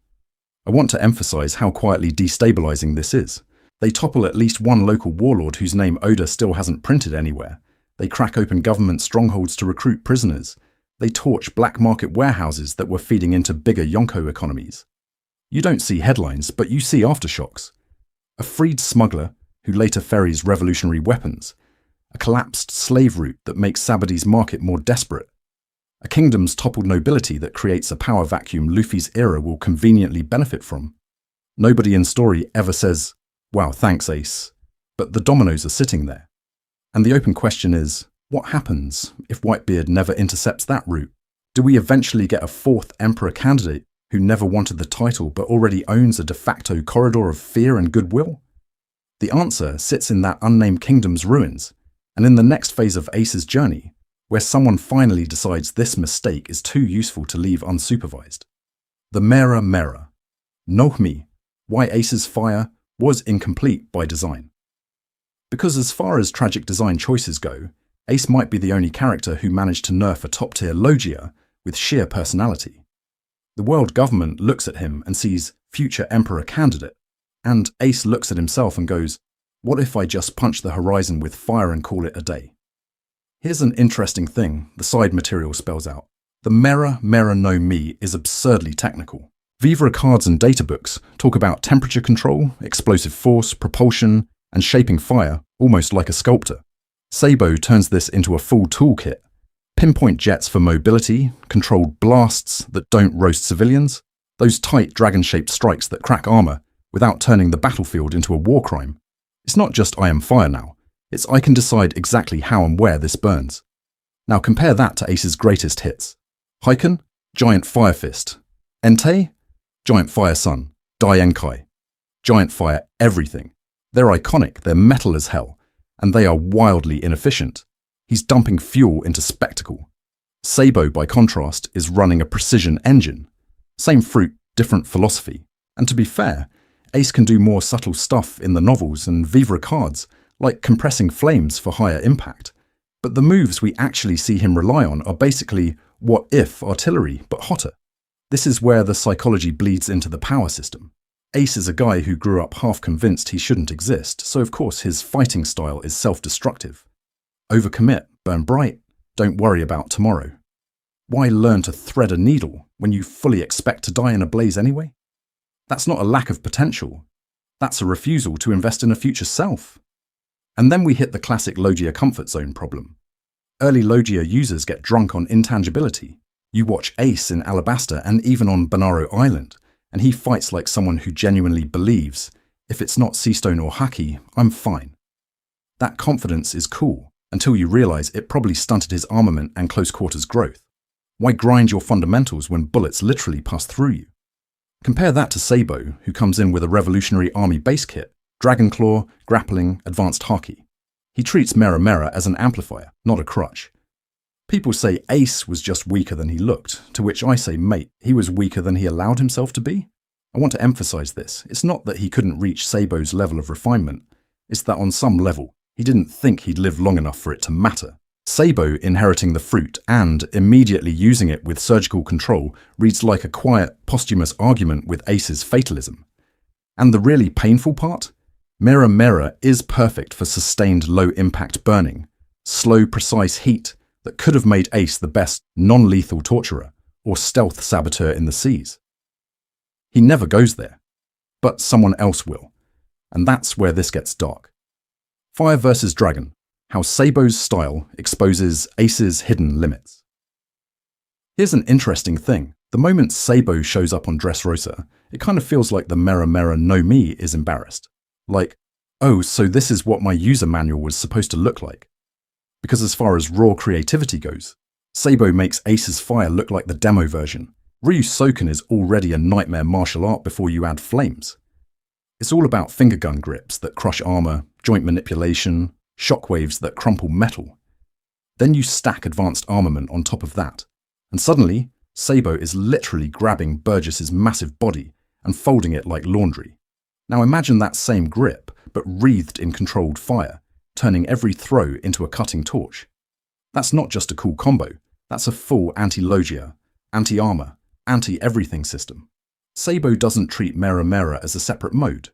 S1: I want to emphasize how quietly destabilizing this is. They topple at least one local warlord whose name Oda still hasn't printed anywhere. They crack open government strongholds to recruit prisoners. They torch black market warehouses that were feeding into bigger Yonko economies. You don't see headlines, but you see aftershocks. A freed smuggler who later ferries revolutionary weapons. A collapsed slave route that makes Sabadi's market more desperate. A kingdom's toppled nobility that creates a power vacuum Luffy's era will conveniently benefit from. Nobody in story ever says, wow, thanks Ace, but the dominoes are sitting there. And the open question is, what happens if Whitebeard never intercepts that route? Do we eventually get a 4th Emperor candidate who never wanted the title but already owns a de facto corridor of fear and goodwill? The answer sits in that unnamed kingdom's ruins, and in the next phase of Ace's journey, where someone finally decides this mistake is too useful to leave unsupervised. The Mera Mera. Nohmi, why Ace's fire was incomplete by design. Because as far as tragic design choices go, Ace might be the only character who managed to nerf a top-tier Logia with sheer personality. The world government looks at him and sees future Emperor candidate, and Ace looks at himself and goes, what if I just punch the horizon with fire and call it a day? Here's an interesting thing the side material spells out. The Mera Mera no Mi is absurdly technical. Vivra cards and databooks talk about temperature control, explosive force, propulsion, and shaping fire, almost like a sculptor. Sabo turns this into a full toolkit. Pinpoint jets for mobility, controlled blasts that don't roast civilians, those tight dragon-shaped strikes that crack armor without turning the battlefield into a war crime. It's not just I am fire now, it's I can decide exactly how and where this burns. Now compare that to Ace's greatest hits. Heiken, Giant Fire Fist. Entei, Giant Fire Sun. Dai Enkai, Giant Fire Everything. They're iconic, they're metal as hell, and they are wildly inefficient. He's dumping fuel into spectacle. Sabo, by contrast, is running a precision engine. Same fruit, different philosophy. And to be fair, Ace can do more subtle stuff in the novels and Vivra cards, like compressing flames for higher impact. But the moves we actually see him rely on are basically what-if artillery, but hotter. This is where the psychology bleeds into the power system. Ace is a guy who grew up half convinced he shouldn't exist, so of course his fighting style is self-destructive. Overcommit, burn bright, don't worry about tomorrow. Why learn to thread a needle when you fully expect to die in a blaze anyway? That's not a lack of potential. That's a refusal to invest in a future self. And then we hit the classic Logia comfort zone problem. Early Logia users get drunk on intangibility. You watch Ace in Alabasta and even on Banaro Island, and he fights like someone who genuinely believes, if it's not Seastone or Haki, I'm fine. That confidence is cool, until you realize it probably stunted his armament and close quarters growth. Why grind your fundamentals when bullets literally pass through you? Compare that to Sabo, who comes in with a revolutionary army base kit, Dragon Claw, grappling, advanced Haki. He treats Mera Mera as an amplifier, not a crutch. People say Ace was just weaker than he looked, to which I say, mate, he was weaker than he allowed himself to be. I want to emphasize this. It's not that he couldn't reach Sabo's level of refinement. It's that on some level, he didn't think he'd live long enough for it to matter. Sabo inheriting the fruit and immediately using it with surgical control reads like a quiet, posthumous argument with Ace's fatalism. And the really painful part? Mera Mera is perfect for sustained low-impact burning, slow, precise heat that could have made Ace the best non-lethal torturer or stealth saboteur in the seas. He never goes there, but someone else will, and that's where this gets dark. Fire versus Dragon, how Sabo's style exposes Ace's hidden limits. Here's an interesting thing. The moment Sabo shows up on Dressrosa, it kind of feels like the Mera Mera no Mi is embarrassed. Like, oh, so this is what my user manual was supposed to look like. Because as far as raw creativity goes, Sabo makes Ace's fire look like the demo version. Ryusoken is already a nightmare martial art before you add flames. It's all about finger gun grips that crush armor, joint manipulation, shockwaves that crumple metal. Then you stack advanced armament on top of that, and suddenly, Sabo is literally grabbing Burgess's massive body and folding it like laundry. Now imagine that same grip, but wreathed in controlled fire, turning every throw into a cutting torch. That's not just a cool combo, that's a full anti-logia, anti-armor, anti-everything system. Sabo doesn't treat Mera Mera as a separate mode.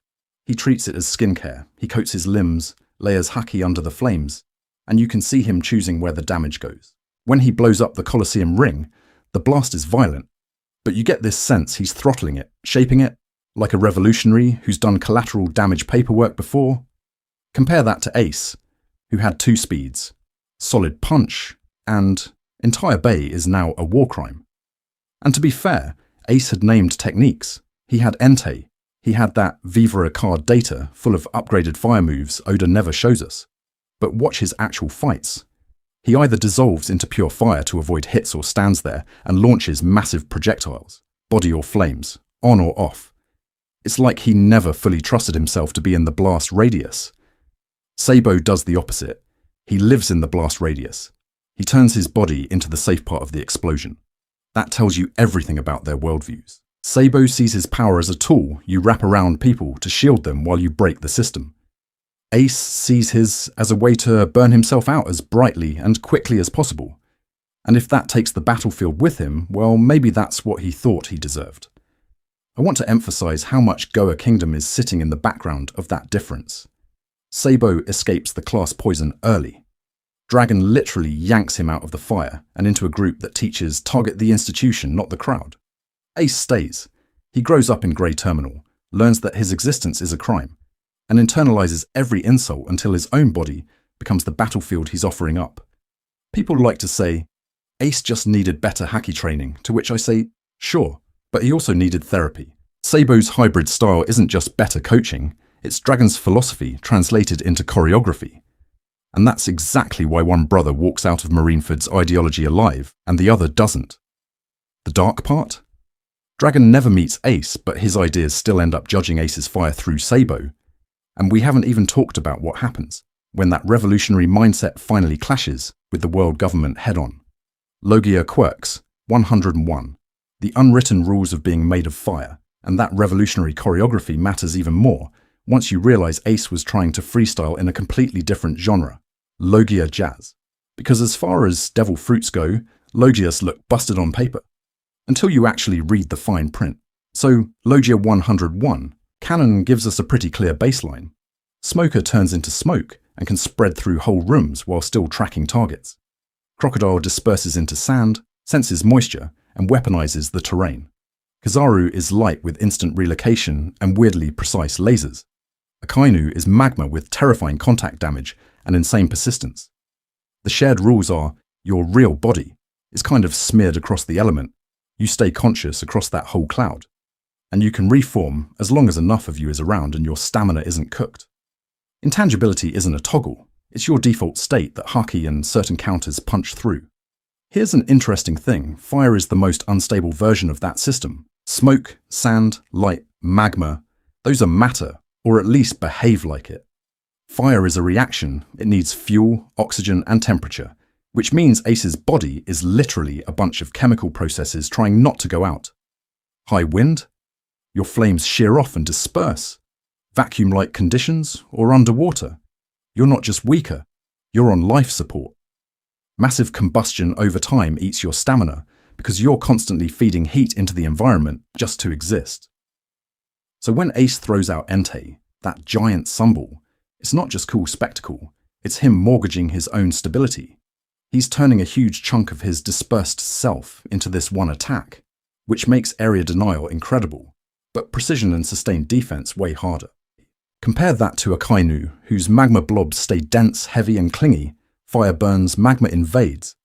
S1: He treats it as skincare, he coats his limbs, layers Haki under the flames, and you can see him choosing where the damage goes. When he blows up the Colosseum ring, the blast is violent, but you get this sense he's throttling it, shaping it, like a revolutionary who's done collateral damage paperwork before. Compare that to Ace, who had 2 speeds, solid punch, and entire bay is now a war crime. And to be fair, Ace had named techniques. He had Entei. He had that Vivara card data full of upgraded fire moves Oda never shows us. But watch his actual fights. He either dissolves into pure fire to avoid hits or stands there and launches massive projectiles, body or flames, on or off. It's like he never fully trusted himself to be in the blast radius. Sabo does the opposite. He lives in the blast radius. He turns his body into the safe part of the explosion. That tells you everything about their worldviews. Sabo sees his power as a tool you wrap around people to shield them while you break the system. Ace sees his as a way to burn himself out as brightly and quickly as possible. And if that takes the battlefield with him, well, maybe that's what he thought he deserved. I want to emphasize how much Goa Kingdom is sitting in the background of that difference. Sabo escapes the class poison early. Dragon literally yanks him out of the fire and into a group that teaches target the institution, not the crowd. Ace stays. He grows up in Grey Terminal, learns that his existence is a crime, and internalizes every insult until his own body becomes the battlefield he's offering up. People like to say, Ace just needed better Haki training, to which I say, sure, but he also needed therapy. Sabo's hybrid style isn't just better coaching, it's Dragon's philosophy translated into choreography. And that's exactly why one brother walks out of Marineford's ideology alive, and the other doesn't. The dark part? Dragon never meets Ace, but his ideas still end up judging Ace's fire through Sabo. And we haven't even talked about what happens when that revolutionary mindset finally clashes with the world government head-on. Logia quirks, 101. The unwritten rules of being made of fire, and that revolutionary choreography matters even more once you realize Ace was trying to freestyle in a completely different genre, Logia jazz. Because as far as devil fruits go, Logias look busted on paper, until you actually read the fine print. So, Logia 101, canon gives us a pretty clear baseline. Smoker turns into smoke and can spread through whole rooms while still tracking targets. Crocodile disperses into sand, senses moisture, and weaponizes the terrain. Kizaru is light with instant relocation and weirdly precise lasers. Akainu is magma with terrifying contact damage and insane persistence. The shared rules are your real body is kind of smeared across the element. You stay conscious across that whole cloud. And you can reform as long as enough of you is around and your stamina isn't cooked. Intangibility isn't a toggle. It's your default state that Haki and certain counters punch through. Here's an interesting thing. Fire is the most unstable version of that system. Smoke, sand, light, magma, those are matter, or at least behave like it. Fire is a reaction. It needs fuel, oxygen, and temperature, which means Ace's body is literally a bunch of chemical processes trying not to go out. High wind? Your flames shear off and disperse. Vacuum-like conditions, or underwater? You're not just weaker, you're on life support. Massive combustion over time eats your stamina because you're constantly feeding heat into the environment just to exist. So when Ace throws out Entei, that giant sunball, it's not just cool spectacle, it's him mortgaging his own stability. He's turning a huge chunk of his dispersed self into this one attack, which makes area denial incredible, but precision and sustained defense way harder. Compare that to Akainu, whose magma blobs stay dense, heavy and clingy. Fire burns, magma invades.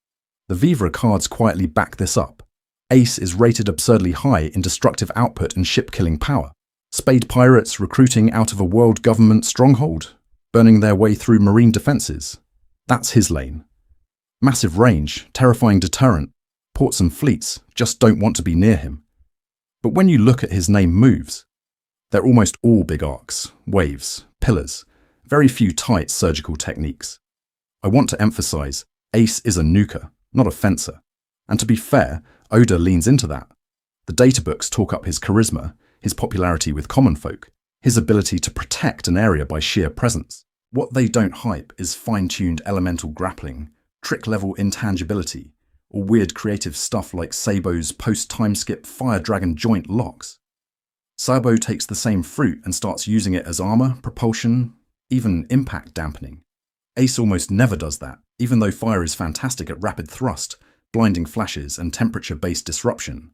S1: The Vivre cards quietly back this up. Ace is rated absurdly high in destructive output and ship-killing power. Spade pirates recruiting out of a world government stronghold, burning their way through marine defenses. That's his lane. Massive range, terrifying deterrent. Ports and fleets just don't want to be near him. But when you look at his name moves, they're almost all big arcs, waves, pillars, very few tight surgical techniques. I want to emphasize, Ace is a nuker, not a fencer. And to be fair, Oda leans into that. The databooks talk up his charisma, his popularity with common folk, his ability to protect an area by sheer presence. What they don't hype is fine-tuned elemental grappling, trick-level intangibility, or weird creative stuff like Sabo's post-timeskip fire dragon joint locks. Sabo takes the same fruit and starts using it as armor, propulsion, even impact dampening. Ace almost never does that, even though fire is fantastic at rapid thrust, blinding flashes, and temperature-based disruption.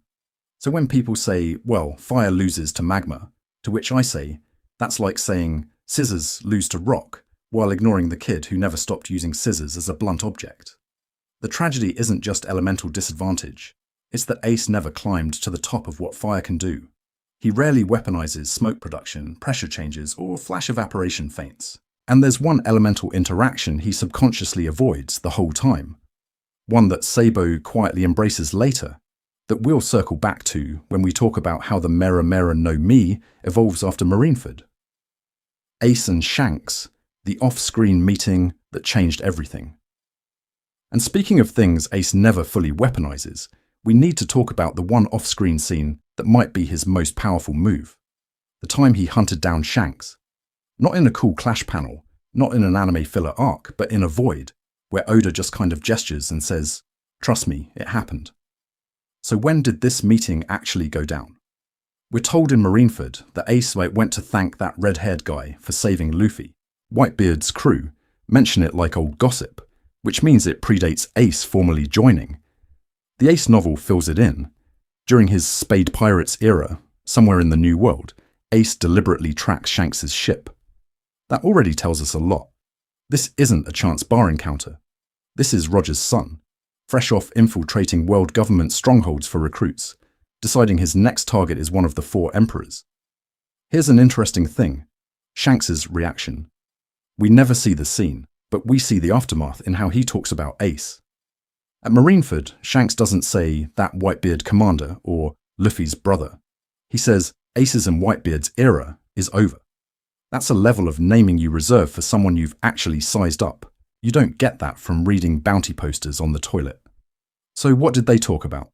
S1: So when people say, well, fire loses to magma, to which I say, that's like saying scissors lose to rock, while ignoring the kid who never stopped using scissors as a blunt object. The tragedy isn't just elemental disadvantage, it's that Ace never climbed to the top of what fire can do. He rarely weaponizes smoke production, pressure changes, or flash evaporation feints. And there's one elemental interaction he subconsciously avoids the whole time. One that Sabo quietly embraces later, that we'll circle back to when we talk about how the Mera Mera no Mi evolves after Marineford. Ace and Shanks, the off-screen meeting that changed everything. And speaking of things Ace never fully weaponizes, we need to talk about the one off-screen scene that might be his most powerful move. The time he hunted down Shanks. Not in a cool clash panel, not in an anime filler arc, but in a void, where Oda just kind of gestures and says, "Trust me, it happened." So when did this meeting actually go down? We're told in Marineford that Ace went to thank that red-haired guy for saving Luffy. Whitebeard's crew mention it like old gossip, which means it predates Ace formally joining. The Ace novel fills it in. During his Spade Pirates era, somewhere in the New World, Ace deliberately tracks Shanks' ship. That already tells us a lot. This isn't a chance bar encounter. This is Roger's son, fresh off infiltrating world government strongholds for recruits, deciding his next target is one of the 4 emperors. Here's an interesting thing, Shanks' reaction. We never see the scene, but we see the aftermath in how he talks about Ace. At Marineford, Shanks doesn't say that Whitebeard commander or Luffy's brother. He says Ace's and Whitebeard's era is over. That's a level of naming you reserve for someone you've actually sized up. You don't get that from reading bounty posters on the toilet. So what did they talk about?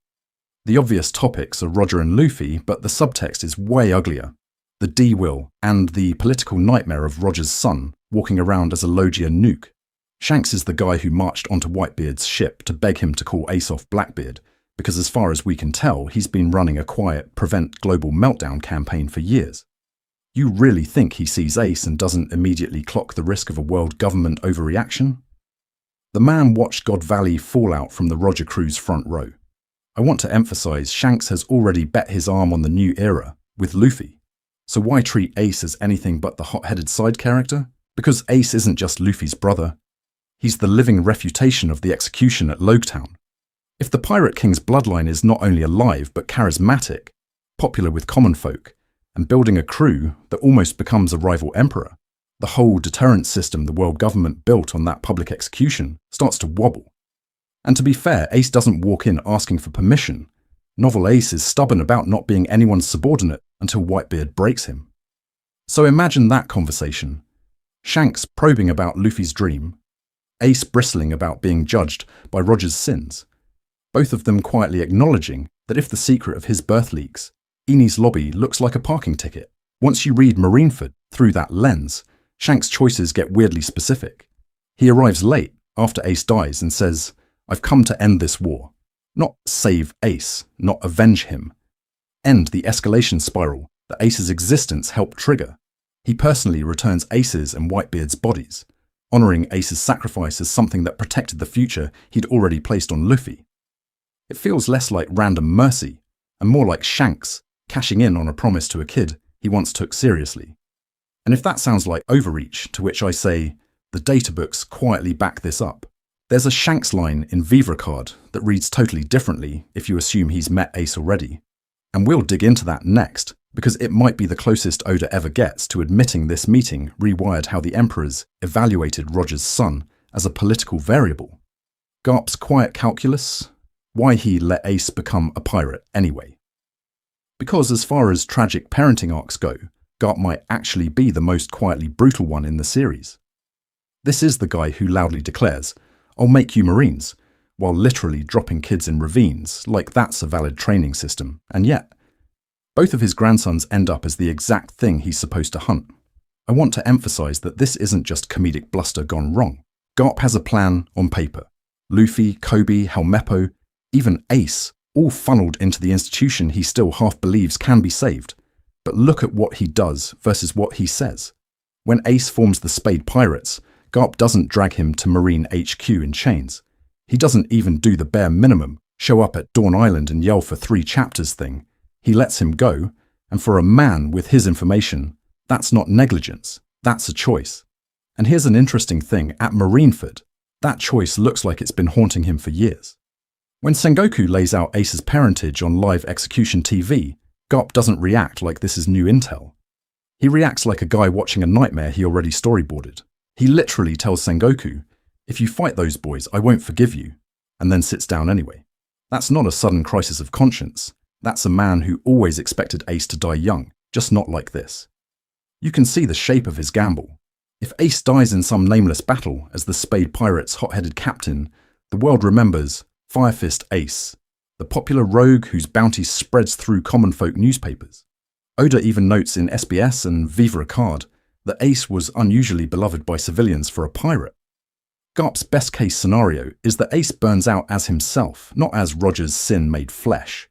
S1: The obvious topics are Roger and Luffy, but the subtext is way uglier. The D-Will and the political nightmare of Roger's son walking around as a Logia nuke. Shanks is the guy who marched onto Whitebeard's ship to beg him to call Ace off Blackbeard, because as far as we can tell, he's been running a quiet, prevent global meltdown campaign for years. You really think he sees Ace and doesn't immediately clock the risk of a world government overreaction? The man watched God Valley fall out from the Roger crew's front row. I want to emphasize Shanks has already bet his arm on the new era, with Luffy. So why treat Ace as anything but the hot-headed side character? Because Ace isn't just Luffy's brother. He's the living refutation of the execution at Logetown. If the Pirate King's bloodline is not only alive but charismatic, popular with common folk, and building a crew that almost becomes a rival emperor, the whole deterrence system the world government built on that public execution starts to wobble. And to be fair, Ace doesn't walk in asking for permission. Novel Ace is stubborn about not being anyone's subordinate until Whitebeard breaks him. So imagine that conversation. Shanks probing about Luffy's dream, Ace bristling about being judged by Roger's sins, both of them quietly acknowledging that if the secret of his birth leaks, Eni's lobby looks like a parking ticket. Once you read Marineford through that lens, Shanks' choices get weirdly specific. He arrives late after Ace dies and says, "I've come to end this war." Not save Ace, not avenge him. End the escalation spiral that Ace's existence helped trigger. He personally returns Ace's and Whitebeard's bodies, honouring Ace's sacrifice as something that protected the future he'd already placed on Luffy. It feels less like random mercy, and more like Shanks cashing in on a promise to a kid he once took seriously. And if that sounds like overreach, to which I say, the data books quietly back this up. There's a Shanks line in Vivre Card that reads totally differently if you assume he's met Ace already. And we'll dig into that next, because it might be the closest Oda ever gets to admitting this meeting rewired how the Emperors evaluated Roger's son as a political variable. Garp's quiet calculus? Why he let Ace become a pirate anyway. Because as far as tragic parenting arcs go, Garp might actually be the most quietly brutal one in the series. This is the guy who loudly declares, "I'll make you Marines," while literally dropping kids in ravines, like that's a valid training system, and yet, both of his grandsons end up as the exact thing he's supposed to hunt. I want to emphasize that this isn't just comedic bluster gone wrong. Garp has a plan on paper. Luffy, Kobe, Helmeppo, even Ace, all funneled into the institution he still half believes can be saved. But look at what he does versus what he says. When Ace forms the Spade Pirates, Garp doesn't drag him to Marine HQ in chains. He doesn't even do the bare minimum, show up at Dawn Island and yell for 3 chapters thing. He lets him go, and for a man with his information, that's not negligence, that's a choice. And here's an interesting thing, at Marineford, that choice looks like it's been haunting him for years. When Sengoku lays out Ace's parentage on live execution TV, Garp doesn't react like this is new intel. He reacts like a guy watching a nightmare he already storyboarded. He literally tells Sengoku, "If you fight those boys, I won't forgive you," and then sits down anyway. That's not a sudden crisis of conscience. That's a man who always expected Ace to die young, just not like this. You can see the shape of his gamble. If Ace dies in some nameless battle as the Spade Pirates' hot-headed captain, the world remembers Firefist Ace, the popular rogue whose bounty spreads through common folk newspapers. Oda even notes in SBS and Vivre Card that Ace was unusually beloved by civilians for a pirate. Garp's best-case scenario is that Ace burns out as himself, not as Roger's sin made flesh.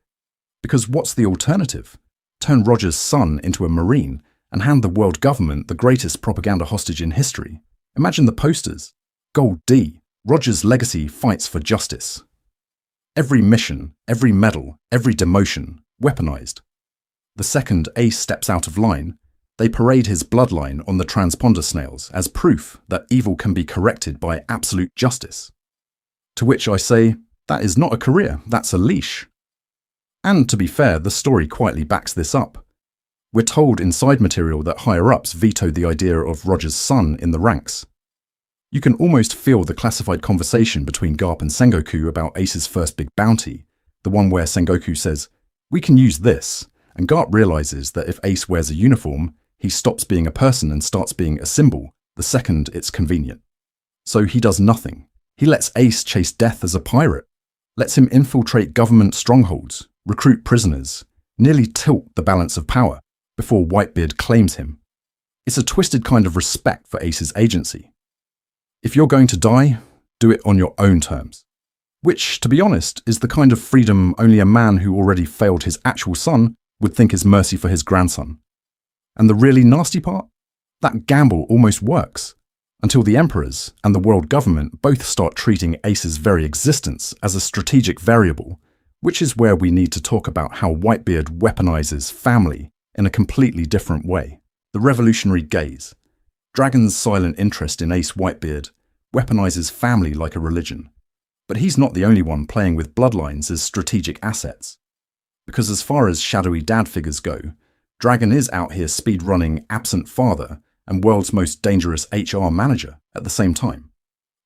S1: Because what's the alternative? Turn Roger's son into a Marine and hand the world government the greatest propaganda hostage in history. Imagine the posters. Gold D, Roger's legacy fights for justice. Every mission, every medal, every demotion, weaponized. The second Ace steps out of line, they parade his bloodline on the transponder snails as proof that evil can be corrected by absolute justice. To which I say, that is not a career, that's a leash. And to be fair, the story quietly backs this up. We're told in side material that higher-ups vetoed the idea of Roger's son in the ranks. You can almost feel the classified conversation between Garp and Sengoku about Ace's first big bounty, the one where Sengoku says, "We can use this," and Garp realizes that if Ace wears a uniform, he stops being a person and starts being a symbol the second it's convenient. So he does nothing. He lets Ace chase death as a pirate, lets him infiltrate government strongholds, recruit prisoners, nearly tilt the balance of power before Whitebeard claims him. It's a twisted kind of respect for Ace's agency. If you're going to die, do it on your own terms. Which, to be honest, is the kind of freedom only a man who already failed his actual son would think is mercy for his grandson. And the really nasty part? That gamble almost works, until the Emperors and the world government both start treating Ace's very existence as a strategic variable, which is where we need to talk about how Whitebeard weaponizes family in a completely different way. The revolutionary gaze. Dragon's silent interest in Ace Whitebeard, weaponizes family like a religion. But he's not the only one playing with bloodlines as strategic assets. Because as far as shadowy dad figures go, Dragon is out here speedrunning absent father and world's most dangerous HR manager at the same time.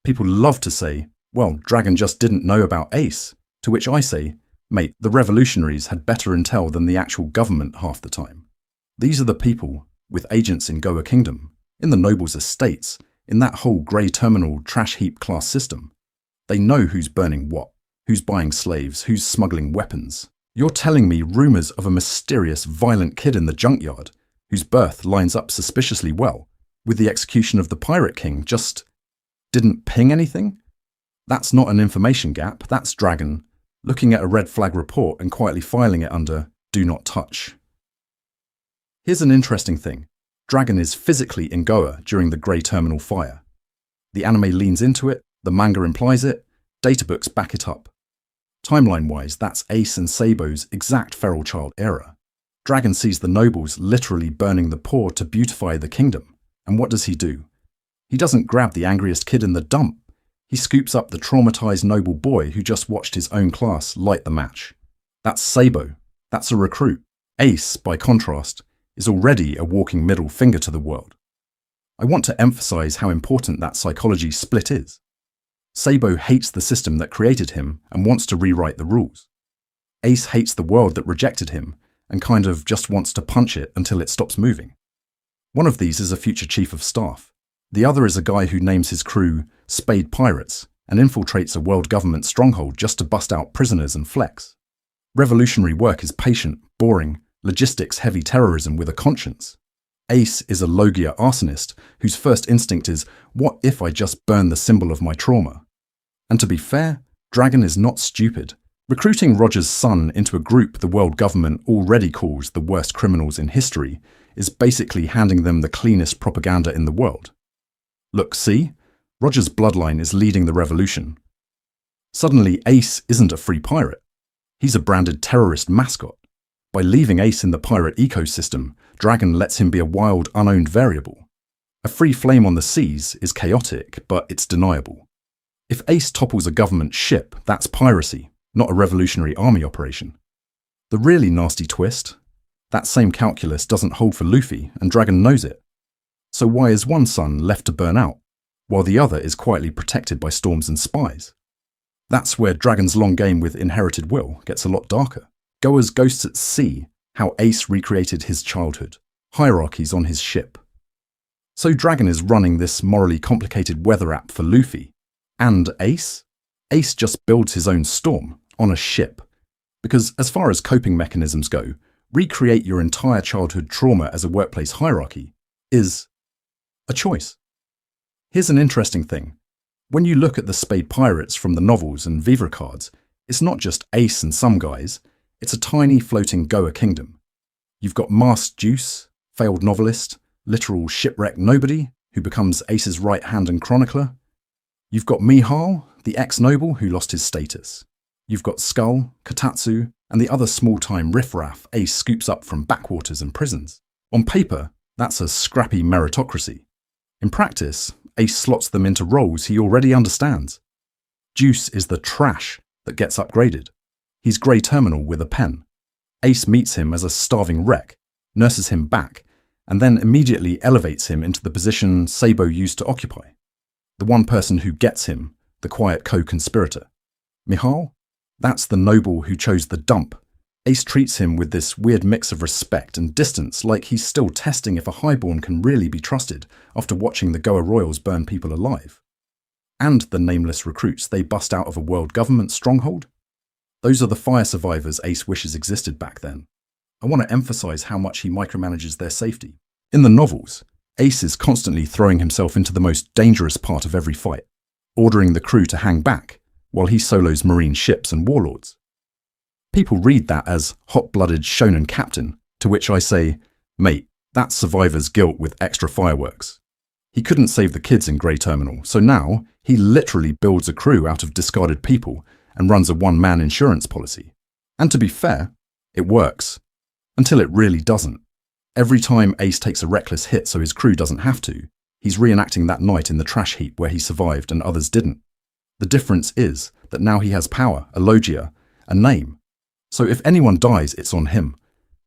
S1: People love to say, well, Dragon just didn't know about Ace, to which I say, mate, the revolutionaries had better intel than the actual government half the time. These are the people with agents in Goa Kingdom, in the nobles' estates, in that whole grey terminal trash heap class system. They know who's burning what, who's buying slaves, who's smuggling weapons. You're telling me rumours of a mysterious, violent kid in the junkyard, whose birth lines up suspiciously well, with the execution of the Pirate King, just didn't ping anything? That's not an information gap, that's Dragon looking at a red flag report and quietly filing it under Do Not Touch. Here's an interesting thing. Dragon is physically in Goa during the Grey Terminal fire. The anime leans into it, the manga implies it, databooks back it up. Timeline-wise, that's Ace and Sabo's exact feral child era. Dragon sees the nobles literally burning the poor to beautify the kingdom. And what does he do? He doesn't grab the angriest kid in the dump. He scoops up the traumatized noble boy who just watched his own class light the match. That's Sabo. That's a recruit. Ace, by contrast, is already a walking middle finger to the world. I want to emphasize how important that psychology split is. Sabo hates the system that created him and wants to rewrite the rules. Ace hates the world that rejected him and kind of just wants to punch it until it stops moving. One of these is a future chief of staff. The other is a guy who names his crew Whitebeard Pirates and infiltrates a world government stronghold just to bust out prisoners and flex. Revolutionary work is patient, boring, logistics-heavy terrorism with a conscience. Ace is a Logia arsonist whose first instinct is, what if I just burn the symbol of my trauma? And to be fair, Dragon is not stupid. Recruiting Roger's son into a group the world government already calls the worst criminals in history is basically handing them the cleanest propaganda in the world. Look, see? Roger's bloodline is leading the revolution. Suddenly, Ace isn't a free pirate. He's a branded terrorist mascot. By leaving Ace in the pirate ecosystem, Dragon lets him be a wild, unowned variable. A free flame on the seas is chaotic, but it's deniable. If Ace topples a government ship, that's piracy, not a revolutionary army operation. The really nasty twist? That same calculus doesn't hold for Luffy, and Dragon knows it. So why is one son left to burn out, while the other is quietly protected by storms and spies? That's where Dragon's long game with inherited will gets a lot darker. Goa's Ghosts at Sea, how Ace recreated his childhood, hierarchies on his ship. So Dragon is running this morally complicated weather app for Luffy. And Ace? Ace just builds his own storm on a ship. Because as far as coping mechanisms go, recreate your entire childhood trauma as a workplace hierarchy is a choice. Here's an interesting thing. When you look at the Whitebeard Pirates from the novels and Viva cards, it's not just Ace and some guys, it's a tiny floating Goa kingdom. You've got Masked Juice, failed novelist, literal shipwreck nobody, who becomes Ace's right hand and chronicler. You've got Mihal, the ex-noble who lost his status. You've got Skull, Katatsu, and the other small-time riffraff Ace scoops up from backwaters and prisons. On paper, that's a scrappy meritocracy. In practice, Ace slots them into roles he already understands. Juice is the trash that gets upgraded. He's Grey Terminal with a pen. Ace meets him as a starving wreck, nurses him back, and then immediately elevates him into the position Sabo used to occupy. The one person who gets him, the quiet co-conspirator. Mihal? That's the noble who chose the dump. Ace treats him with this weird mix of respect and distance, like he's still testing if a highborn can really be trusted after watching the Goa Royals burn people alive. And the nameless recruits they bust out of a world government stronghold? Those are the fire survivors Ace wishes existed back then. I want to emphasize how much he micromanages their safety. In the novels, Ace is constantly throwing himself into the most dangerous part of every fight, ordering the crew to hang back while he solos marine ships and warlords. People read that as hot-blooded shonen captain, to which I say, mate, that's survivor's guilt with extra fireworks. He couldn't save the kids in Grey Terminal, so now he literally builds a crew out of discarded people and runs a one-man insurance policy. And to be fair, it works. Until it really doesn't. Every time Ace takes a reckless hit so his crew doesn't have to, He's reenacting that night in the trash heap where he survived and others didn't. The difference is that now he has power, a logia, a name. So if anyone dies, it's on him.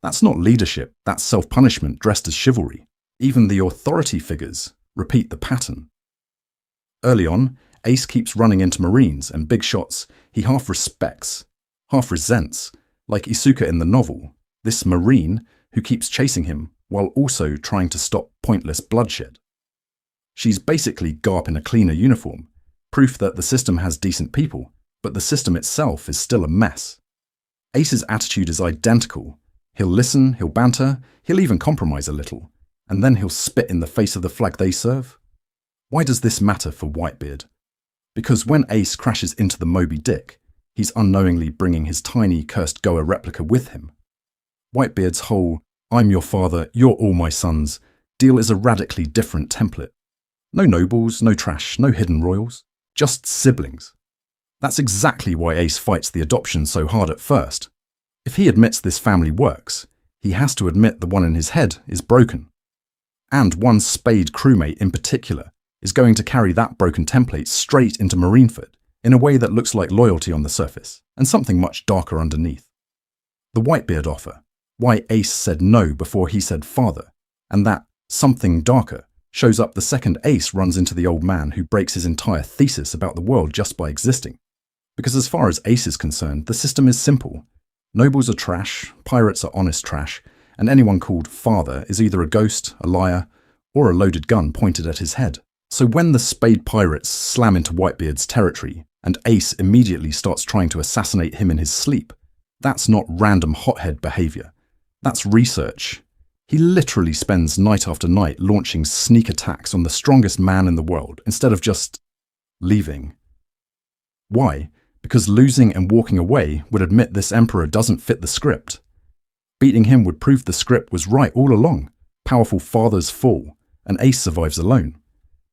S1: That's not leadership, that's self-punishment dressed as chivalry. Even the authority figures repeat the pattern. Early on, Ace keeps running into Marines and big shots he half respects, half resents, like Isuka in the novel, this Marine who keeps chasing him while also trying to stop pointless bloodshed. She's basically Garp in a cleaner uniform, proof that the system has decent people, but the system itself is still a mess. Ace's attitude is identical. He'll listen, he'll banter, he'll even compromise a little, and then he'll spit in the face of the flag they serve. Why does this matter for Whitebeard? Because when Ace crashes into the Moby Dick, he's unknowingly bringing his tiny cursed Goa replica with him. Whitebeard's whole "I'm your father, you're all my sons" deal is a radically different template. No nobles, no trash, no hidden royals, just siblings. That's exactly why Ace fights the adoption so hard at first. If he admits this family works, he has to admit the one in his head is broken. And one Spade crewmate in particular is going to carry that broken template straight into Marineford in a way that looks like loyalty on the surface and something much darker underneath. The Whitebeard offer, why Ace said no before he said father, and that something darker shows up the second Ace runs into the old man who breaks his entire thesis about the world just by existing. Because as far as Ace is concerned, the system is simple. Nobles are trash, pirates are honest trash, and anyone called father is either a ghost, a liar, or a loaded gun pointed at his head. So when the Spade Pirates slam into Whitebeard's territory, and Ace immediately starts trying to assassinate him in his sleep, that's not random hothead behavior. That's research. He literally spends night after night launching sneak attacks on the strongest man in the world instead of just leaving. Why? Because losing and walking away would admit this emperor doesn't fit the script. Beating him would prove the script was right all along. Powerful fathers fall, and Ace survives alone.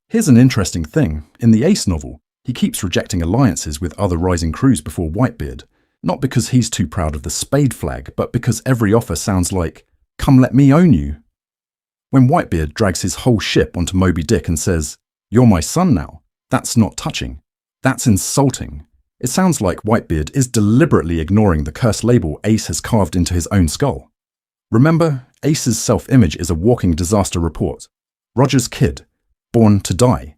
S1: Here's an interesting thing. In the Ace novel, he keeps rejecting alliances with other rising crews before Whitebeard, not because he's too proud of the Spade flag, but because every offer sounds like, "Come let me own you." When Whitebeard drags his whole ship onto Moby Dick and says, "You're my son now," that's not touching. That's insulting. It sounds like Whitebeard is deliberately ignoring the cursed label Ace has carved into his own skull. Remember, Ace's self-image is a walking disaster report. Roger's kid, born to die.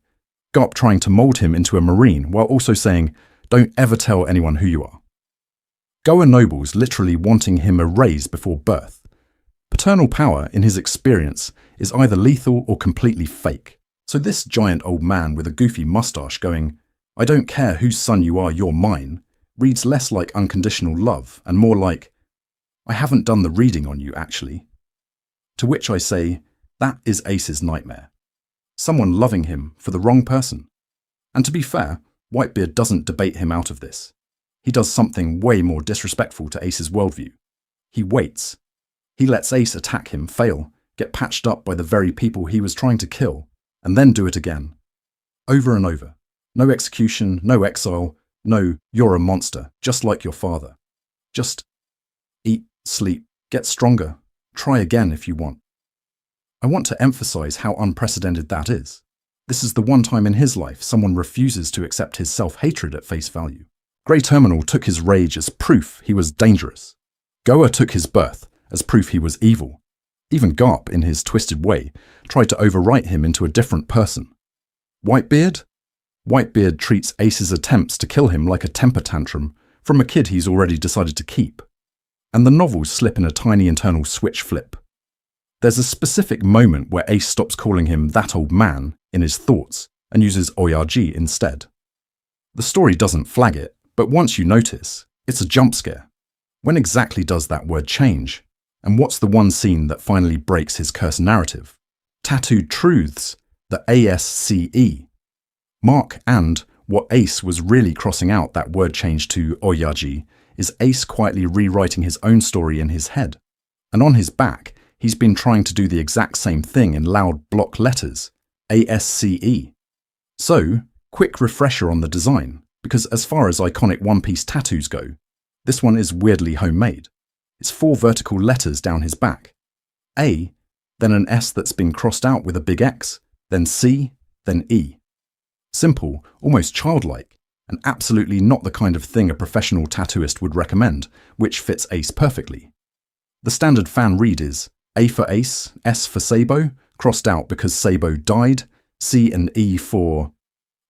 S1: Garp trying to mold him into a Marine while also saying, "Don't ever tell anyone who you are." Goa nobles literally wanting him erased before birth. Paternal power, in his experience, is either lethal or completely fake. So this giant old man with a goofy mustache going, "I don't care whose son you are, you're mine," reads less like unconditional love and more like, "I haven't done the reading on you, actually." To which I say, that is Ace's nightmare. Someone loving him for the wrong person. And to be fair, Whitebeard doesn't debate him out of this. He does something way more disrespectful to Ace's worldview. He waits. He lets Ace attack him, fail, get patched up by the very people he was trying to kill, and then do it again. Over and over. No execution, no exile, no "you're a monster, just like your father." Just eat, sleep, get stronger, try again if you want. I want to emphasize how unprecedented that is. This is the one time in his life someone refuses to accept his self-hatred at face value. Grey Terminal took his rage as proof he was dangerous. Goa took his birth as proof he was evil. Even Garp, in his twisted way, tried to overwrite him into a different person. Whitebeard? Whitebeard treats Ace's attempts to kill him like a temper tantrum from a kid he's already decided to keep. And the novels slip in a tiny internal switch flip. There's a specific moment where Ace stops calling him that old man in his thoughts and uses Oyaji instead. The story doesn't flag it, but once you notice, it's a jump scare. When exactly does that word change? And what's the one scene that finally breaks his cursed narrative? Tattooed truths, the ASCE. Mark and what Ace was really crossing out that word change to Oyaji is Ace quietly rewriting his own story in his head. And on his back, he's been trying to do the exact same thing in loud block letters, ASCE. So, quick refresher on the design, because as far as iconic One Piece tattoos go, this one is weirdly homemade. It's 4 vertical letters down his back. A, then an S that's been crossed out with a big X, then C, then E. Simple, almost childlike, and absolutely not the kind of thing a professional tattooist would recommend, which fits Ace perfectly. The standard fan read is A for Ace, S for Sabo, crossed out because Sabo died, C and E for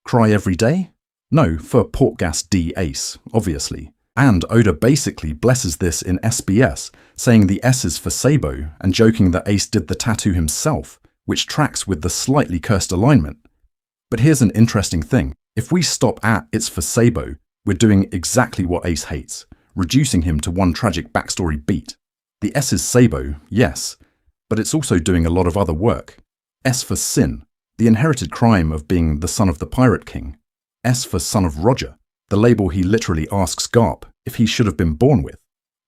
S1: Cry Every Day? No, for Portgas D Ace, obviously. And Oda basically blesses this in SBS, saying the S is for Sabo and joking that Ace did the tattoo himself, which tracks with the slightly cursed alignment. But here's an interesting thing. If we stop at it's for Sabo, we're doing exactly what Ace hates, reducing him to one tragic backstory beat. The S is Sabo, yes, but it's also doing a lot of other work. S for Sin, the inherited crime of being the son of the Pirate King. S for Son of Roger, the label he literally asks Garp if he should have been born with.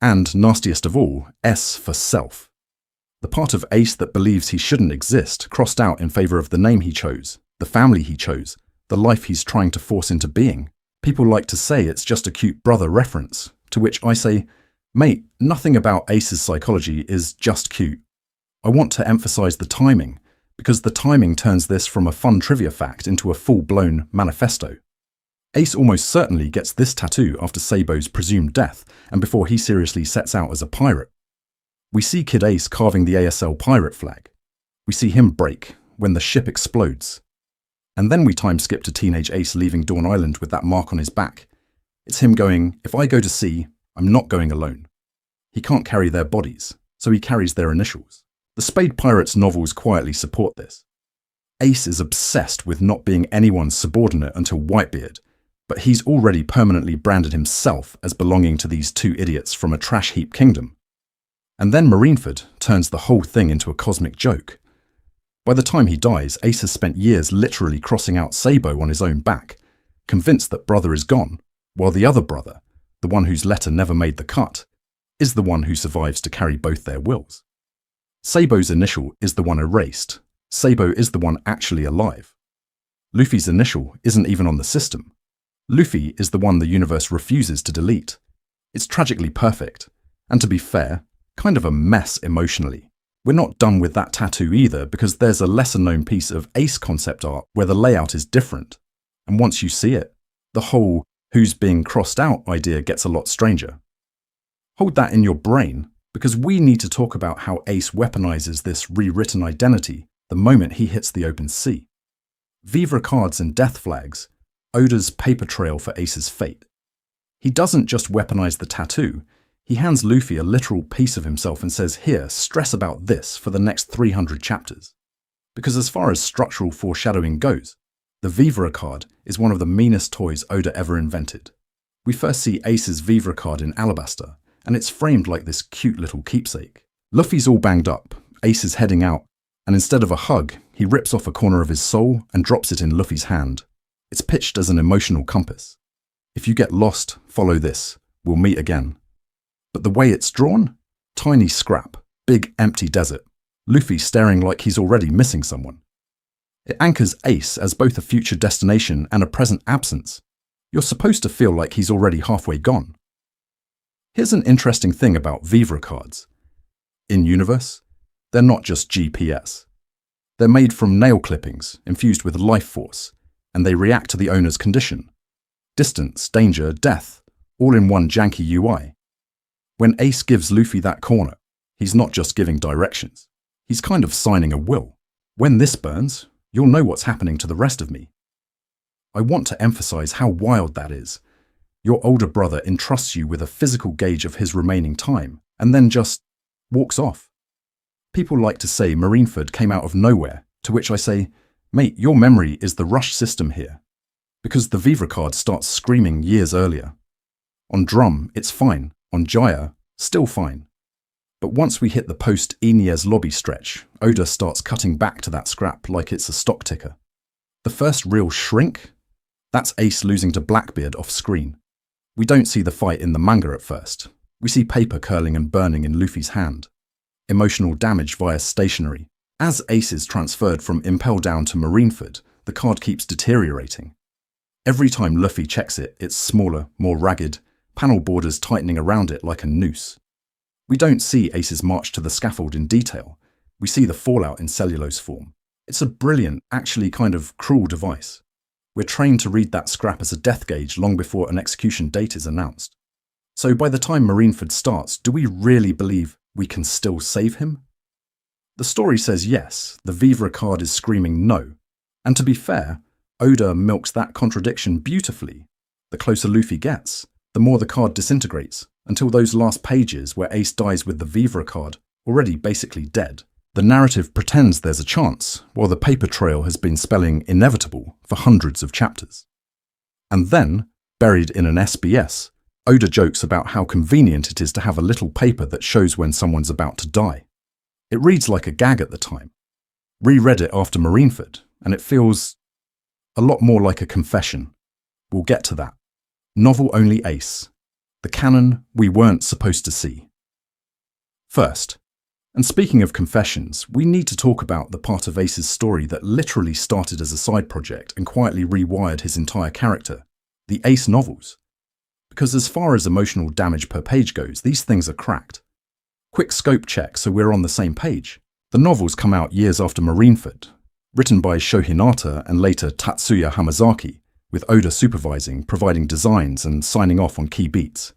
S1: And, nastiest of all, S for Self. The part of Ace that believes he shouldn't exist, crossed out in favour of the name he chose, the family he chose, the life he's trying to force into being. People like to say it's just a cute brother reference, to which I say, mate, nothing about Ace's psychology is just cute. I want to emphasise the timing, because the timing turns this from a fun trivia fact into a full-blown manifesto. Ace almost certainly gets this tattoo after Sabo's presumed death and before he seriously sets out as a pirate. We see Kid Ace carving the ASL pirate flag. We see him break when the ship explodes. And then we time skip to teenage Ace leaving Dawn Island with that mark on his back. It's him going, if I go to sea, I'm not going alone. He can't carry their bodies, so he carries their initials. The Spade Pirates novels quietly support this. Ace is obsessed with not being anyone's subordinate until Whitebeard, but he's already permanently branded himself as belonging to these two idiots from a trash heap kingdom. And then Marineford turns the whole thing into a cosmic joke. By the time he dies, Ace has spent years literally crossing out Sabo on his own back, convinced that brother is gone, while the other brother, the one whose letter never made the cut, is the one who survives to carry both their wills. Sabo's initial is the one erased. Sabo is the one actually alive. Luffy's initial isn't even on the system. Luffy is the one the universe refuses to delete. It's tragically perfect, and to be fair, kind of a mess emotionally. We're not done with that tattoo either because there's a lesser-known piece of Ace concept art where the layout is different. And once you see it, the whole who's being crossed out idea gets a lot stranger. Hold that in your brain, because we need to talk about how Ace weaponizes this rewritten identity the moment he hits the open sea. Vivre cards and death flags, Oda's paper trail for Ace's fate. He doesn't just weaponize the tattoo, he hands Luffy a literal piece of himself and says, here, stress about this for the next 300 chapters. Because as far as structural foreshadowing goes, the Vivre card is one of the meanest toys Oda ever invented. We first see Ace's Vivre card in Alabaster, and it's framed like this cute little keepsake. Luffy's all banged up, Ace is heading out, and instead of a hug, he rips off a corner of his soul and drops it in Luffy's hand. It's pitched as an emotional compass. If you get lost, follow this. We'll meet again. But the way it's drawn? Tiny scrap, big empty desert. Luffy staring like he's already missing someone. It anchors Ace as both a future destination and a present absence. You're supposed to feel like he's already halfway gone. Here's an interesting thing about Vivre cards. In universe, they're not just GPS. They're made from nail clippings infused with life force, and they react to the owner's condition. Distance, danger, death, all in one janky UI. When Ace gives Luffy that corner, he's not just giving directions. He's kind of signing a will. When this burns, you'll know what's happening to the rest of me. I want to emphasize how wild that is. Your older brother entrusts you with a physical gauge of his remaining time, and then just walks off. People like to say Marineford came out of nowhere, to which I say, mate, your memory is the rush system here. Because the Vivre card starts screaming years earlier. On Drum, it's fine. On Jaya, still fine. But once we hit the post-Ines lobby stretch, Oda starts cutting back to that scrap like it's a stock ticker. The first real shrink? That's Ace losing to Blackbeard off screen. We don't see the fight in the manga at first. We see paper curling and burning in Luffy's hand. Emotional damage via stationery. As Ace is transferred from Impel Down to Marineford, the card keeps deteriorating. Every time Luffy checks it, it's smaller, more ragged, panel borders tightening around it like a noose. We don't see Ace's march to the scaffold in detail. We see the fallout in cellulose form. It's a brilliant, actually kind of cruel device. We're trained to read that scrap as a death gauge long before an execution date is announced. So by the time Marineford starts, do we really believe we can still save him? The story says yes, the Vivre card is screaming no. And to be fair, Oda milks that contradiction beautifully. The closer Luffy gets, the more the card disintegrates, until those last pages where Ace dies with the Vivre card, already basically dead. The narrative pretends there's a chance, while the paper trail has been spelling inevitable for hundreds of chapters. And then, buried in an SBS, Oda jokes about how convenient it is to have a little paper that shows when someone's about to die. It reads like a gag at the time. Reread it after Marineford, and it feels a lot more like a confession. We'll get to that. Novel only Ace. The canon we weren't supposed to see. First, and speaking of confessions, we need to talk about the part of Ace's story that literally started as a side project and quietly rewired his entire character, the Ace novels. Because as far as emotional damage per page goes, these things are cracked. Quick scope check so we're on the same page. The novels come out years after Marineford, written by Sho Hinata and later Tatsuya Hamazaki, with Oda supervising, providing designs and signing off on key beats.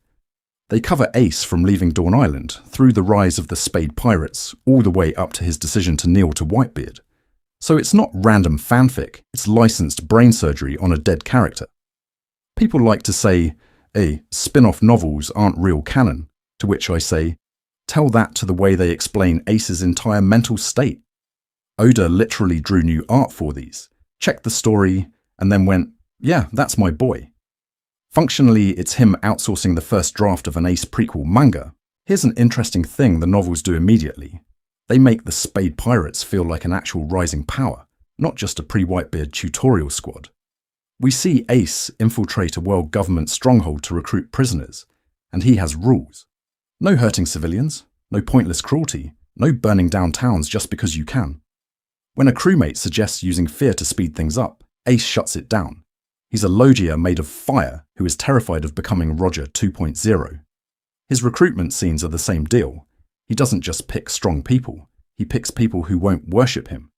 S1: They cover Ace from leaving Dawn Island, through the rise of the Whitebeard Pirates, all the way up to his decision to kneel to Whitebeard. So it's not random fanfic, it's licensed brain surgery on a dead character. People like to say, spin-off novels aren't real canon, to which I say, tell that to the way they explain Ace's entire mental state. Oda literally drew new art for these, checked the story, and then went, yeah, that's my boy. Functionally, it's him outsourcing the first draft of an Ace prequel manga. Here's an interesting thing the novels do immediately. They make the Whitebeard Pirates feel like an actual rising power, not just a pre-Whitebeard tutorial squad. We see Ace infiltrate a world government stronghold to recruit prisoners, and he has rules. No hurting civilians, no pointless cruelty, no burning down towns just because you can. When a crewmate suggests using fear to speed things up, Ace shuts it down. He's a Logia made of fire who is terrified of becoming Roger 2.0. His recruitment scenes are the same deal. He doesn't just pick strong people, he picks people who won't worship him.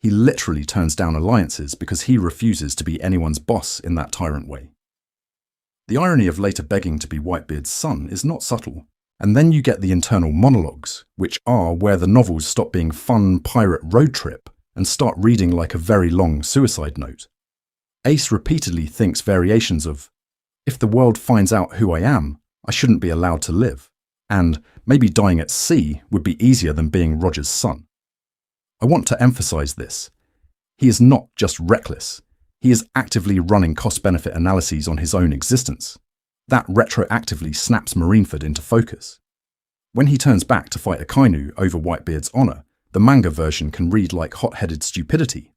S1: He literally turns down alliances because he refuses to be anyone's boss in that tyrant way. The irony of later begging to be Whitebeard's son is not subtle. And then you get the internal monologues, which are where the novels stop being fun pirate road trip and start reading like a very long suicide note. Ace repeatedly thinks variations of, if the world finds out who I am, I shouldn't be allowed to live, and maybe dying at sea would be easier than being Roger's son. I want to emphasize this. He is not just reckless, he is actively running cost-benefit analyses on his own existence. That retroactively snaps Marineford into focus. When he turns back to fight Akainu over Whitebeard's honor, the manga version can read like hot-headed stupidity.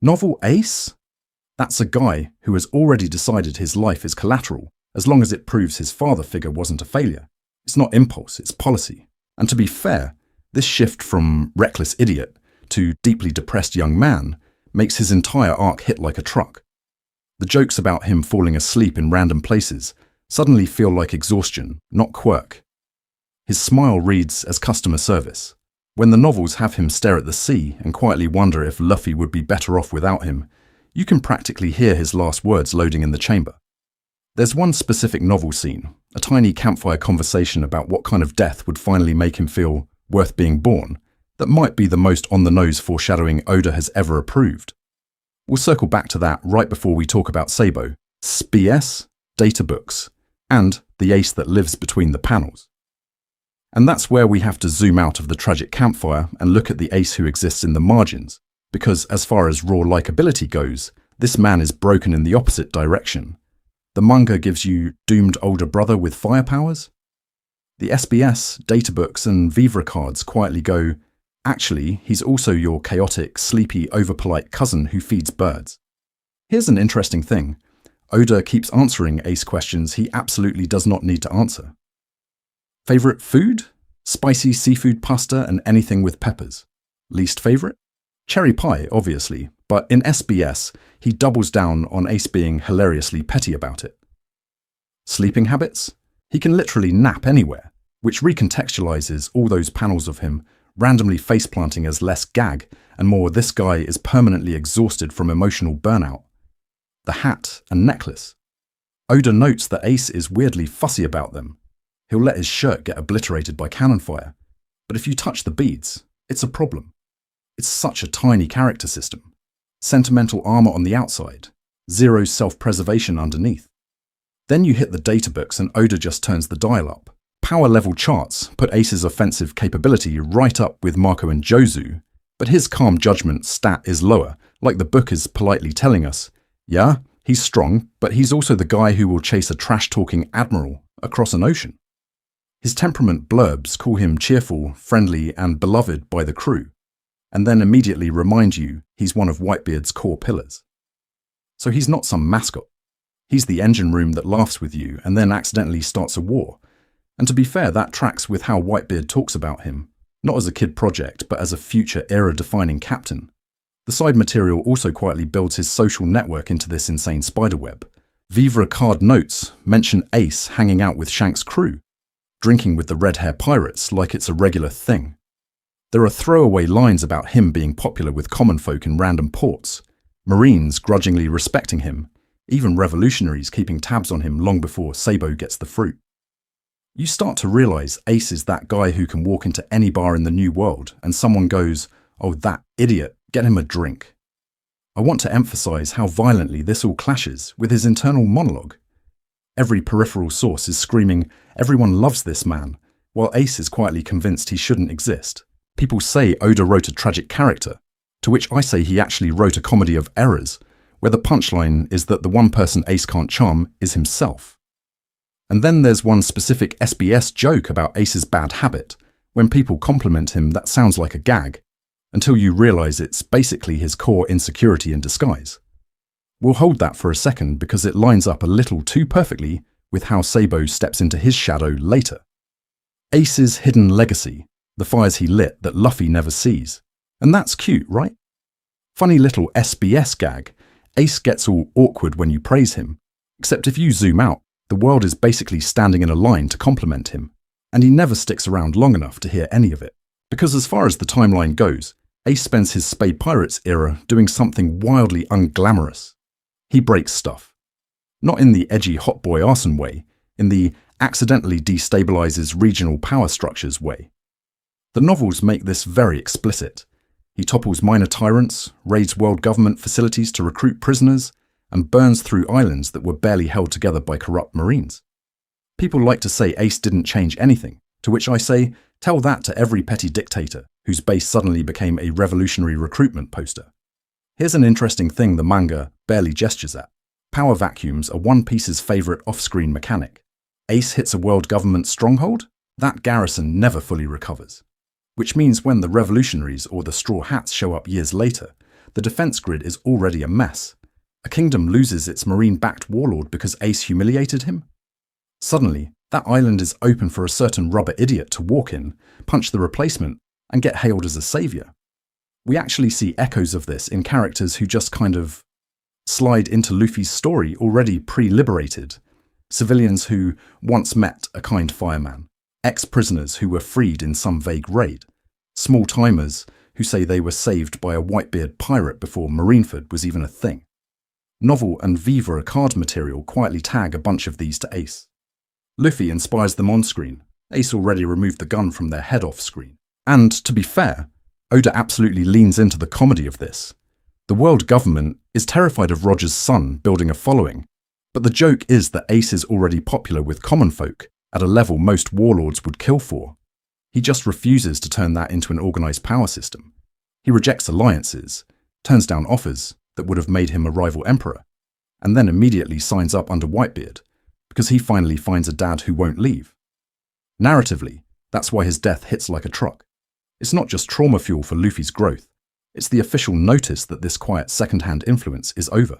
S1: Novel Ace? That's a guy who has already decided his life is collateral, as long as it proves his father figure wasn't a failure. It's not impulse, it's policy. And to be fair, this shift from reckless idiot to deeply depressed young man makes his entire arc hit like a truck. The jokes about him falling asleep in random places suddenly feel like exhaustion, not quirk. His smile reads as customer service. When the novels have him stare at the sea and quietly wonder if Luffy would be better off without him, you can practically hear his last words loading in the chamber. There's one specific novel scene, a tiny campfire conversation about what kind of death would finally make him feel worth being born, that might be the most on-the-nose foreshadowing Oda has ever approved. We'll circle back to that right before we talk about Sabo, SBS, data books, and the ace that lives between the panels. And that's where we have to zoom out of the tragic campfire and look at the ace who exists in the margins, because as far as raw likability goes, this man is broken in the opposite direction. The manga gives you doomed older brother with fire powers. The SBS, databooks and Vivre cards quietly go, actually, he's also your chaotic, sleepy, overpolite cousin who feeds birds. Here's an interesting thing. Oda keeps answering Ace questions he absolutely does not need to answer. Favorite food? Spicy seafood pasta and anything with peppers. Least favorite? Cherry pie, obviously, but in SBS, he doubles down on Ace being hilariously petty about it. Sleeping habits? He can literally nap anywhere, which recontextualizes all those panels of him randomly faceplanting as less gag, and more this guy is permanently exhausted from emotional burnout. The hat and necklace. Oda notes that Ace is weirdly fussy about them. He'll let his shirt get obliterated by cannon fire, but if you touch the beads, it's a problem. It's such a tiny character system. Sentimental armor on the outside, zero self-preservation underneath. Then you hit the databooks and Oda just turns the dial up. Power level charts put Ace's offensive capability right up with Marco and Jozu, but his calm judgment stat is lower, like the book is politely telling us, yeah, he's strong, but he's also the guy who will chase a trash-talking admiral across an ocean. His temperament blurbs call him cheerful, friendly, and beloved by the crew, and then immediately remind you he's one of Whitebeard's core pillars. So he's not some mascot. He's the engine room that laughs with you and then accidentally starts a war. And to be fair, that tracks with how Whitebeard talks about him, not as a kid project, but as a future era-defining captain. The side material also quietly builds his social network into this insane spiderweb. Vivre card notes mention Ace hanging out with Shank's crew, drinking with the red hair pirates like it's a regular thing. There are throwaway lines about him being popular with common folk in random ports, Marines grudgingly respecting him, even revolutionaries keeping tabs on him long before Sabo gets the fruit. You start to realize Ace is that guy who can walk into any bar in the New World and someone goes, "Oh, that idiot, get him a drink." I want to emphasize how violently this all clashes with his internal monologue. Every peripheral source is screaming, "Everyone loves this man," while Ace is quietly convinced he shouldn't exist. People say Oda wrote a tragic character, to which I say he actually wrote a comedy of errors, where the punchline is that the one person Ace can't charm is himself. And then there's one specific SBS joke about Ace's bad habit. When people compliment him, that sounds like a gag, until you realize it's basically his core insecurity in disguise. We'll hold that for a second because it lines up a little too perfectly with how Sabo steps into his shadow later. Ace's hidden legacy, the fires he lit that Luffy never sees. And that's cute, right? Funny little SBS gag. Ace gets all awkward when you praise him, except if you zoom out, the world is basically standing in a line to compliment him, and he never sticks around long enough to hear any of it. Because as far as the timeline goes, Ace spends his Spade Pirates era doing something wildly unglamorous. He breaks stuff. Not in the edgy hot boy arson way, in the accidentally destabilizes regional power structures way. The novels make this very explicit. He topples minor tyrants, raids world government facilities to recruit prisoners, and burns through islands that were barely held together by corrupt Marines. People like to say Ace didn't change anything, to which I say, tell that to every petty dictator whose base suddenly became a revolutionary recruitment poster. Here's an interesting thing the manga barely gestures at. Power vacuums are One Piece's favourite off-screen mechanic. Ace hits a world government stronghold, that garrison never fully recovers. Which means when the revolutionaries or the Straw Hats show up years later, the defence grid is already a mess. A kingdom loses its marine-backed warlord because Ace humiliated him? Suddenly, that island is open for a certain rubber idiot to walk in, punch the replacement, and get hailed as a saviour. We actually see echoes of this in characters who just kind of slide into Luffy's story already pre-liberated. Civilians who once met a kind fireman. Ex-prisoners who were freed in some vague raid. Small-timers who say they were saved by a Whitebeard pirate before Marineford was even a thing. Novel and Vivre card material quietly tag a bunch of these to Ace. Luffy inspires them on-screen. Ace already removed the gun from their head off-screen. And, to be fair, Oda absolutely leans into the comedy of this. The world government is terrified of Roger's son building a following, but the joke is that Ace is already popular with common folk at a level most warlords would kill for. He just refuses to turn that into an organised power system. He rejects alliances, turns down offers that would have made him a rival emperor, and then immediately signs up under Whitebeard, because he finally finds a dad who won't leave. Narratively, that's why his death hits like a truck. It's not just trauma fuel for Luffy's growth, it's the official notice that this quiet second-hand influence is over.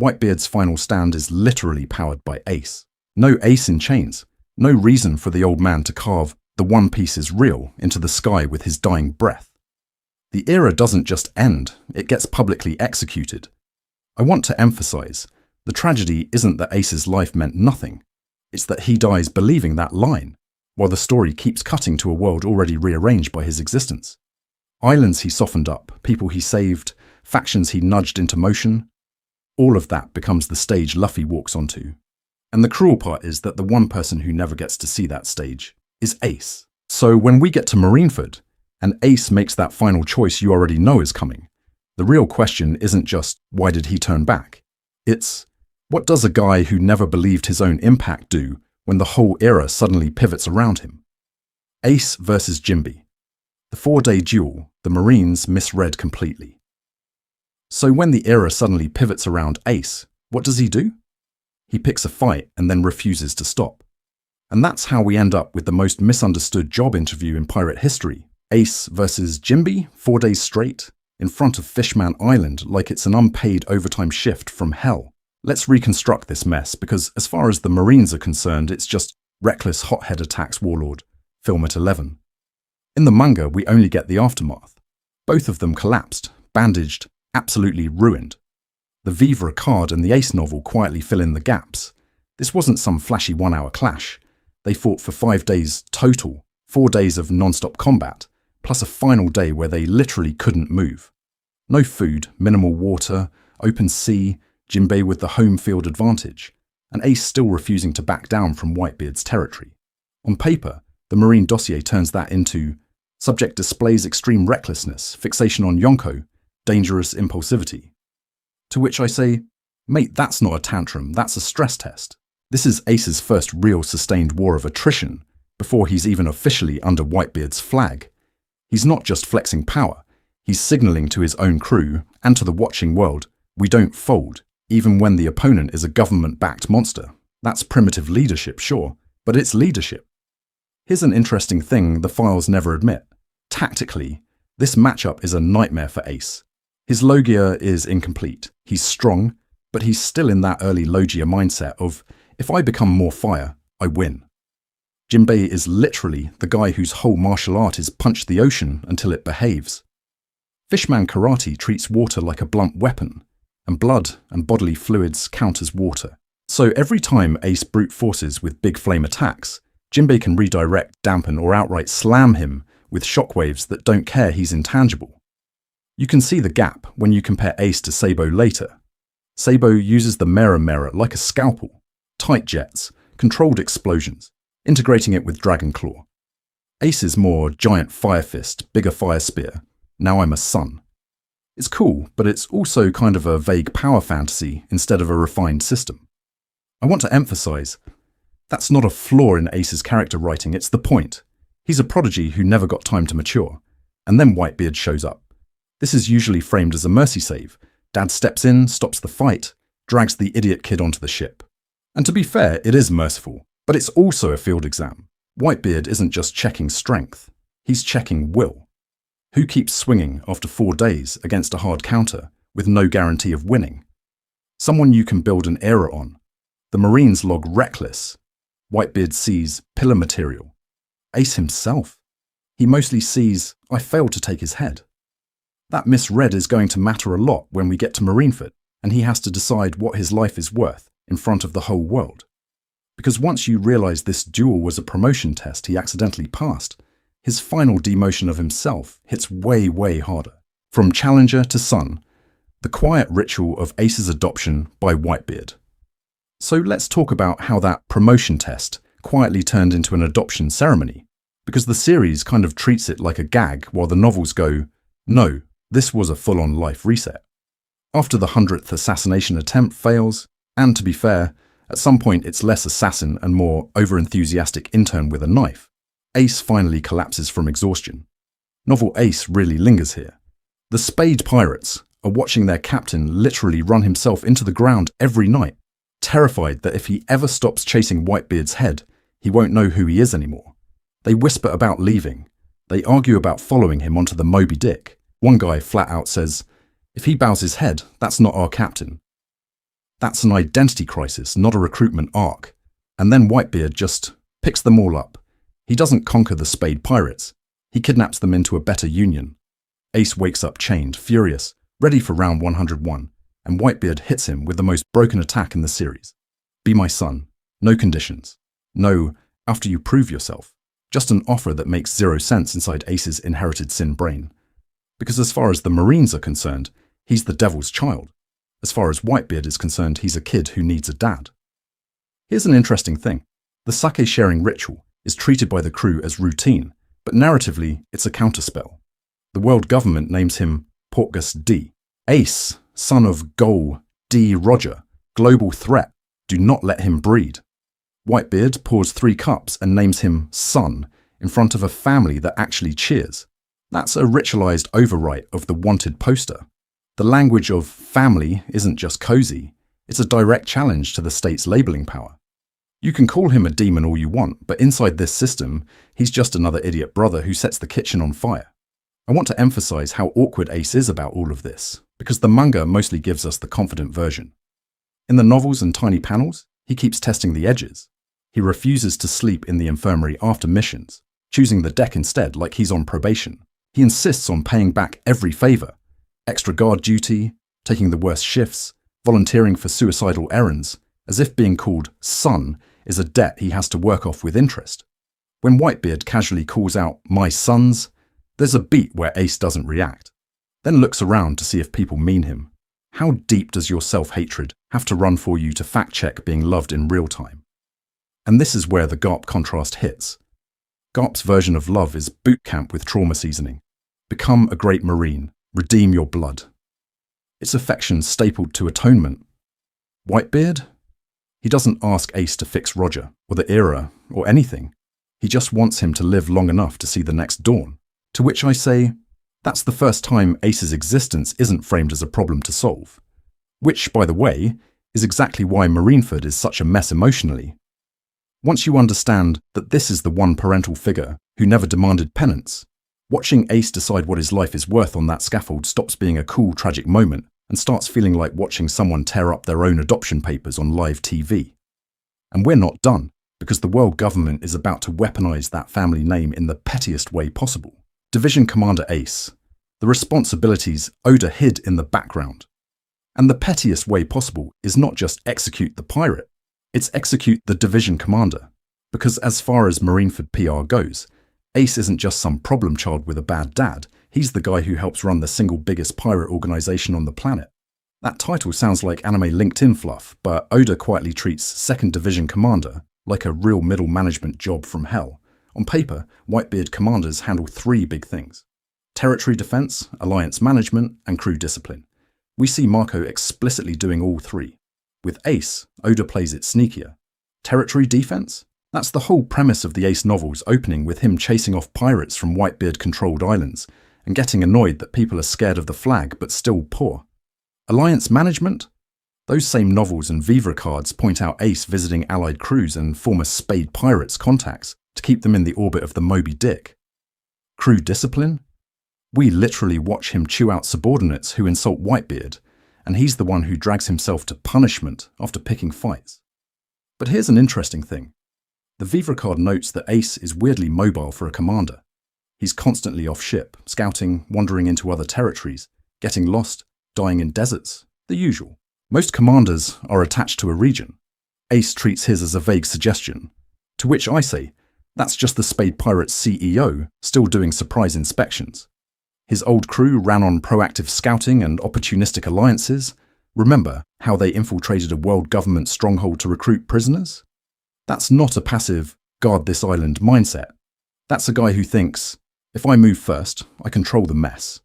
S1: Whitebeard's final stand is literally powered by Ace. No Ace in chains, no reason for the old man to carve "the One Piece is real" into the sky with his dying breath. The era doesn't just end, it gets publicly executed. I want to emphasize, the tragedy isn't that Ace's life meant nothing, it's that he dies believing that line. while the story keeps cutting to a world already rearranged by his existence. Islands he softened up, people he saved, factions he nudged into motion. All of that becomes the stage Luffy walks onto. And the cruel part is that the one person who never gets to see that stage is Ace. So when we get to Marineford, and Ace makes that final choice you already know is coming, the real question isn't just, why did he turn back? It's, what does a guy who never believed his own impact do when the whole era suddenly pivots around him? Ace versus Jinbe. The 4-day duel, the Marines misread completely. So when the era suddenly pivots around Ace, what does he do? He picks a fight and then refuses to stop. And that's how we end up with the most misunderstood job interview in pirate history. Ace versus Jinbe, 4 days straight, in front of Fishman Island like it's an unpaid overtime shift from hell. Let's reconstruct this mess because as far as the Marines are concerned, it's just reckless hothead attacks warlord, film at 11. In the manga, we only get the aftermath. Both of them collapsed, bandaged, absolutely ruined. The Vivre card and the Ace novel quietly fill in the gaps. This wasn't some flashy 1-hour clash. They fought for 5 days total, 4 days of non-stop combat, plus a final day where they literally couldn't move. No food, minimal water, open sea, Jinbe with the home field advantage, and Ace still refusing to back down from Whitebeard's territory. On paper, the Marine dossier turns that into subject displays extreme recklessness, fixation on Yonko, dangerous impulsivity. To which I say, mate, that's not a tantrum, that's a stress test. This is Ace's first real sustained war of attrition, before he's even officially under Whitebeard's flag. He's not just flexing power, he's signalling to his own crew, and to the watching world, we don't fold, even when the opponent is a government-backed monster. That's primitive leadership, sure, but it's leadership. Here's an interesting thing the files never admit. Tactically, this matchup is a nightmare for Ace. His Logia is incomplete. He's strong, but he's still in that early Logia mindset of, if I become more fire, I win. Jinbe is literally the guy whose whole martial art is punch the ocean until it behaves. Fishman karate treats water like a blunt weapon, and blood and bodily fluids count as water. So every time Ace brute forces with big flame attacks, Jinbe can redirect, dampen, or outright slam him with shockwaves that don't care he's intangible. You can see the gap when you compare Ace to Sabo later. Sabo uses the mirror like a scalpel, tight jets, controlled explosions, integrating it with Dragon Claw. Ace is more giant fire fist, bigger fire spear, now I'm a sun. It's cool, but it's also kind of a vague power fantasy instead of a refined system. I want to emphasize, that's not a flaw in Ace's character writing, it's the point. He's a prodigy who never got time to mature, and then Whitebeard shows up. This is usually framed as a mercy save. Dad steps in, stops the fight, drags the idiot kid onto the ship. And to be fair, it is merciful, but it's also a field exam. Whitebeard isn't just checking strength, he's checking will. Who keeps swinging after 4 days against a hard counter with no guarantee of winning? Someone you can build an era on. The Marines log reckless. Whitebeard sees pillar material. Ace himself. He mostly sees, I failed to take his head. That misread is going to matter a lot when we get to Marineford, and he has to decide what his life is worth in front of the whole world. Because once you realize this duel was a promotion test he accidentally passed, his final demotion of himself hits way, way harder. From Challenger to Sun, the quiet ritual of Ace's adoption by Whitebeard. So let's talk about how that promotion test quietly turned into an adoption ceremony, because the series kind of treats it like a gag while the novels go, no, this was a full-on life reset. After the 100th assassination attempt fails, and to be fair, at some point it's less assassin and more over-enthusiastic intern with a knife, Ace finally collapses from exhaustion. Novel Ace really lingers here. The Spade Pirates are watching their captain literally run himself into the ground every night, terrified that if he ever stops chasing Whitebeard's head, he won't know who he is anymore. They whisper about leaving. They argue about following him onto the Moby Dick. One guy flat out says, if he bows his head, that's not our captain. That's an identity crisis, not a recruitment arc. And then Whitebeard just picks them all up. He doesn't conquer the Spade Pirates. He kidnaps them into a better union. Ace wakes up chained, furious, ready for round 101, and Whitebeard hits him with the most broken attack in the series. Be my son. No conditions. No, after you prove yourself. Just an offer that makes zero sense inside Ace's inherited sin brain. Because as far as the Marines are concerned, he's the devil's child. As far as Whitebeard is concerned, he's a kid who needs a dad. Here's an interesting thing. The sake sharing ritual is treated by the crew as routine, but narratively, it's a counterspell. The world government names him Portgas D. Ace, son of Gol D. Roger, global threat. Do not let him breed. Whitebeard pours 3 cups and names him son in front of a family that actually cheers. That's a ritualized overwrite of the wanted poster. The language of family isn't just cozy, it's a direct challenge to the state's labeling power. You can call him a demon all you want, but inside this system, he's just another idiot brother who sets the kitchen on fire. I want to emphasize how awkward Ace is about all of this, because the manga mostly gives us the confident version. In the novels and tiny panels, he keeps testing the edges. He refuses to sleep in the infirmary after missions, choosing the deck instead like he's on probation. He insists on paying back every favor. Extra guard duty, taking the worst shifts, volunteering for suicidal errands, as if being called son is a debt he has to work off with interest. When Whitebeard casually calls out, "My sons," there's a beat where Ace doesn't react, then looks around to see if people mean him. How deep does your self-hatred have to run for you to fact-check being loved in real time? And this is where the Garp contrast hits. Garp's version of love is boot camp with trauma seasoning. Become a great Marine. Redeem your blood. It's affection stapled to atonement. Whitebeard? He doesn't ask Ace to fix Roger, or the era, or anything. He just wants him to live long enough to see the next dawn. To which I say, that's the first time Ace's existence isn't framed as a problem to solve. Which, by the way, is exactly why Marineford is such a mess emotionally. Once you understand that this is the one parental figure who never demanded penance, watching Ace decide what his life is worth on that scaffold stops being a cool, tragic moment and starts feeling like watching someone tear up their own adoption papers on live TV. And we're not done, because the world government is about to weaponize that family name in the pettiest way possible. Division Commander Ace. The responsibilities Oda hid in the background. And the pettiest way possible is not just execute the pirate, it's execute the division commander. Because as far as Marineford PR goes, Ace isn't just some problem child with a bad dad, he's the guy who helps run the single biggest pirate organization on the planet. That title sounds like anime LinkedIn fluff, but Oda quietly treats 2nd Division Commander like a real middle management job from hell. On paper, Whitebeard commanders handle 3 big things: territory defense, alliance management, and crew discipline. We see Marco explicitly doing all 3. With Ace, Oda plays it sneakier. Territory defense? That's the whole premise of the Ace novels, opening with him chasing off pirates from Whitebeard-controlled islands and getting annoyed that people are scared of the flag but still poor. Alliance management? Those same novels and Vivre cards point out Ace visiting allied crews and former Spade Pirates contacts to keep them in the orbit of the Moby Dick. Crew discipline? We literally watch him chew out subordinates who insult Whitebeard, and he's the one who drags himself to punishment after picking fights. But here's an interesting thing. The Vivre card notes that Ace is weirdly mobile for a commander. He's constantly off ship, scouting, wandering into other territories, getting lost, dying in deserts, the usual. Most commanders are attached to a region. Ace treats his as a vague suggestion, to which I say, that's just the Spade Pirates CEO still doing surprise inspections. His old crew ran on proactive scouting and opportunistic alliances. Remember how they infiltrated a world government stronghold to recruit prisoners? That's not a passive, guard this island mindset. That's a guy who thinks, if I move first, I control the mess.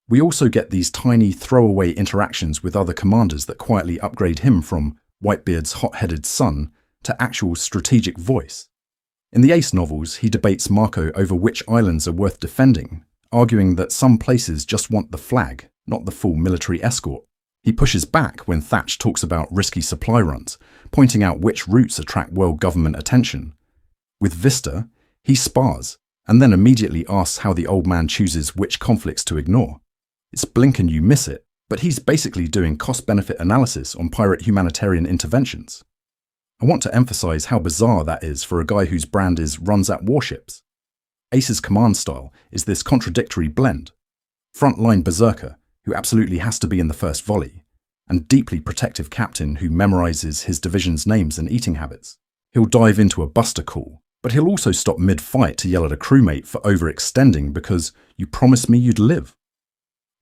S1: We also get these tiny throwaway interactions with other commanders that quietly upgrade him from Whitebeard's hot-headed son to actual strategic voice. In the Ace novels, he debates Marco over which islands are worth defending, arguing that some places just want the flag, not the full military escort. He pushes back when Thatch talks about risky supply runs, pointing out which routes attract world government attention. With Vista, he spars, and then immediately asks how the old man chooses which conflicts to ignore. It's blink and you miss it, but he's basically doing cost-benefit analysis on pirate humanitarian interventions. I want to emphasize how bizarre that is for a guy whose brand is runs at warships. Ace's command style is this contradictory blend. Frontline berserker, who absolutely has to be in the first volley, and deeply protective captain who memorizes his division's names and eating habits. He'll dive into a buster call, But he'll also stop mid-fight to yell at a crewmate for overextending because you promised me you'd live.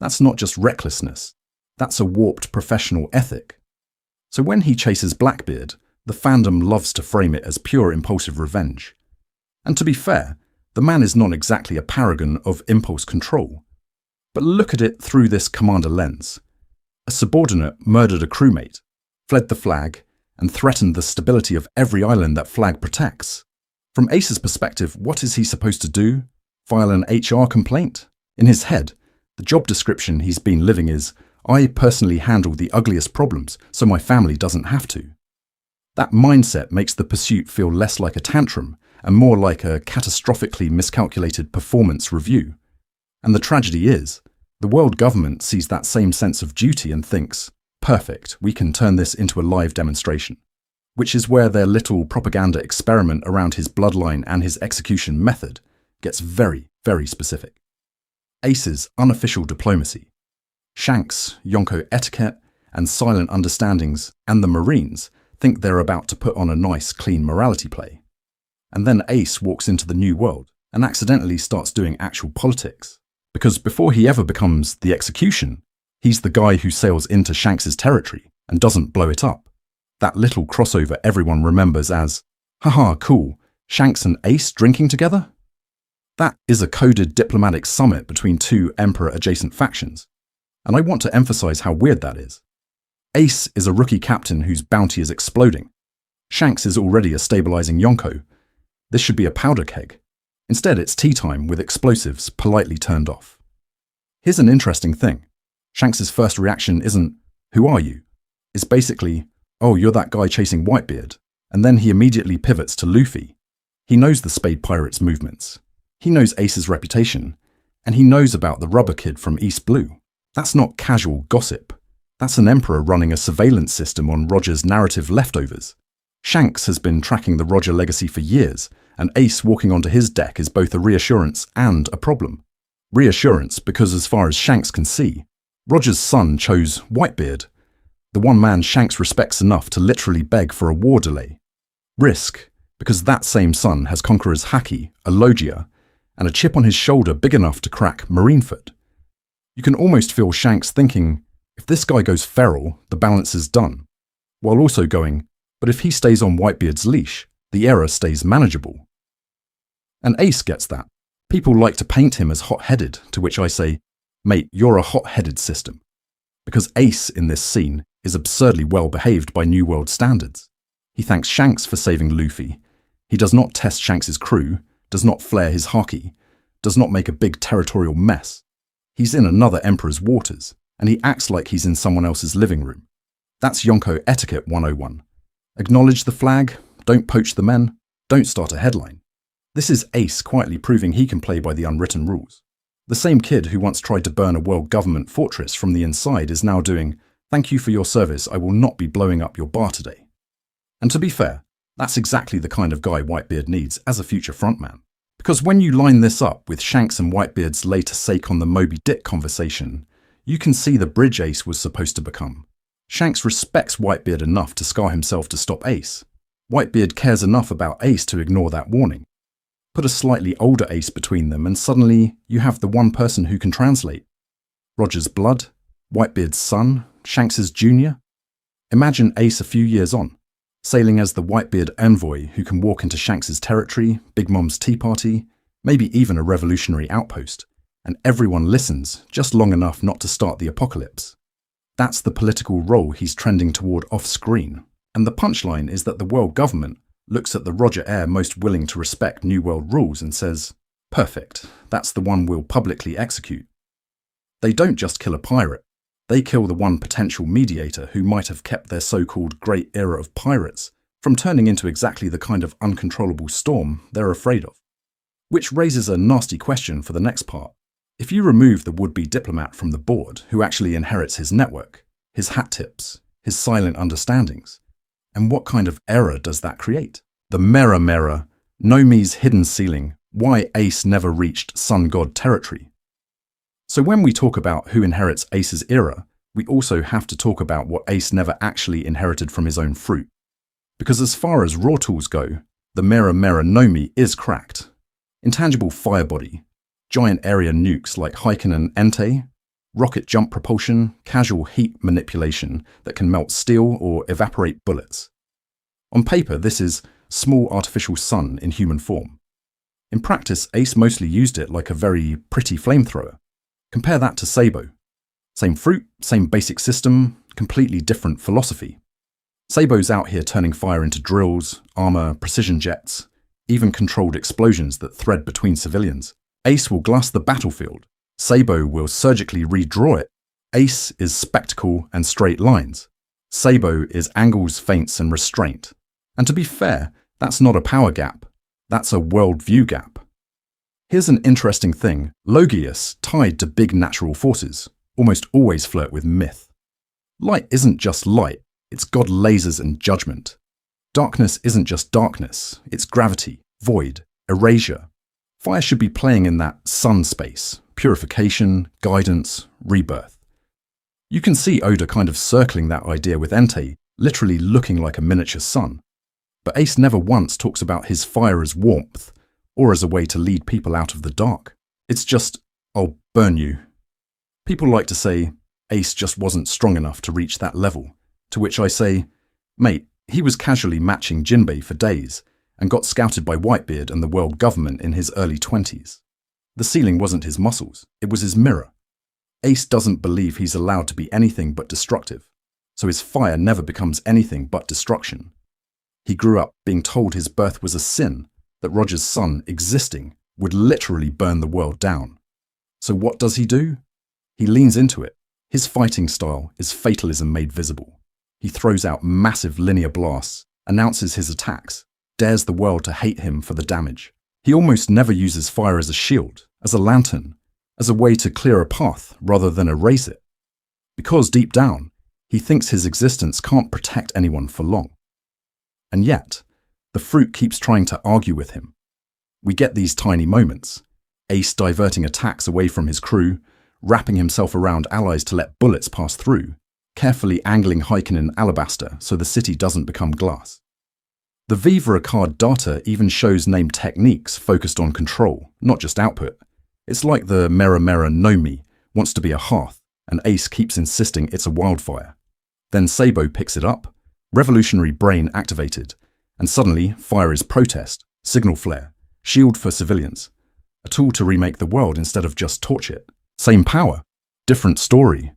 S1: That's not just recklessness, that's a warped professional ethic. So when he chases Blackbeard, the fandom loves to frame it as pure impulsive revenge. And to be fair, the man is not exactly a paragon of impulse control. But look at it through this commander lens. A subordinate murdered a crewmate, fled the flag, and threatened the stability of every island that flag protects. From Ace's perspective, what is he supposed to do? File an HR complaint? In his head, the job description he's been living is, I personally handle the ugliest problems so my family doesn't have to. That mindset makes the pursuit feel less like a tantrum and more like a catastrophically miscalculated performance review. And the tragedy is, the world government sees that same sense of duty and thinks, perfect, we can turn this into a live demonstration. Which is where their little propaganda experiment around his bloodline and his execution method gets very, very specific. Ace's unofficial diplomacy. Shanks, Yonko etiquette, and silent understandings, and the Marines think they're about to put on a nice, clean morality play. And then Ace walks into the new world and accidentally starts doing actual politics. Because before he ever becomes the execution, he's the guy who sails into Shanks' territory and doesn't blow it up. That little crossover everyone remembers as, haha, cool, Shanks and Ace drinking together? That is a coded diplomatic summit between two Emperor-adjacent factions. And I want to emphasize how weird that is. Ace is a rookie captain whose bounty is exploding. Shanks is already a stabilizing Yonko. This should be a powder keg. Instead, it's tea time with explosives politely turned off. Here's an interesting thing. Shanks' first reaction isn't, who are you? It's basically, oh, you're that guy chasing Whitebeard. And then he immediately pivots to Luffy. He knows the Spade Pirates' movements. He knows Ace's reputation. And he knows about the rubber kid from East Blue. That's not casual gossip. That's an emperor running a surveillance system on Roger's narrative leftovers. Shanks has been tracking the Roger legacy for years, and Ace walking onto his deck is both a reassurance and a problem. Reassurance because as far as Shanks can see, Roger's son chose Whitebeard, the one man Shanks respects enough to literally beg for a war delay. Risk, because that same son has Conqueror's Haki, a Logia, and a chip on his shoulder big enough to crack Marineford. You can almost feel Shanks thinking, if this guy goes feral, the balance is done, while also going, but if he stays on Whitebeard's leash, the error stays manageable. And Ace gets that. People like to paint him as hot-headed, to which I say, mate, you're a hot-headed system. Because Ace in this scene is absurdly well-behaved by New World standards. He thanks Shanks for saving Luffy. He does not test Shanks' crew, does not flare his haki, does not make a big territorial mess. He's in another emperor's waters, and he acts like he's in someone else's living room. That's Yonko etiquette 101. Acknowledge the flag, don't poach the men, don't start a headline. This is Ace quietly proving he can play by the unwritten rules. The same kid who once tried to burn a world government fortress from the inside is now doing, thank you for your service, I will not be blowing up your bar today. And to be fair, that's exactly the kind of guy Whitebeard needs as a future frontman. Because when you line this up with Shanks and Whitebeard's later sake on the Moby Dick conversation, you can see the bridge Ace was supposed to become. Shanks respects Whitebeard enough to scar himself to stop Ace. Whitebeard cares enough about Ace to ignore that warning. Put a slightly older Ace between them and suddenly you have the one person who can translate. Roger's blood, Whitebeard's son, Shanks' junior. Imagine Ace a few years on, sailing as the Whitebeard envoy who can walk into Shanks' territory, Big Mom's tea party, maybe even a revolutionary outpost, and everyone listens just long enough not to start the apocalypse. That's the political role he's trending toward off-screen, and the punchline is that the world government looks at the Roger heir most willing to respect New World rules and says, perfect, that's the one we'll publicly execute. They don't just kill a pirate, they kill the one potential mediator who might have kept their so-called great era of pirates from turning into exactly the kind of uncontrollable storm they're afraid of. Which raises a nasty question for the next part. If you remove the would-be diplomat from the board who actually inherits his network, his hat tips, his silent understandings, and what kind of error does that create? The mirror, Nomi's hidden ceiling, why Ace never reached Sun God territory. So when we talk about who inherits Ace's era, we also have to talk about what Ace never actually inherited from his own fruit. Because as far as raw tools go, The Marineford is cracked. Intangible fire body, giant area nukes like Heiken and Entei, rocket jump propulsion, casual heat manipulation that can melt steel or evaporate bullets. On paper, this is small artificial sun in human form. In practice, Ace mostly used it like a very pretty flamethrower. Compare that to Sabo. Same fruit, same basic system, completely different philosophy. Sabo's out here turning fire into drills, armor, precision jets, even controlled explosions that thread between civilians. Ace will glass the battlefield. Sabo will surgically redraw it. Ace is spectacle and straight lines. Sabo is angles, feints, and restraint. And to be fair, that's not a power gap. That's a worldview gap. Here's an interesting thing. Logias, tied to big natural forces, almost always flirt with myth. Light isn't just light, it's God lasers and judgment. Darkness isn't just darkness, it's gravity, void, erasure. Fire should be playing in that sun space, purification, guidance, rebirth. You can see Oda kind of circling that idea with Entei, literally looking like a miniature sun. But Ace never once talks about his fire as warmth, or as a way to lead people out of the dark. It's just, I'll burn you. People like to say, Ace just wasn't strong enough to reach that level, to which I say, mate, he was casually matching Jinbei for days, and got scouted by Whitebeard and the world government in his early 20s. The ceiling wasn't his muscles, it was his mirror. Ace doesn't believe he's allowed to be anything but destructive, so his fire never becomes anything but destruction. He grew up being told his birth was a sin, that Roger's sun existing would literally burn the world down. So what does he do? He leans into it. His fighting style is fatalism made visible. He throws out massive linear blasts, announces his attacks, dares the world to hate him for the damage. He almost never uses fire as a shield, as a lantern, as a way to clear a path rather than erase it. Because deep down, he thinks his existence can't protect anyone for long. And yet, the fruit keeps trying to argue with him. We get these tiny moments. Ace diverting attacks away from his crew, wrapping himself around allies to let bullets pass through, carefully angling Heiken in alabaster so the city doesn't become glass. The Vivra card data even shows named techniques focused on control, not just output. It's like the Marineford wants to be a hearth, and Ace keeps insisting it's a wildfire. Then Sabo picks it up, revolutionary brain activated, and suddenly fire is protest, signal flare, shield for civilians, a tool to remake the world instead of just torch it. Same power, different story.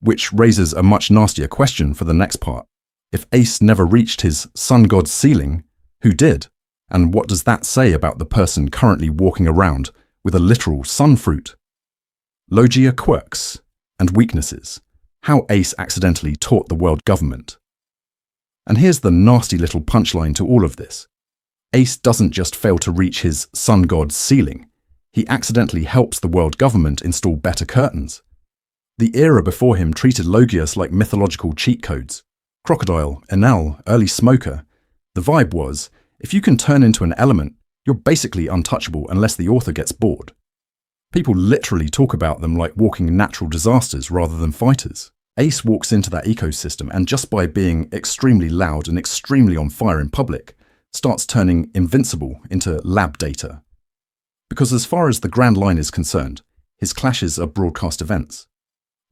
S1: Which raises a much nastier question for the next part. If Ace never reached his sun god's ceiling, who did? And what does that say about the person currently walking around with a literal sun fruit? Logia quirks and weaknesses. How Ace accidentally taught the world government. And here's the nasty little punchline to all of this. Ace doesn't just fail to reach his sun god's ceiling. He accidentally helps the world government install better curtains. The era before him treated Logias like mythological cheat codes. Crocodile, Enel, early smoker. The vibe was, if you can turn into an element, you're basically untouchable unless the author gets bored. People literally talk about them like walking natural disasters rather than fighters. Ace walks into that ecosystem and just by being extremely loud and extremely on fire in public, starts turning invincible into lab data. Because as far as the Grand Line is concerned, his clashes are broadcast events.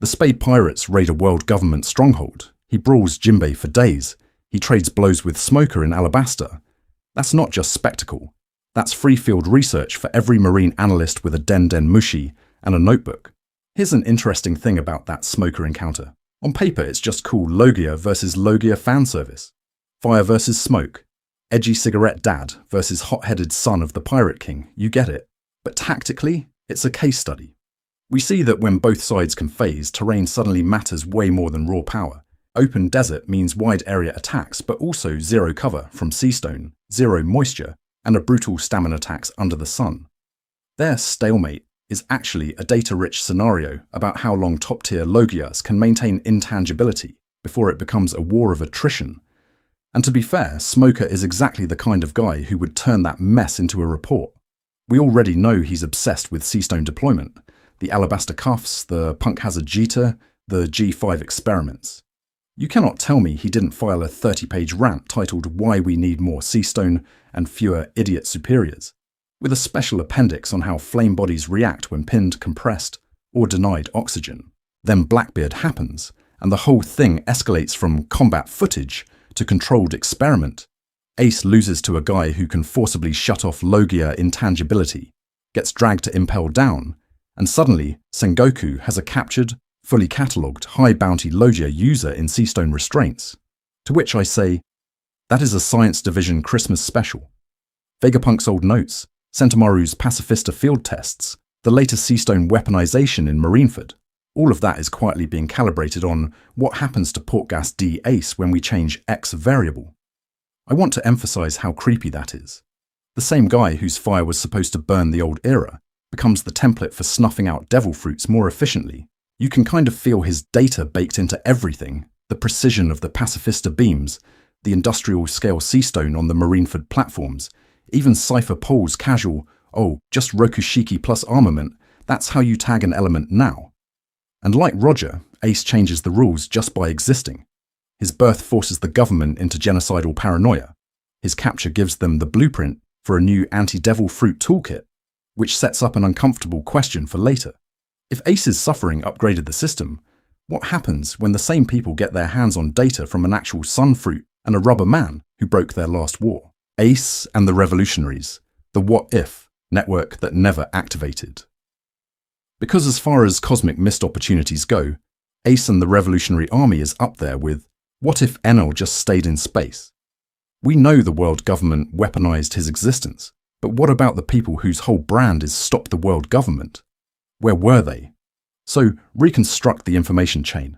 S1: The Spade Pirates raid a world government stronghold. He brawls Jinbei for days. He trades blows with Smoker in Alabaster. That's not just spectacle. That's free field research for every marine analyst with a Den Mushi and a notebook. Here's an interesting thing about that Smoker encounter. On paper, it's just cool Logia versus Logia fan service. Fire versus smoke. Edgy cigarette dad versus hot-headed son of the Pirate King. You get it. But tactically, it's a case study. We see that when both sides can phase, terrain suddenly matters way more than raw power. Open desert means wide area attacks, but also zero cover from seastone, zero moisture, and a brutal stamina tax under the sun. Their stalemate is actually a data-rich scenario about how long top-tier Logias can maintain intangibility before it becomes a war of attrition. And to be fair, Smoker is exactly the kind of guy who would turn that mess into a report. We already know he's obsessed with seastone deployment, the Alabaster Cuffs, the Punk Hazard Jita, the G5 experiments. You cannot tell me he didn't file a 30-page rant titled Why We Need More Seastone and Fewer Idiot Superiors, with a special appendix on how flame bodies react when pinned, compressed, or denied oxygen. Then Blackbeard happens, and the whole thing escalates from combat footage to controlled experiment. Ace loses to a guy who can forcibly shut off Logia intangibility, gets dragged to impel down, and suddenly Sengoku has a captured, fully catalogued, high-bounty Logia user in Seastone restraints. To which I say, that is a Science Division Christmas special. Vegapunk's old notes, Sentomaru's Pacifista field tests, the latest Seastone weaponization in Marineford. All of that is quietly being calibrated on what happens to Portgas D Ace when we change X variable. I want to emphasize how creepy that is. The same guy whose fire was supposed to burn the old era becomes the template for snuffing out devil fruits more efficiently. You can kind of feel his data baked into everything, the precision of the Pacifista beams, the industrial-scale Seastone on the Marineford platforms, even Cypher Pole's casual, oh, just Rokushiki plus armament, that's how you tag an element now. And like Roger, Ace changes the rules just by existing. His birth forces the government into genocidal paranoia. His capture gives them the blueprint for a new anti-devil fruit toolkit, which sets up an uncomfortable question for later. If Ace's suffering upgraded the system, what happens when the same people get their hands on data from an actual sun fruit and a rubber man who broke their last war? Ace and the Revolutionaries, the what-if network that never activated. Because as far as cosmic missed opportunities go, Ace and the Revolutionary Army is up there with what if Enel just stayed in space? We know the world government weaponized his existence, but what about the people whose whole brand is stop the world government? Where were they? So reconstruct the information chain.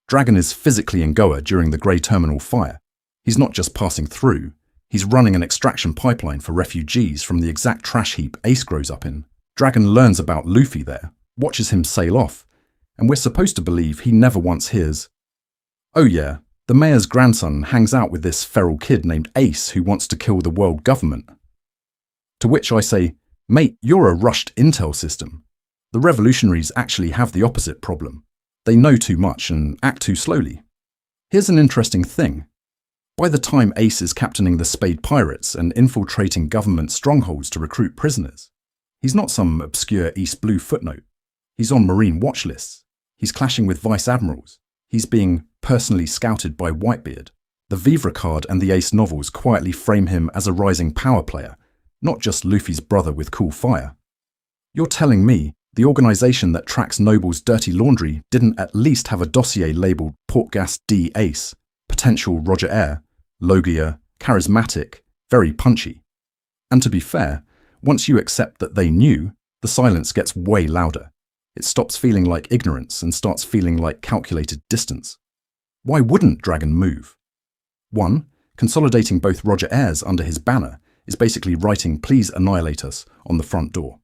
S1: Dragon is physically in Goa during the Grey Terminal fire. He's not just passing through, he's running an extraction pipeline for refugees from the exact trash heap Ace grows up in. Dragon learns about Luffy there, watches him sail off, and we're supposed to believe he never once hears, "Oh yeah, the mayor's grandson hangs out with this feral kid named Ace who wants to kill the world government." To which I say, mate, you're a rushed intel system. The revolutionaries actually have the opposite problem. They know too much and act too slowly. Here's an interesting thing. By the time Ace is captaining the Whitebeard Pirates and infiltrating government strongholds to recruit prisoners, he's not some obscure East Blue footnote. He's on Marine watch lists. He's clashing with vice admirals. He's being personally scouted by Whitebeard. The Vivre card and the Ace novels quietly frame him as a rising power player, not just Luffy's brother with cool fire. You're telling me the organization that tracks Noble's dirty laundry didn't at least have a dossier labeled Portgas D Ace, potential Roger Eyre, Logia, charismatic, very punchy. And to be fair, once you accept that they knew, the silence gets way louder. It stops feeling like ignorance and starts feeling like calculated distance. Why wouldn't Dragon move? 1. Consolidating both Roger Eyres under his banner is basically writing "Please annihilate us" on the front door.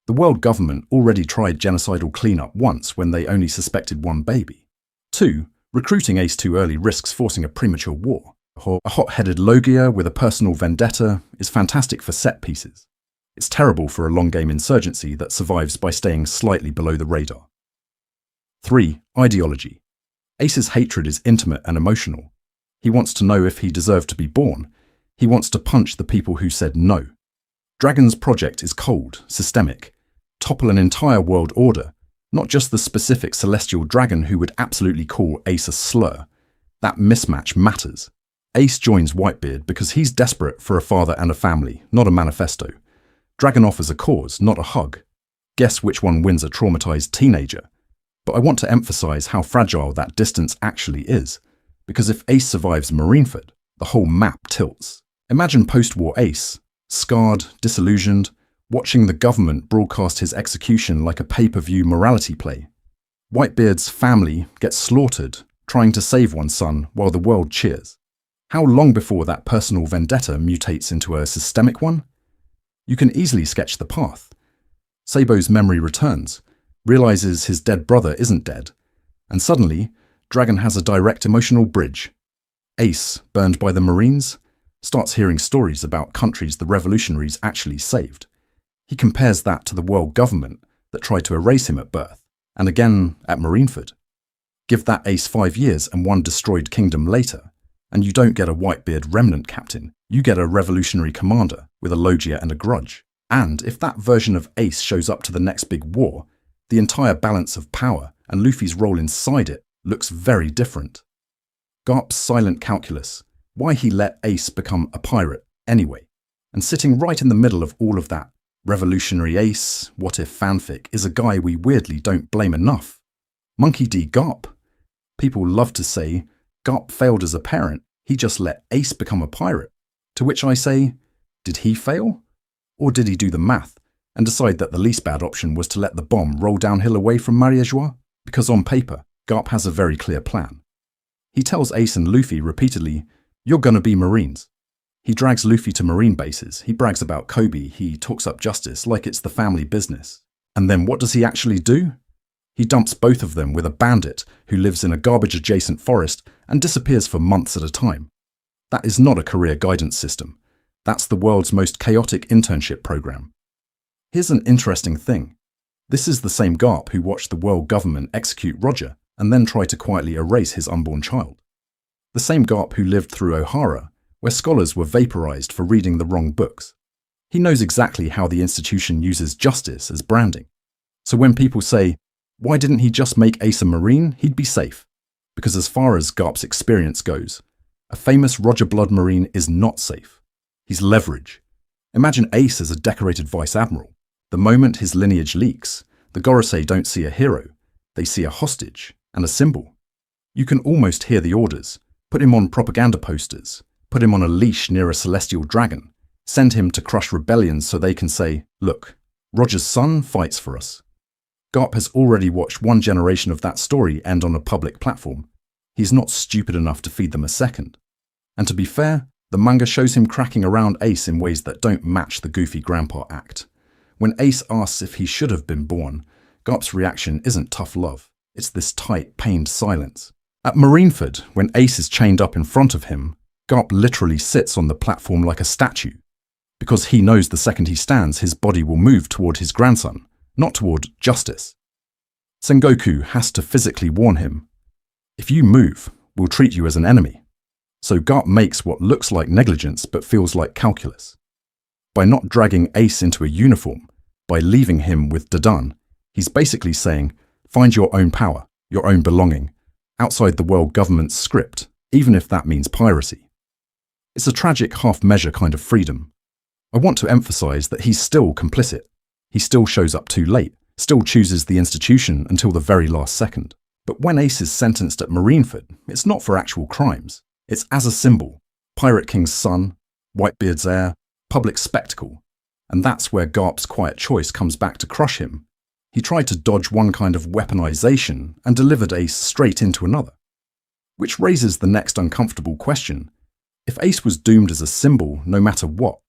S1: The world government already tried genocidal cleanup once when they only suspected one baby. 2. Recruiting Ace too early risks forcing a premature war. A hot-headed Logia with a personal vendetta is fantastic for set pieces. It's terrible for a long-game insurgency that survives by staying slightly below the radar. 3. Ideology. Ace's hatred is intimate and emotional. He wants to know if he deserved to be born. He wants to punch the people who said no. Dragon's project is cold, systemic. Topple an entire world order, not just the specific celestial dragon who would absolutely call Ace a slur. That mismatch matters. Ace joins Whitebeard because he's desperate for a father and a family, not a manifesto. Dragon offers a cause, not a hug. Guess which one wins a traumatized teenager? But I want to emphasize how fragile that distance actually is, because if Ace survives Marineford, the whole map tilts. Imagine post-war Ace, scarred, disillusioned, watching the government broadcast his execution like a pay-per-view morality play. Whitebeard's family gets slaughtered, trying to save one son while the world cheers. How long before that personal vendetta mutates into a systemic one? You can easily sketch the path. Sabo's memory returns, realizes his dead brother isn't dead, and suddenly, Dragon has a direct emotional bridge. Ace, burned by the Marines, starts hearing stories about countries the revolutionaries actually saved. He compares that to the world government that tried to erase him at birth, and again at Marineford. Give that Ace 5 years and one destroyed kingdom later, and you don't get a Whitebeard remnant captain, you get a revolutionary commander with a logia and a grudge. And if that version of Ace shows up to the next big war, the entire balance of power and Luffy's role inside it looks very different. Garp's silent calculus, why he let Ace become a pirate anyway, and sitting right in the middle of all of that revolutionary Ace, what if fanfic, is a guy we weirdly don't blame enough. Monkey D. Garp. People love to say, Garp failed as a parent, he just let Ace become a pirate. To which I say, did he fail? Or did he do the math and decide that the least bad option was to let the bomb roll downhill away from Mariajoie? Because on paper, Garp has a very clear plan. He tells Ace and Luffy repeatedly, you're gonna be Marines. He drags Luffy to Marine bases, he brags about Kobe, he talks up justice like it's the family business. And then what does he actually do? He dumps both of them with a bandit who lives in a garbage-adjacent forest and disappears for months at a time. That is not a career guidance system. That's the world's most chaotic internship program. Here's an interesting thing. This is the same Garp who watched the world government execute Roger and then try to quietly erase his unborn child. The same Garp who lived through Ohara, where scholars were vaporized for reading the wrong books. He knows exactly how the institution uses justice as branding. So when people say, why didn't he just make Ace a Marine? He'd be safe. Because as far as Garp's experience goes, a famous Roger Blood Marine is not safe. He's leverage. Imagine Ace as a decorated vice admiral. The moment his lineage leaks, the Gorosei don't see a hero. They see a hostage and a symbol. You can almost hear the orders. Put him on propaganda posters. Put him on a leash near a celestial dragon. Send him to crush rebellions so they can say, look, Roger's son fights for us. Garp has already watched one generation of that story end on a public platform. He's not stupid enough to feed them a second. And to be fair, the manga shows him cracking around Ace in ways that don't match the goofy grandpa act. When Ace asks if he should have been born, Garp's reaction isn't tough love. It's this tight, pained silence. At Marineford, when Ace is chained up in front of him, Garp literally sits on the platform like a statue. Because he knows the second he stands, his body will move toward his grandson, not toward justice. Sengoku has to physically warn him, if you move, we'll treat you as an enemy. So Garp makes what looks like negligence but feels like calculus. By not dragging Ace into a uniform, by leaving him with Dadan, he's basically saying, find your own power, your own belonging, outside the world government's script, even if that means piracy. It's a tragic half-measure kind of freedom. I want to emphasize that he's still complicit. He still shows up too late, still chooses the institution until the very last second. But when Ace is sentenced at Marineford, it's not for actual crimes. It's as a symbol, Pirate King's son, Whitebeard's heir, public spectacle. And that's where Garp's quiet choice comes back to crush him. He tried to dodge one kind of weaponization and delivered Ace straight into another. Which raises the next uncomfortable question. If Ace was doomed as a symbol no matter what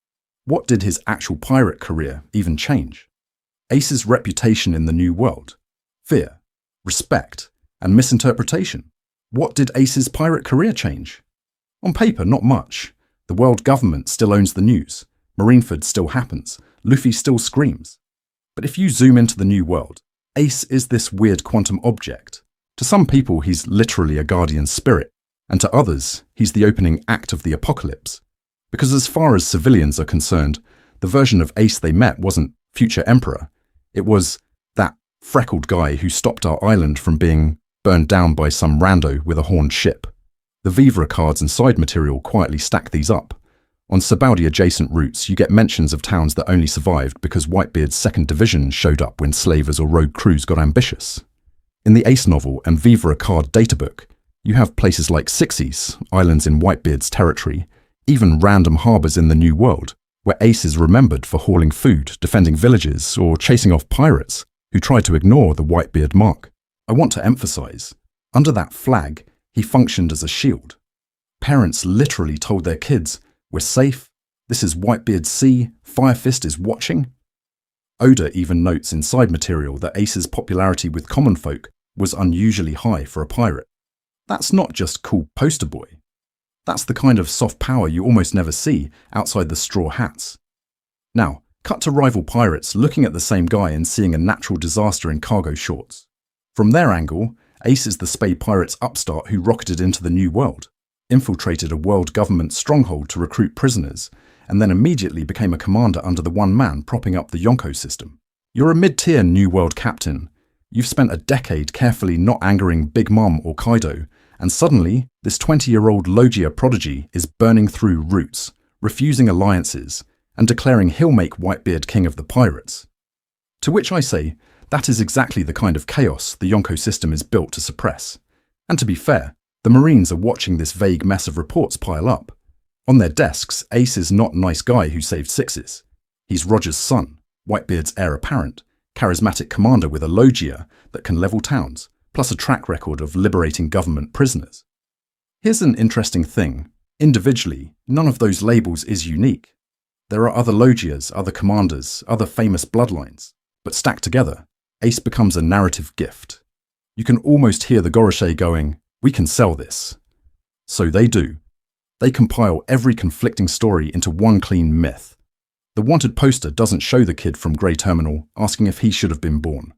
S1: did his actual pirate career even change? Ace's reputation in the New World, fear, respect, and misinterpretation. What did Ace's pirate career change? On paper, not much. The world government still owns the news. Marineford still happens. Luffy still screams. But if you zoom into the New World, Ace is this weird quantum object. To some people, he's literally a guardian spirit, and to others, he's the opening act of the apocalypse. Because as far as civilians are concerned, the version of Ace they met wasn't future Emperor. It was that freckled guy who stopped our island from being burned down by some rando with a horned ship. The Vivre cards and side material quietly stack these up. On Sabaudi-adjacent routes, you get mentions of towns that only survived because Whitebeard's 2nd Division showed up when slavers or rogue crews got ambitious. In the Ace novel and Vivre card databook, you have places like Sixies, islands in Whitebeard's territory, even random harbours in the New World, where Ace is remembered for hauling food, defending villages, or chasing off pirates who tried to ignore the Whitebeard mark. I want to emphasise, under that flag, he functioned as a shield. Parents literally told their kids, we're safe, this is Whitebeard's sea, Fire Fist is watching. Oda even notes in side material that Ace's popularity with common folk was unusually high for a pirate. That's not just cool poster boy. That's the kind of soft power you almost never see outside the straw hats. Now, cut to rival pirates looking at the same guy and seeing a natural disaster in cargo shorts. From their angle, Ace is the Spade Pirates upstart who rocketed into the New World, infiltrated a world government stronghold to recruit prisoners, and then immediately became a commander under the one man propping up the Yonko system. You're a mid-tier New World captain. You've spent a decade carefully not angering Big Mom or Kaido, and suddenly, this 20-year-old Logia prodigy is burning through roots, refusing alliances, and declaring he'll make Whitebeard king of the pirates. To which I say, that is exactly the kind of chaos the Yonko system is built to suppress. And to be fair, the Marines are watching this vague mess of reports pile up. On their desks, Ace is not a nice guy who saved sixes. He's Roger's son, Whitebeard's heir apparent, charismatic commander with a Logia that can level towns, plus a track record of liberating government prisoners. Here's an interesting thing. Individually, none of those labels is unique. There are other Logias, other commanders, other famous bloodlines. But stacked together, Ace becomes a narrative gift. You can almost hear the Goroshe going, "We can sell this." So they do. They compile every conflicting story into one clean myth. The wanted poster doesn't show the kid from Grey Terminal asking if he should have been born.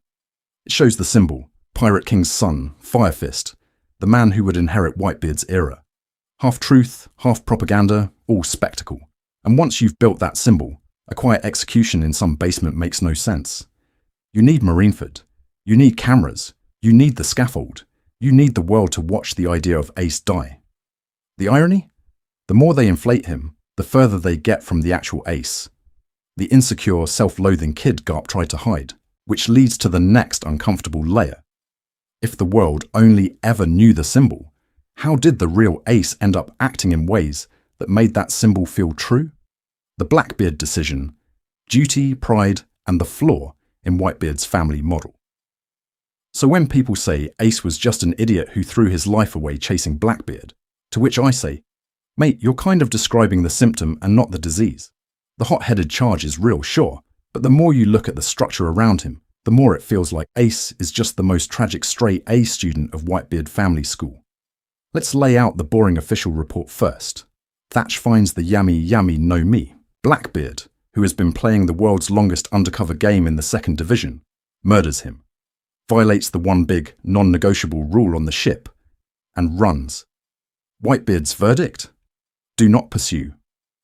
S1: It shows the symbol, Pirate King's son, Fire Fist, the man who would inherit Whitebeard's era. Half truth, half propaganda, all spectacle. And once you've built that symbol, a quiet execution in some basement makes no sense. You need Marineford. You need cameras. You need the scaffold. You need the world to watch the idea of Ace die. The irony? The more they inflate him, the further they get from the actual Ace. The insecure, self-loathing kid Garp tried to hide, which leads to the next uncomfortable layer. If the world only ever knew the symbol, how did the real Ace end up acting in ways that made that symbol feel true? The Blackbeard decision, duty, pride, and the flaw in Whitebeard's family model. So when people say Ace was just an idiot who threw his life away chasing Blackbeard, to which I say, mate, you're kind of describing the symptom and not the disease. The hot-headed charge is real, sure, but the more you look at the structure around him, the more it feels like Ace is just the most tragic stray A student of Whitebeard Family School. Let's lay out the boring official report first. Thatch finds the Yami no Mi, Blackbeard, who has been playing the world's longest undercover game in the 2nd Division, murders him, violates the one big, non-negotiable rule on the ship, and runs. Whitebeard's verdict? Do not pursue.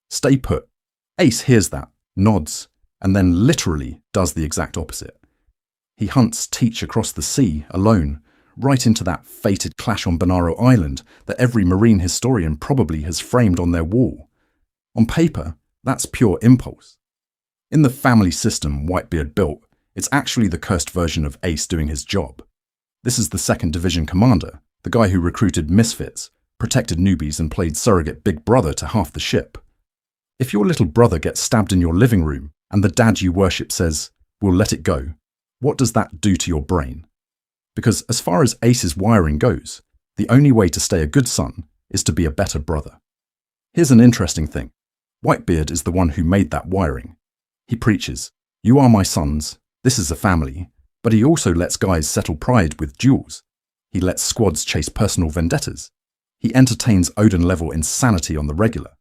S1: Stay put. Ace hears that, nods, and then literally does the exact opposite. He hunts Teach across the sea, alone, right into that fated clash on Bonaro Island that every marine historian probably has framed on their wall. On paper, that's pure impulse. In the family system Whitebeard built, it's actually the cursed version of Ace doing his job. This is the 2nd Division commander, the guy who recruited misfits, protected newbies and played surrogate big brother to half the ship. If your little brother gets stabbed in your living room and the dad you worship says, "We'll let it go," what does that do to your brain? Because as far as Ace's wiring goes, the only way to stay a good son is to be a better brother. Here's an interesting thing. Whitebeard is the one who made that wiring. He preaches, "You are my sons, this is a family," but he also lets guys settle pride with duels. He lets squads chase personal vendettas. He entertains Odin-level insanity on the regular.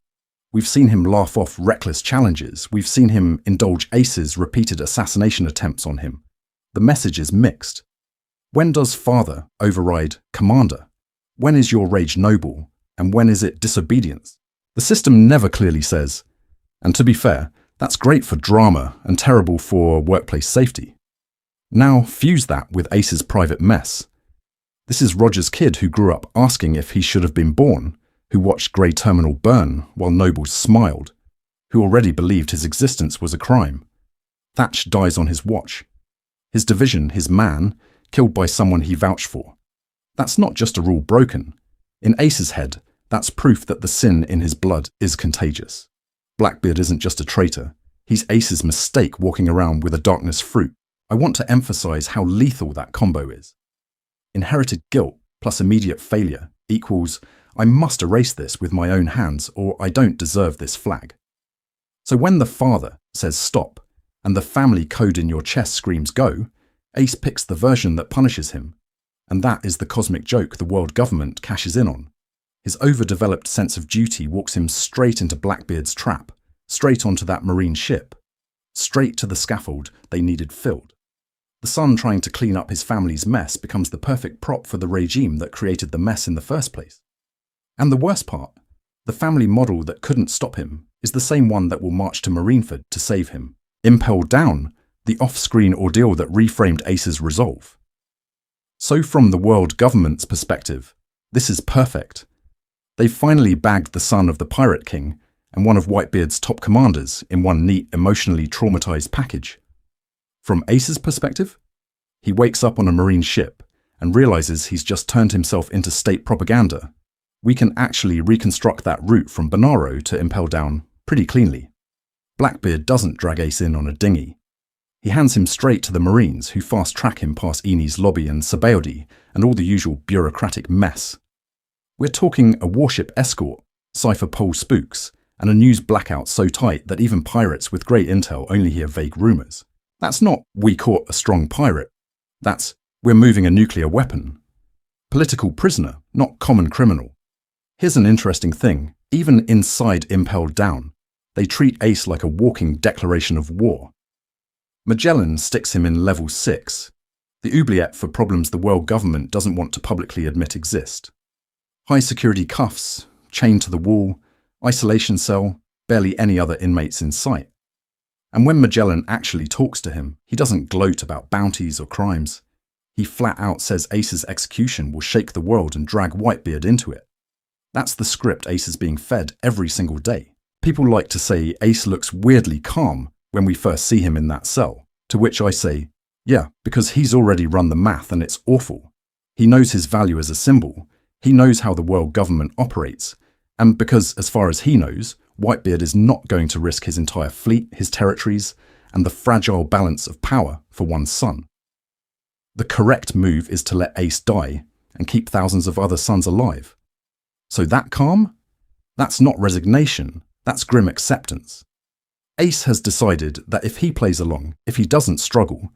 S1: We've seen him laugh off reckless challenges. We've seen him indulge Ace's repeated assassination attempts on him. The message is mixed. When does father override commander? When is your rage noble, and when is it disobedience? The system never clearly says, and to be fair, that's great for drama and terrible for workplace safety. Now fuse that with Ace's private mess. This is Roger's kid who grew up asking if he should have been born, who watched Grey Terminal burn while Nobles smiled, who already believed his existence was a crime. Thatch dies on his watch. His division, his man, killed by someone he vouched for. That's not just a rule broken. In Ace's head, that's proof that the sin in his blood is contagious. Blackbeard isn't just a traitor. He's Ace's mistake walking around with a darkness fruit. I want to emphasize how lethal that combo is. Inherited guilt plus immediate failure equals, I must erase this with my own hands or I don't deserve this flag. So when the father says stop and the family code in your chest screams go, Ace picks the version that punishes him. And that is the cosmic joke the world government cashes in on. His overdeveloped sense of duty walks him straight into Blackbeard's trap, straight onto that marine ship, straight to the scaffold they needed filled. The son trying to clean up his family's mess becomes the perfect prop for the regime that created the mess in the first place. And the worst part, the family model that couldn't stop him is the same one that will march to Marineford to save him. Impel Down, the off-screen ordeal that reframed Ace's resolve. So from the world government's perspective, this is perfect. They've finally bagged the son of the Pirate King and one of Whitebeard's top commanders in one neat, emotionally traumatized package. From Ace's perspective, he wakes up on a marine ship and realizes he's just turned himself into state propaganda. We can actually reconstruct that route from Bonaro to Impel Down pretty cleanly. Blackbeard doesn't drag Ace in on a dinghy. He hands him straight to the Marines, who fast-track him past Eni's lobby and Sabaody and all the usual bureaucratic mess. We're talking a warship escort, cipher pole spooks, and a news blackout so tight that even pirates with great intel only hear vague rumours. That's not, we caught a strong pirate. That's, we're moving a nuclear weapon. Political prisoner, not common criminal. Here's an interesting thing. Even inside Impelled Down, they treat Ace like a walking declaration of war. Magellan sticks him in level 6, the oubliette for problems the world government doesn't want to publicly admit exist. High security cuffs, chained to the wall, isolation cell, barely any other inmates in sight. And when Magellan actually talks to him, he doesn't gloat about bounties or crimes. He flat out says Ace's execution will shake the world and drag Whitebeard into it. That's the script Ace is being fed every single day. People like to say Ace looks weirdly calm when we first see him in that cell, to which I say, yeah, because he's already run the math and it's awful. He knows his value as a symbol, he knows how the world government operates, and because, as far as he knows, Whitebeard is not going to risk his entire fleet, his territories, and the fragile balance of power for one son. The correct move is to let Ace die and keep thousands of other sons alive. So that calm? That's not resignation, that's grim acceptance. Ace has decided that if he plays along, if he doesn't struggle,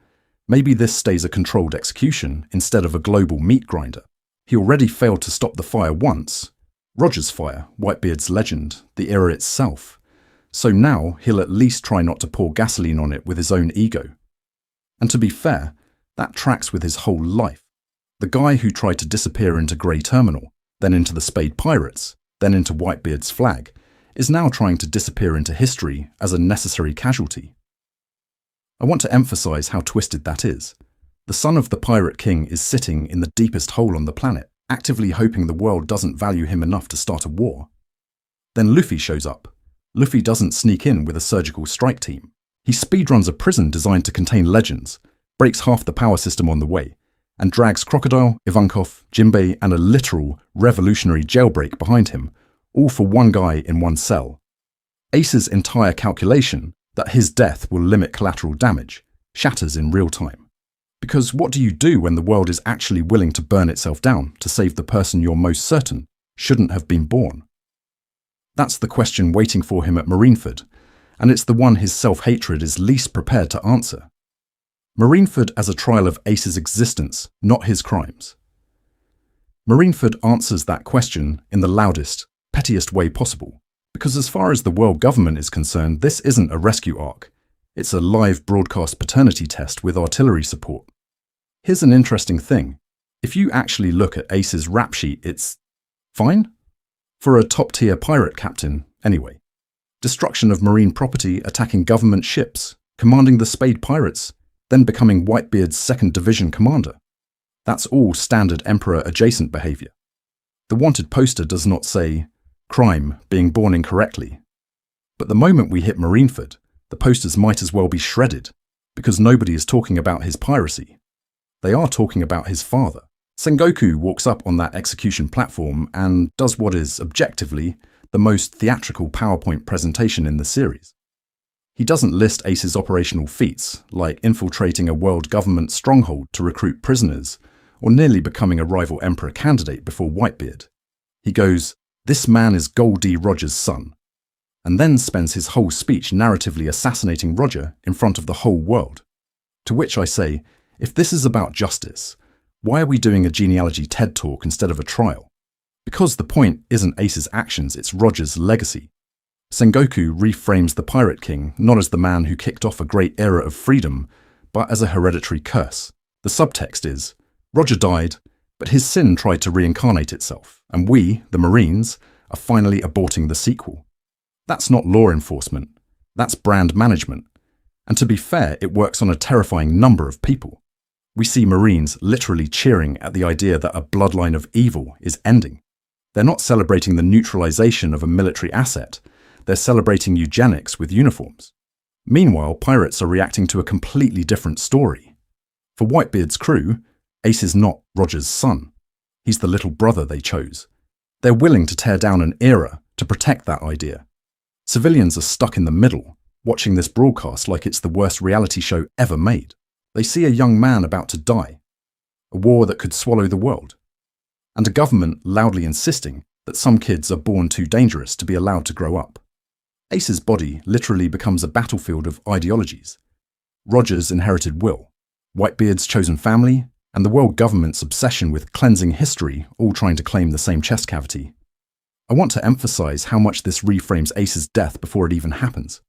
S1: maybe this stays a controlled execution instead of a global meat grinder. He already failed to stop the fire once, Roger's fire, Whitebeard's legend, the era itself. So now he'll at least try not to pour gasoline on it with his own ego. And to be fair, that tracks with his whole life. The guy who tried to disappear into Grey Terminal, then into the Spade Pirates, then into Whitebeard's flag, is now trying to disappear into history as a necessary casualty. I want to emphasize how twisted that is. The son of the Pirate King is sitting in the deepest hole on the planet, actively hoping the world doesn't value him enough to start a war. Then Luffy shows up. Luffy doesn't sneak in with a surgical strike team. He speedruns a prison designed to contain legends, breaks half the power system on the way, and drags Crocodile, Ivankov, Jinbei, and a literal revolutionary jailbreak behind him, all for one guy in one cell. Ace's entire calculation that his death will limit collateral damage shatters in real time. Because what do you do when the world is actually willing to burn itself down to save the person you're most certain shouldn't have been born? That's the question waiting for him at Marineford, and it's the one his self-hatred is least prepared to answer. Marineford as a trial of Ace's existence, not his crimes. Marineford answers that question in the loudest, pettiest way possible, because as far as the world government is concerned, this isn't a rescue arc. It's a live broadcast paternity test with artillery support. Here's an interesting thing. If you actually look at Ace's rap sheet, it's fine. For a top-tier pirate captain, anyway. Destruction of marine property, attacking government ships, commanding the Spade Pirates, then becoming Whitebeard's 2nd Division commander. That's all standard Emperor-adjacent behavior. The wanted poster does not say, crime, being born incorrectly. But the moment we hit Marineford, the posters might as well be shredded, because nobody is talking about his piracy. They are talking about his father. Sengoku walks up on that execution platform and does what is, objectively, the most theatrical PowerPoint presentation in the series. He doesn't list Ace's operational feats, like infiltrating a world government stronghold to recruit prisoners, or nearly becoming a rival emperor candidate before Whitebeard. He goes, "This man is Goldie Roger's son," and then spends his whole speech narratively assassinating Roger in front of the whole world. To which I say, if this is about justice, why are we doing a genealogy TED talk instead of a trial? Because the point isn't Ace's actions, it's Roger's legacy. Sengoku reframes the Pirate King not as the man who kicked off a great era of freedom, but as a hereditary curse. The subtext is, Roger died, but his sin tried to reincarnate itself, and we, the Marines, are finally aborting the sequel. That's not law enforcement, that's brand management. And to be fair, it works on a terrifying number of people. We see Marines literally cheering at the idea that a bloodline of evil is ending. They're not celebrating the neutralization of a military asset, they're celebrating eugenics with uniforms. Meanwhile, pirates are reacting to a completely different story. For Whitebeard's crew, Ace is not Roger's son. He's the little brother they chose. They're willing to tear down an era to protect that idea. Civilians are stuck in the middle, watching this broadcast like it's the worst reality show ever made. They see a young man about to die, a war that could swallow the world, and a government loudly insisting that some kids are born too dangerous to be allowed to grow up. Ace's body literally becomes a battlefield of ideologies. Roger's inherited will, Whitebeard's chosen family, and the world government's obsession with cleansing history, all trying to claim the same chest cavity. I want to emphasize how much this reframes Ace's death before it even happens.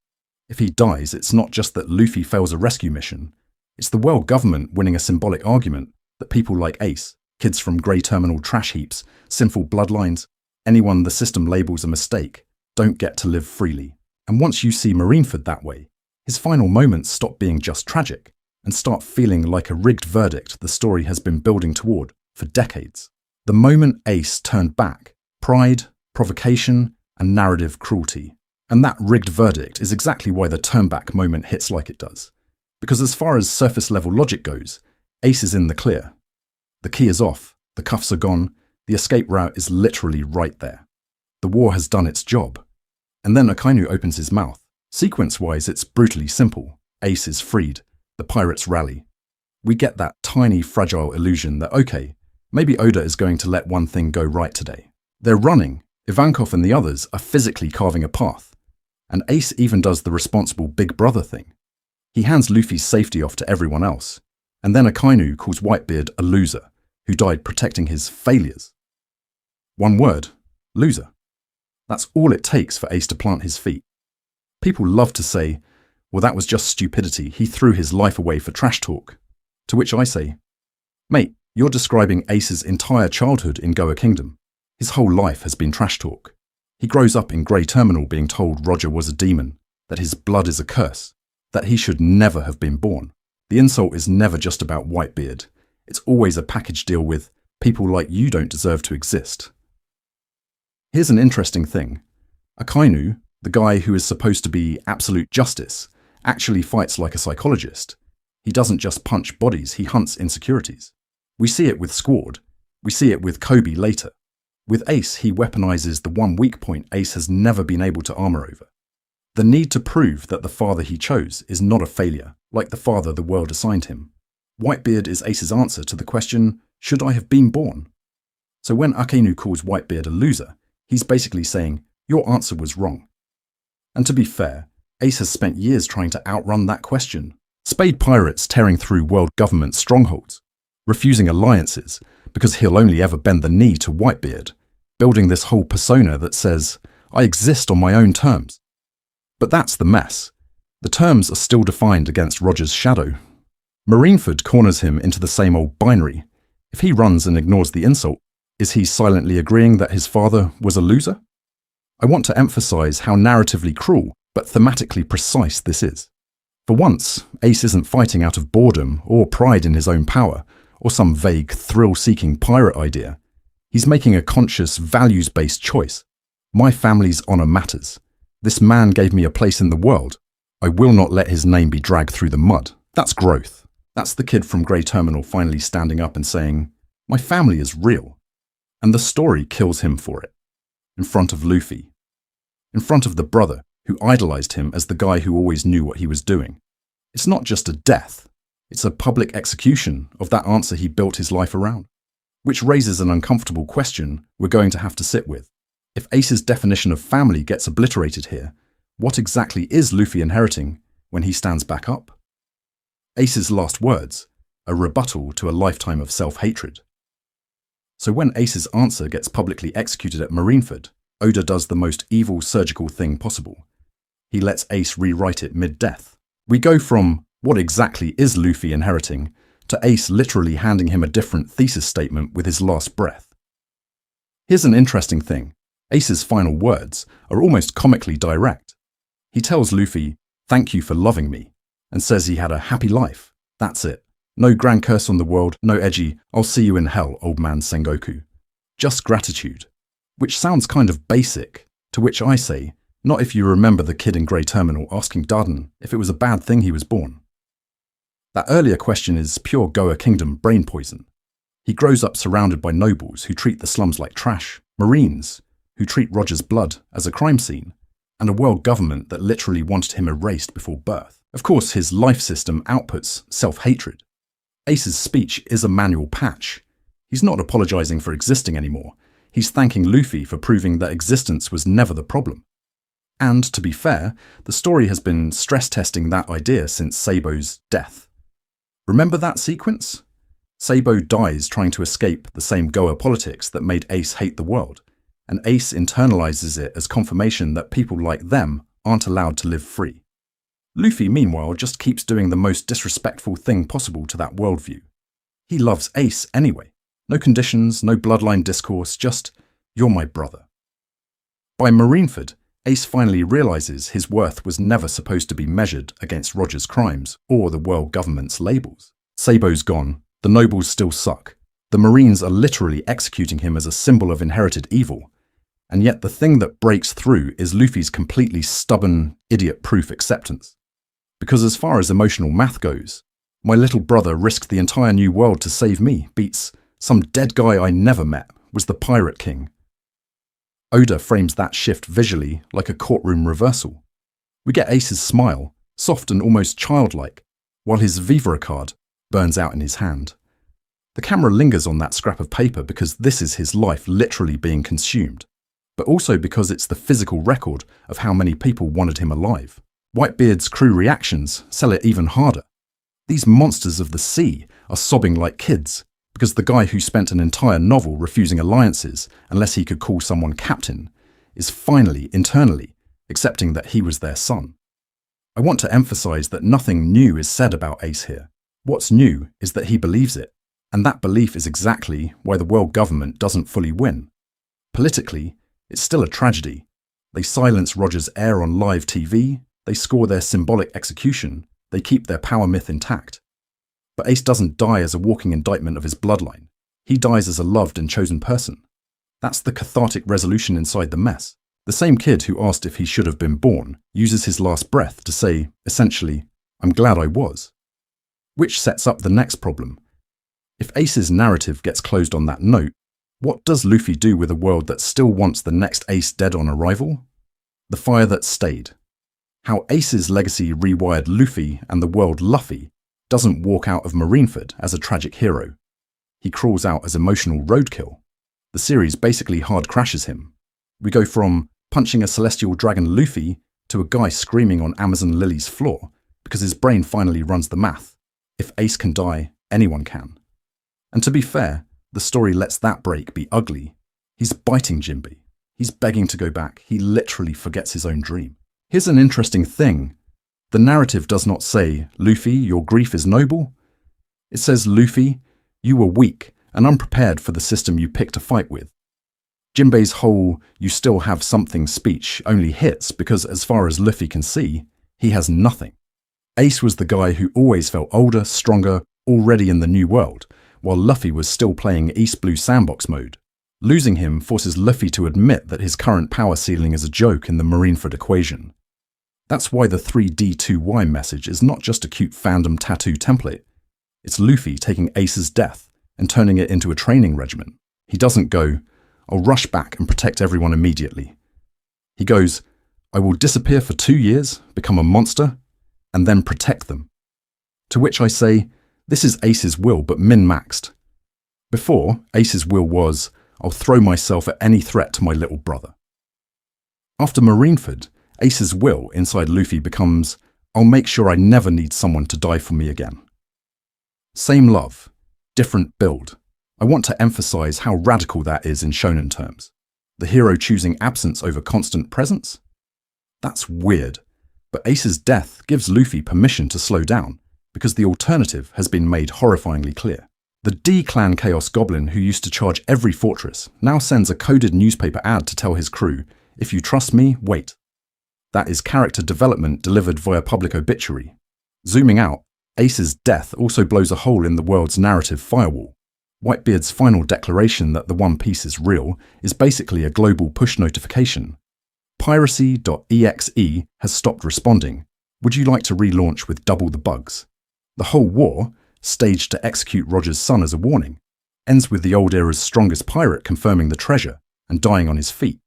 S1: If he dies, it's not just that Luffy fails a rescue mission, it's the world government winning a symbolic argument that people like Ace, kids from grey terminal trash heaps, sinful bloodlines, anyone the system labels a mistake, don't get to live freely. And once you see Marineford that way, his final moments stop being just tragic and start feeling like a rigged verdict the story has been building toward for decades. The moment Ace turned back, pride, provocation, and narrative cruelty. And that rigged verdict is exactly why the turn-back moment hits like it does. Because as far as surface-level logic goes, Ace is in the clear. The key is off, the cuffs are gone, the escape route is literally right there. The war has done its job. And then Akainu opens his mouth. Sequence-wise, it's brutally simple. Ace is freed. The pirates rally. We get that tiny, fragile illusion that, okay, maybe Oda is going to let one thing go right today. They're running. Ivankov and the others are physically carving a path. And Ace even does the responsible big brother thing. He hands Luffy's safety off to everyone else. And then Akainu calls Whitebeard a loser, who died protecting his failures. One word, loser. That's all it takes for Ace to plant his feet. People love to say, well, that was just stupidity, he threw his life away for trash talk. To which I say, mate, you're describing Ace's entire childhood in Goa Kingdom. His whole life has been trash talk. He grows up in Grey Terminal being told Roger was a demon, that his blood is a curse, that he should never have been born. The insult is never just about Whitebeard. It's always a package deal with, people like you don't deserve to exist. Here's an interesting thing. Akainu, the guy who is supposed to be absolute justice, actually fights like a psychologist. He doesn't just punch bodies, he hunts insecurities. We see it with Squad. We see it with Kobe later. With Ace, he weaponizes the one weak point Ace has never been able to armor over. The need to prove that the father he chose is not a failure, like the father the world assigned him. Whitebeard is Ace's answer to the question, should I have been born? So when Akainu calls Whitebeard a loser, he's basically saying, your answer was wrong. And to be fair, Ace has spent years trying to outrun that question. Spade pirates tearing through world government strongholds, refusing alliances because he'll only ever bend the knee to Whitebeard, building this whole persona that says, I exist on my own terms. But that's the mess. The terms are still defined against Roger's shadow. Marineford corners him into the same old binary. If he runs and ignores the insult, is he silently agreeing that his father was a loser? I want to emphasize how narratively cruel but thematically precise this is. For once, Ace isn't fighting out of boredom or pride in his own power or some vague thrill-seeking pirate idea. He's making a conscious, values-based choice. My family's honor matters. This man gave me a place in the world. I will not let his name be dragged through the mud. That's growth. That's the kid from Grey Terminal finally standing up and saying, my family is real. And the story kills him for it. In front of Luffy. In front of the brother who idolized him as the guy who always knew what he was doing. It's not just a death. It's a public execution of that answer he built his life around. Which raises an uncomfortable question we're going to have to sit with. If Ace's definition of family gets obliterated here, what exactly is Luffy inheriting when he stands back up? Ace's last words, a rebuttal to a lifetime of self-hatred. So when Ace's answer gets publicly executed at Marineford, Oda does the most evil surgical thing possible. He lets Ace rewrite it mid-death. We go from, What exactly is Luffy inheriting, to Ace literally handing him a different thesis statement with his last breath? Here's an interesting thing. Ace's final words are almost comically direct. He tells Luffy, "Thank you for loving me," and says he had a happy life. That's it. No grand curse on the world, no edgy, "I'll see you in hell, old man Sengoku." Just gratitude. Which sounds kind of basic, to which I say, not if you remember the kid in Grey Terminal asking Darden if it was a bad thing he was born. That earlier question is pure Goa Kingdom brain poison. He grows up surrounded by nobles who treat the slums like trash, Marines who treat Roger's blood as a crime scene, and a world government that literally wanted him erased before birth. Of course, his life system outputs self-hatred. Ace's speech is a manual patch. He's not apologizing for existing anymore. He's thanking Luffy for proving that existence was never the problem. And, to be fair, the story has been stress-testing that idea since Sabo's death. Remember that sequence? Sabo dies trying to escape the same Goa politics that made Ace hate the world, and Ace internalizes it as confirmation that people like them aren't allowed to live free. Luffy, meanwhile, just keeps doing the most disrespectful thing possible to that worldview. He loves Ace anyway. No conditions, no bloodline discourse, just, "You're my brother." By Marineford, Ace finally realizes his worth was never supposed to be measured against Roger's crimes or the world government's labels. Sabo's gone, the nobles still suck, the Marines are literally executing him as a symbol of inherited evil, and yet the thing that breaks through is Luffy's completely stubborn, idiot-proof acceptance. Because as far as emotional math goes, "My little brother risked the entire new world to save me" beats "some dead guy I never met was the Pirate King." Oda frames that shift visually like a courtroom reversal. We get Ace's smile, soft and almost childlike, while his Vivre card burns out in his hand. The camera lingers on that scrap of paper because this is his life literally being consumed, but also because it's the physical record of how many people wanted him alive. Whitebeard's crew reactions sell it even harder. These monsters of the sea are sobbing like kids, because the guy who spent an entire novel refusing alliances unless he could call someone captain is finally, internally, accepting that he was their son. I want to emphasize that nothing new is said about Ace here. What's new is that he believes it, and that belief is exactly why the world government doesn't fully win. Politically, it's still a tragedy. They silence Roger's heir on live TV, they score their symbolic execution, they keep their power myth intact. But Ace doesn't die as a walking indictment of his bloodline. He dies as a loved and chosen person. That's the cathartic resolution inside the mess. The same kid who asked if he should have been born uses his last breath to say, essentially, "I'm glad I was." Which sets up the next problem. If Ace's narrative gets closed on that note, what does Luffy do with a world that still wants the next Ace dead on arrival? The fire that stayed. How Ace's legacy rewired Luffy and the world Luffy doesn't walk out of Marineford as a tragic hero. He crawls out as emotional roadkill. The series basically hard crashes him. We go from punching a celestial dragon Luffy to a guy screaming on Amazon Lily's floor because his brain finally runs the math. If Ace can die, anyone can. And to be fair, the story lets that break be ugly. He's biting Jinbe. He's begging to go back. He literally forgets his own dream. Here's an interesting thing. The narrative does not say, "Luffy, your grief is noble." It says, "Luffy, you were weak and unprepared for the system you picked to fight with." Jinbei's whole "you still have something" speech only hits because, as far as Luffy can see, he has nothing. Ace was the guy who always felt older, stronger, already in the new world, while Luffy was still playing East Blue Sandbox mode. Losing him forces Luffy to admit that his current power ceiling is a joke in the Marineford equation. That's why the 3D2Y message is not just a cute fandom tattoo template. It's Luffy taking Ace's death and turning it into a training regimen. He doesn't go, "I'll rush back and protect everyone immediately." He goes, "I will disappear for 2 years, become a monster, and then protect them." To which I say, this is Ace's will but min-maxed. Before, Ace's will was, "I'll throw myself at any threat to my little brother." After Marineford, Ace's will inside Luffy becomes, "I'll make sure I never need someone to die for me again." Same love, different build. I want to emphasize how radical that is in shonen terms. The hero choosing absence over constant presence? That's weird, but Ace's death gives Luffy permission to slow down, because the alternative has been made horrifyingly clear. The D-Clan Chaos Goblin who used to charge every fortress now sends a coded newspaper ad to tell his crew, "If you trust me, wait." That is character development delivered via public obituary. Zooming out, Ace's death also blows a hole in the world's narrative firewall. Whitebeard's final declaration that the One Piece is real is basically a global push notification. Piracy.exe has stopped responding. Would you like to relaunch with double the bugs? The whole war, staged to execute Roger's son as a warning, ends with the old era's strongest pirate confirming the treasure and dying on his feet.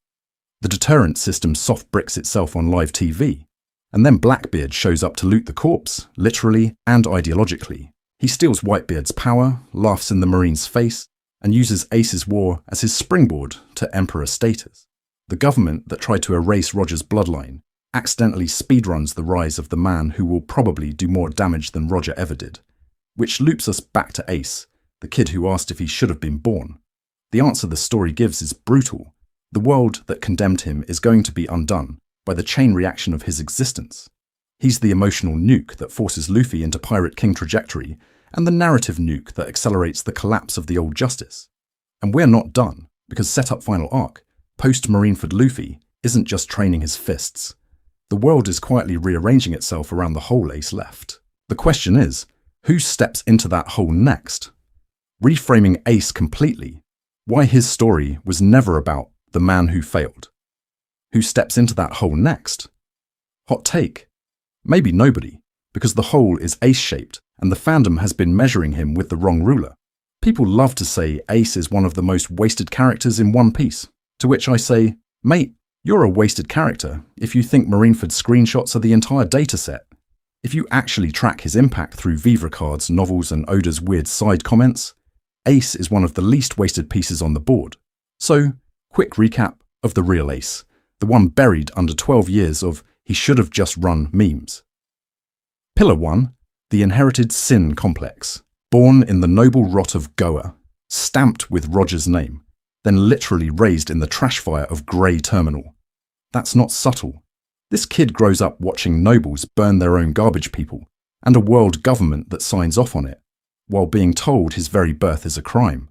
S1: The deterrent system soft bricks itself on live TV, and then Blackbeard shows up to loot the corpse, literally and ideologically. He steals Whitebeard's power, laughs in the Marine's face, and uses Ace's war as his springboard to Emperor status. The government that tried to erase Roger's bloodline accidentally speedruns the rise of the man who will probably do more damage than Roger ever did, which loops us back to Ace, the kid who asked if he should have been born. The answer the story gives is brutal. The world that condemned him is going to be undone by the chain reaction of his existence. He's the emotional nuke that forces Luffy into Pirate King trajectory and the narrative nuke that accelerates the collapse of the old justice. And we're not done, because setup final arc, post-Marineford Luffy, isn't just training his fists. The world is quietly rearranging itself around the hole Ace left. The question is, who steps into that hole next? Reframing Ace completely, why his story was never about the man who failed. Who steps into that hole next? Hot take. Maybe nobody, because the hole is Ace-shaped and the fandom has been measuring him with the wrong ruler. People love to say Ace is one of the most wasted characters in One Piece, to which I say, mate, you're a wasted character if you think Marineford screenshots are the entire dataset. If you actually track his impact through Vivre cards, novels and Oda's weird side comments, Ace is one of the least wasted pieces on the board. So, quick recap of the real Ace, the one buried under 12 years of he should have just run memes. Pillar 1, the inherited sin complex, born in the noble rot of Goa, stamped with Roger's name, then literally raised in the trash fire of Grey Terminal. That's not subtle. This kid grows up watching nobles burn their own garbage people and a world government that signs off on it, while being told his very birth is a crime.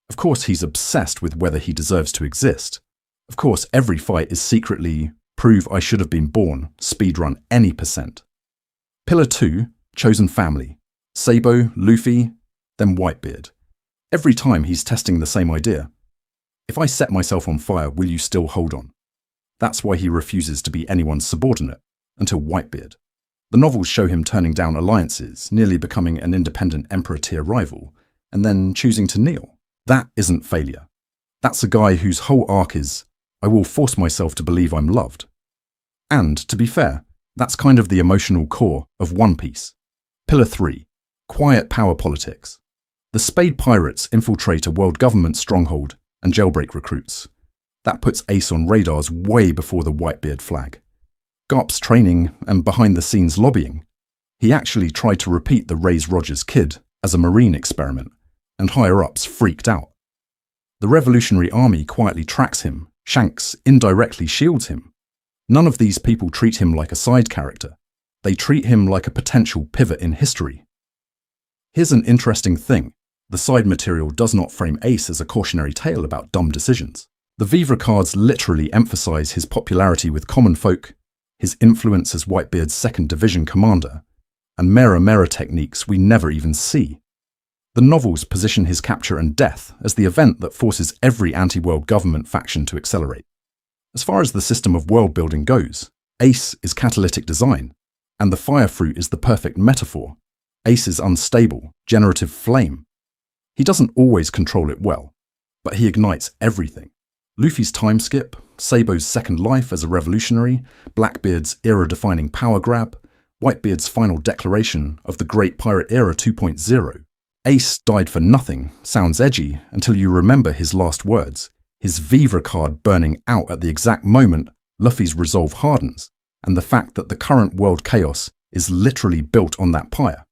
S1: Of course he's obsessed with whether he deserves to exist. Of course every fight is secretly, prove I should have been born, speedrun any percent. Pillar 2, chosen family. Sabo, Luffy, then Whitebeard. Every time he's testing the same idea. If I set myself on fire, will you still hold on? That's why he refuses to be anyone's subordinate, until Whitebeard. The novels show him turning down alliances, nearly becoming an independent Emperor-tier rival, and then choosing to kneel. That isn't failure. That's a guy whose whole arc is, I will force myself to believe I'm loved. And, to be fair, that's kind of the emotional core of One Piece. Pillar 3, quiet power politics. The Spade Pirates infiltrate a world government stronghold and jailbreak recruits. That puts Ace on radars way before the Whitebeard flag. Garp's training and behind-the-scenes lobbying. He actually tried to repeat the Raise Rogers kid as a Marine experiment, and higher-ups freaked out. The Revolutionary Army quietly tracks him, Shanks indirectly shields him. None of these people treat him like a side character. They treat him like a potential pivot in history. Here's an interesting thing. The side material does not frame Ace as a cautionary tale about dumb decisions. The Vivre cards literally emphasize his popularity with common folk, his influence as Whitebeard's 2nd Division commander, and Mera techniques we never even see. The novels position his capture and death as the event that forces every anti-world government faction to accelerate. As far as the system of world building goes, Ace is catalytic design, and the fire fruit is the perfect metaphor. Ace is unstable, generative flame. He doesn't always control it well, but he ignites everything. Luffy's time skip, Sabo's second life as a revolutionary, Blackbeard's era-defining power grab, Whitebeard's final declaration of the Great Pirate Era 2.0. Ace died for nothing sounds edgy until you remember his last words, his Vivre card burning out at the exact moment Luffy's resolve hardens, and the fact that the current world chaos is literally built on that pyre.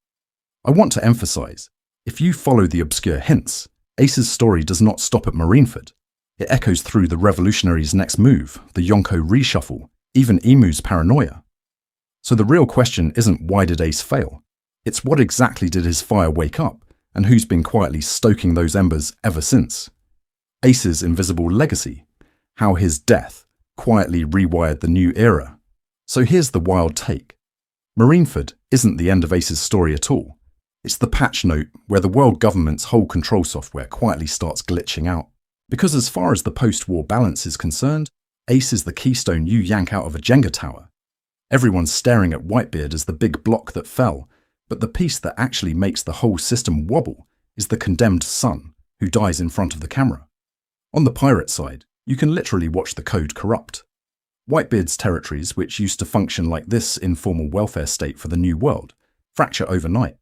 S1: I want to emphasize, if you follow the obscure hints, Ace's story does not stop at Marineford. It echoes through the revolutionary's next move, the Yonko reshuffle, even Emu's paranoia. So the real question isn't why did Ace fail? It's what exactly did his fire wake up, and who's been quietly stoking those embers ever since? Ace's invisible legacy, how his death quietly rewired the new era. So here's the wild take. Marineford isn't the end of Ace's story at all. It's the patch note where the world government's whole control software quietly starts glitching out. Because as far as the post-war balance is concerned, Ace is the keystone you yank out of a Jenga tower. Everyone's staring at Whitebeard as the big block that fell, but the piece that actually makes the whole system wobble is the condemned son, who dies in front of the camera. On the pirate side, you can literally watch the code corrupt. Whitebeard's territories, which used to function like this informal welfare state for the new world, fracture overnight.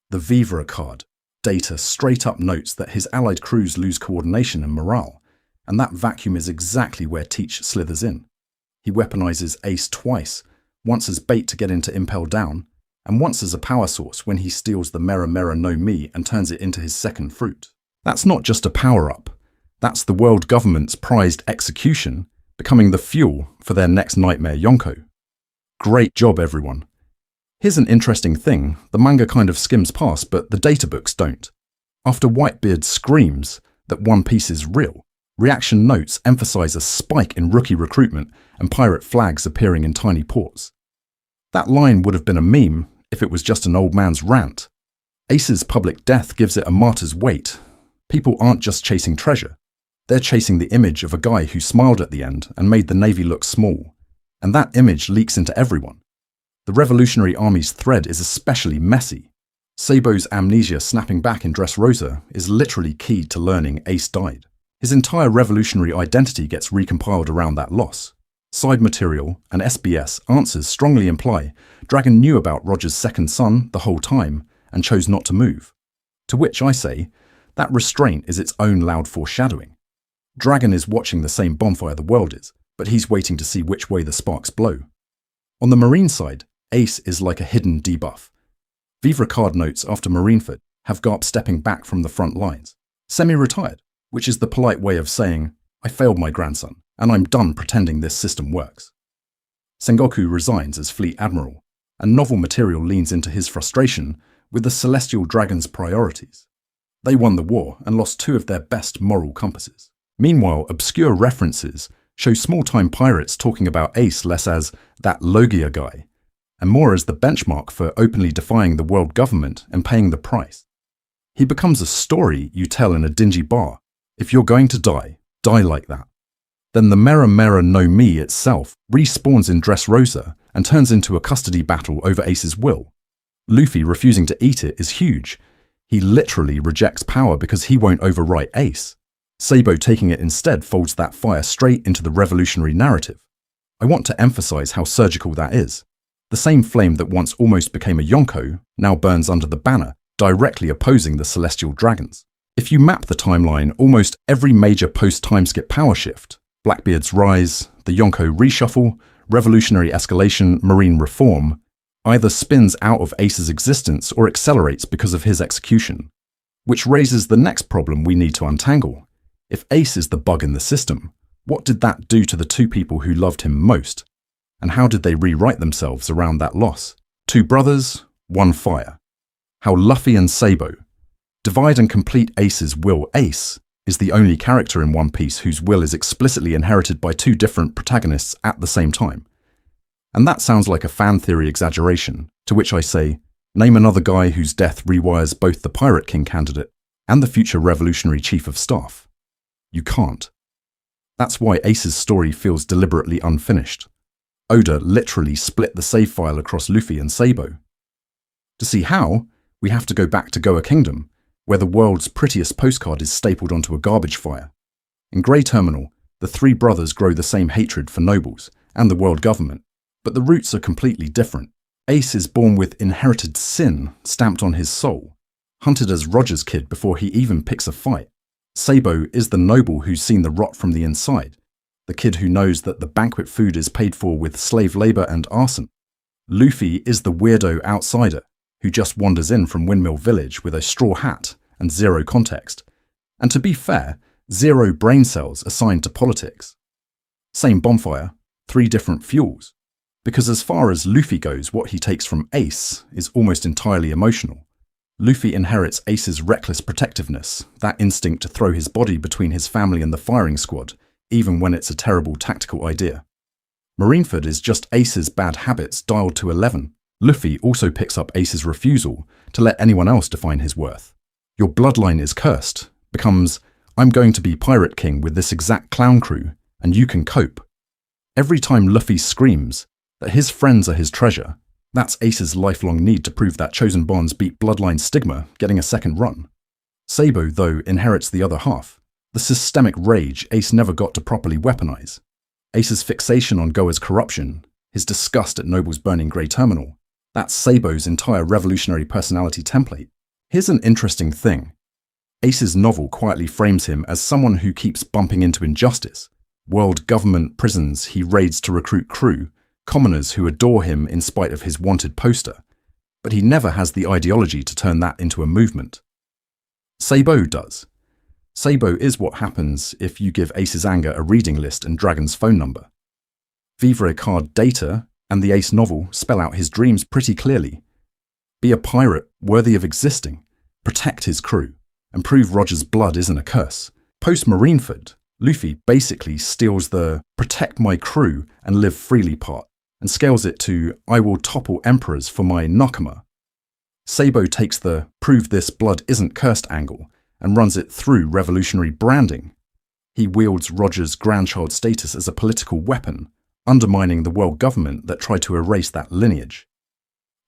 S1: The Vivra card data straight up notes that his allied crews lose coordination and morale, and that vacuum is exactly where Teach slithers in. He weaponizes Ace twice, once as bait to get into Impel Down, and once as a power source when he steals the Mera Mera no Mi and turns it into his second fruit. That's not just a power-up. That's the world government's prized execution, becoming the fuel for their next nightmare Yonko. Great job, everyone. Here's an interesting thing, the manga kind of skims past, but the databooks don't. After Whitebeard screams that One Piece is real, reaction notes emphasize a spike in rookie recruitment and pirate flags appearing in tiny ports. That line would have been a meme if it was just an old man's rant. Ace's public death gives it a martyr's weight. People aren't just chasing treasure. They're chasing the image of a guy who smiled at the end and made the Navy look small. And that image leaks into everyone. The Revolutionary Army's thread is especially messy. Sabo's amnesia snapping back in Dressrosa is literally key to learning Ace died. His entire revolutionary identity gets recompiled around that loss. Side material and SBS answers strongly imply Dragon knew about Roger's second son the whole time and chose not to move. To which I say, that restraint is its own loud foreshadowing. Dragon is watching the same bonfire the world is, but he's waiting to see which way the sparks blow. On the Marine side, Ace is like a hidden debuff. Vivra card notes after Marineford have Garp stepping back from the front lines, semi-retired, which is the polite way of saying, I failed my grandson, and I'm done pretending this system works. Sengoku resigns as Fleet Admiral, and novel material leans into his frustration with the Celestial Dragon's priorities. They won the war and lost two of their best moral compasses. Meanwhile, obscure references show small-time pirates talking about Ace less as that Logia guy, and more as the benchmark for openly defying the world government and paying the price. He becomes a story you tell in a dingy bar. If you're going to die, die like that. Then the Mera Mera no Mi itself respawns in Dressrosa and turns into a custody battle over Ace's will. Luffy refusing to eat it is huge. He literally rejects power because he won't overwrite Ace. Sabo taking it instead folds that fire straight into the revolutionary narrative. I want to emphasize how surgical that is. The same flame that once almost became a Yonko now burns under the banner, directly opposing the Celestial Dragons. If you map the timeline, almost every major post-timeskip power shift, Blackbeard's rise, the Yonko reshuffle, revolutionary escalation, marine reform, either spins out of Ace's existence or accelerates because of his execution. Which raises the next problem we need to untangle. If Ace is the bug in the system, what did that do to the two people who loved him most? And how did they rewrite themselves around that loss? Two brothers, one fire. How Luffy and Sabo divide and complete Ace's will. Ace is the only character in One Piece whose will is explicitly inherited by two different protagonists at the same time. And that sounds like a fan theory exaggeration, to which I say, name another guy whose death rewires both the Pirate King candidate and the future revolutionary chief of staff. You can't. That's why Ace's story feels deliberately unfinished. Oda literally split the save file across Luffy and Sabo. To see how, we have to go back to Goa Kingdom, where the world's prettiest postcard is stapled onto a garbage fire. In Grey Terminal, the three brothers grow the same hatred for nobles and the world government, but the roots are completely different. Ace is born with inherited sin stamped on his soul, hunted as Roger's kid before he even picks a fight. Sabo is the noble who's seen the rot from the inside, the kid who knows that the banquet food is paid for with slave labor and arson. Luffy is the weirdo outsider who just wanders in from Windmill Village with a straw hat and zero context. And to be fair, zero brain cells assigned to politics. Same bonfire, three different fuels. Because as far as Luffy goes, what he takes from Ace is almost entirely emotional. Luffy inherits Ace's reckless protectiveness, that instinct to throw his body between his family and the firing squad, even when it's a terrible tactical idea. Marineford is just Ace's bad habits dialed to 11. Luffy also picks up Ace's refusal to let anyone else define his worth. Your bloodline is cursed becomes, I'm going to be Pirate King with this exact clown crew, and you can cope. Every time Luffy screams that his friends are his treasure, that's Ace's lifelong need to prove that chosen bonds beat bloodline stigma, getting a second run. Sabo, though, inherits the other half, the systemic rage Ace never got to properly weaponize. Ace's fixation on Goa's corruption, his disgust at Noble's burning Grey Terminal, that's Sabo's entire revolutionary personality template. Here's an interesting thing. Ace's novel quietly frames him as someone who keeps bumping into injustice. World government prisons he raids to recruit crew, commoners who adore him in spite of his wanted poster. But he never has the ideology to turn that into a movement. Sabo does. Sabo is what happens if you give Ace's anger a reading list and Dragon's phone number. Vivre card data and the Ace novel spell out his dreams pretty clearly. Be a pirate worthy of existing, protect his crew, and prove Roger's blood isn't a curse. Post-Marineford, Luffy basically steals the protect my crew and live freely part and scales it to I will topple emperors for my Nakama. Sabo takes the prove this blood isn't cursed angle and runs it through revolutionary branding. He wields Roger's grandchild status as a political weapon, undermining the world government that tried to erase that lineage.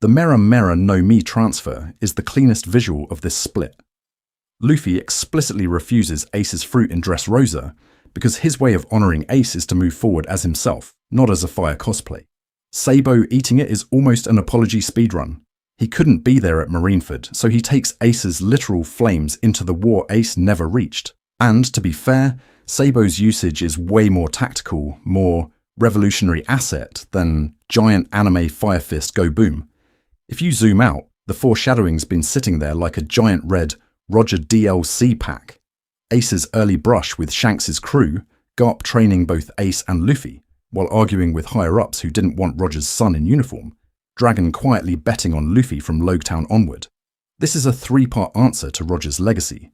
S1: The Mera Mera no Mi transfer is the cleanest visual of this split. Luffy explicitly refuses Ace's fruit in Dressrosa because his way of honouring Ace is to move forward as himself, not as a fire cosplay. Sabo eating it is almost an apology speedrun. He couldn't be there at Marineford, so he takes Ace's literal flames into the war Ace never reached. And, to be fair, Sabo's usage is way more tactical, more revolutionary asset than giant anime fire fist go boom. If you zoom out, the foreshadowing's been sitting there like a giant red Roger DLC pack. Ace's early brush with Shanks's crew, Garp training both Ace and Luffy, while arguing with higher-ups who didn't want Roger's son in uniform, Dragon quietly betting on Luffy from Logtown onward. This is a three-part answer to Roger's legacy.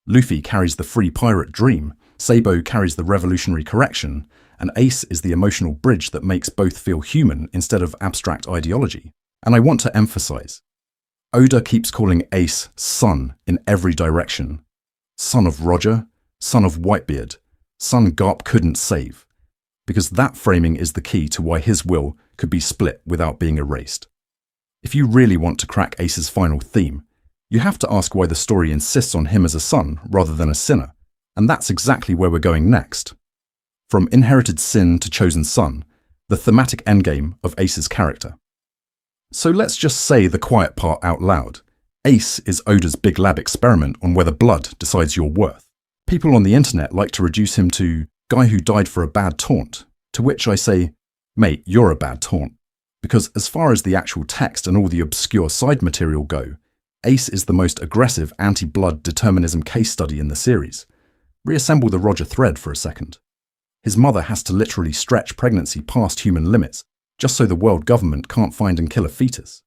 S1: Luffy carries the free pirate dream, Sabo carries the revolutionary correction, and Ace is the emotional bridge that makes both feel human instead of abstract ideology. And I want to emphasize, Oda keeps calling Ace son in every direction. Son of Roger, son of Whitebeard, son Garp couldn't save. Because that framing is the key to why his will could be split without being erased. If you really want to crack Ace's final theme, you have to ask why the story insists on him as a son rather than a sinner, and that's exactly where we're going next. From inherited sin to chosen son, the thematic endgame of Ace's character. So let's just say the quiet part out loud. Ace is Oda's big lab experiment on whether blood decides your worth. People on the internet like to reduce him to guy who died for a bad taunt, to which I say, mate, you're a bad taunt. Because as far as the actual text and all the obscure side material go, Ace is the most aggressive anti-blood determinism case study in the series. Reassemble the Roger thread for a second. His mother has to literally stretch pregnancy past human limits just so the world government can't find and kill a fetus.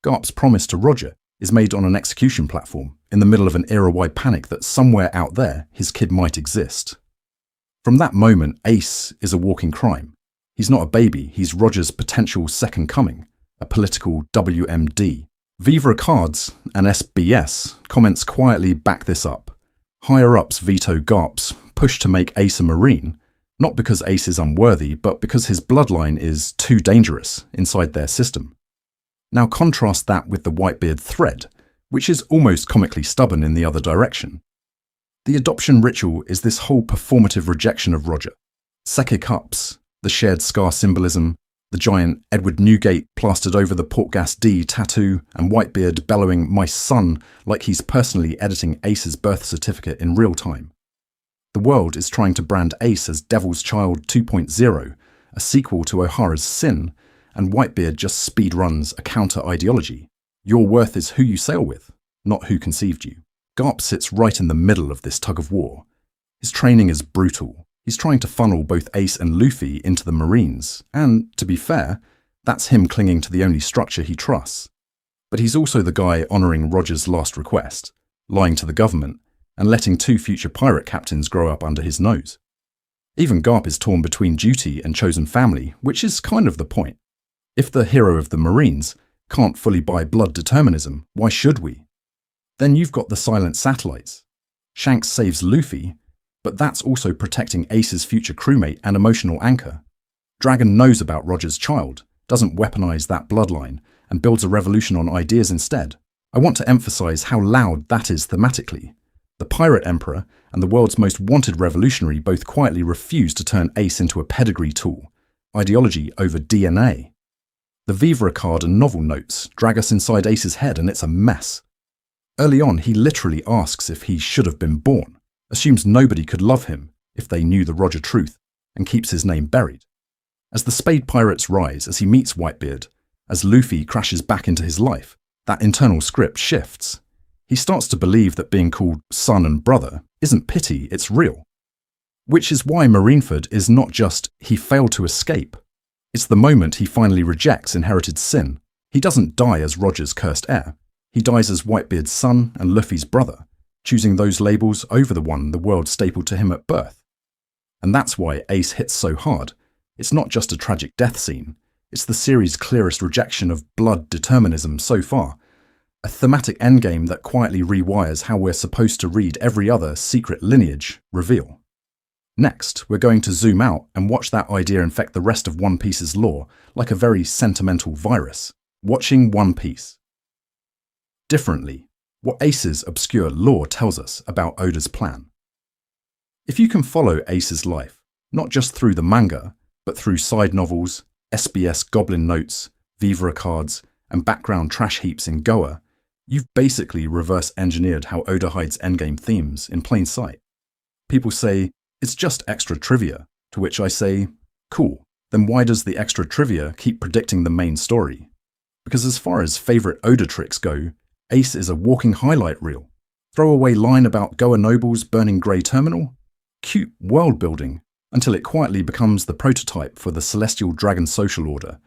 S1: Garp's promise to Roger is made on an execution platform in the middle of an era-wide panic that somewhere out there his kid might exist. From that moment, Ace is a walking crime. He's not a baby, he's Roger's potential second coming, a political WMD. Vivre Cards and SBS comments quietly back this up. Higher-ups veto Garp's push to make Ace a Marine, not because Ace is unworthy, but because his bloodline is too dangerous inside their system. Now contrast that with the Whitebeard thread, which is almost comically stubborn in the other direction. The adoption ritual is this whole performative rejection of Roger. Seke cups, the shared scar symbolism, the giant Edward Newgate plastered over the Portgas D tattoo, and Whitebeard bellowing "my son" like he's personally editing Ace's birth certificate in real time. The world is trying to brand Ace as Devil's Child 2.0, a sequel to O'Hara's Sin, and Whitebeard just speedruns a counter-ideology. Your worth is who you sail with, not who conceived you. Garp sits right in the middle of this tug-of-war. His training is brutal. He's trying to funnel both Ace and Luffy into the Marines, and, to be fair, That's him clinging to the only structure he trusts. But he's also the guy honouring Roger's last request, lying to the government, and letting 2 future pirate captains grow up under his nose. Even Garp is torn between duty and chosen family, which is kind of the point. If the hero of the Marines can't fully buy blood determinism, why should we? Then you've got the silent satellites. Shanks saves Luffy, but that's also protecting Ace's future crewmate and emotional anchor. Dragon knows about Roger's child, doesn't weaponize that bloodline, and builds a revolution on ideas instead. I want to emphasize how loud that is thematically. The Pirate Emperor and the world's most wanted revolutionary both quietly refuse to turn Ace into a pedigree tool, ideology over DNA. The Vivre card and novel notes drag us inside Ace's head, and it's a mess. Early on, he literally asks if he should have been born, assumes nobody could love him if they knew the Roger truth, and keeps his name buried. As the Spade Pirates rise, as he meets Whitebeard, as Luffy crashes back into his life, that internal script shifts. He starts to believe that being called son and brother isn't pity, it's real. Which is why Marineford is not just he failed to escape. It's the moment he finally rejects inherited sin. He doesn't die as Roger's cursed heir. He dies as Whitebeard's son and Luffy's brother, choosing those labels over the one the world stapled to him at birth. And that's why Ace hits so hard. It's not just a tragic death scene. It's the series' clearest rejection of blood determinism so far. A thematic endgame that quietly rewires how we're supposed to read every other secret lineage reveal. Next, we're going to zoom out and watch that idea infect the rest of One Piece's lore like a very sentimental virus. Watching One Piece. Differently, what Ace's obscure lore tells us about Oda's plan. If you can follow Ace's life, not just through the manga, but through side novels, SBS goblin notes, Vivre cards, and background trash heaps in Goa, you've basically reverse-engineered how Oda hides endgame themes in plain sight. People say, it's just extra trivia, to which I say, cool, then why does the extra trivia keep predicting the main story? Because as far as favourite Oda tricks go, Ace is a walking highlight reel. Throwaway line about Goa nobles burning Grey Terminal? Cute world building, until it quietly becomes the prototype for the Celestial Dragon Social Order,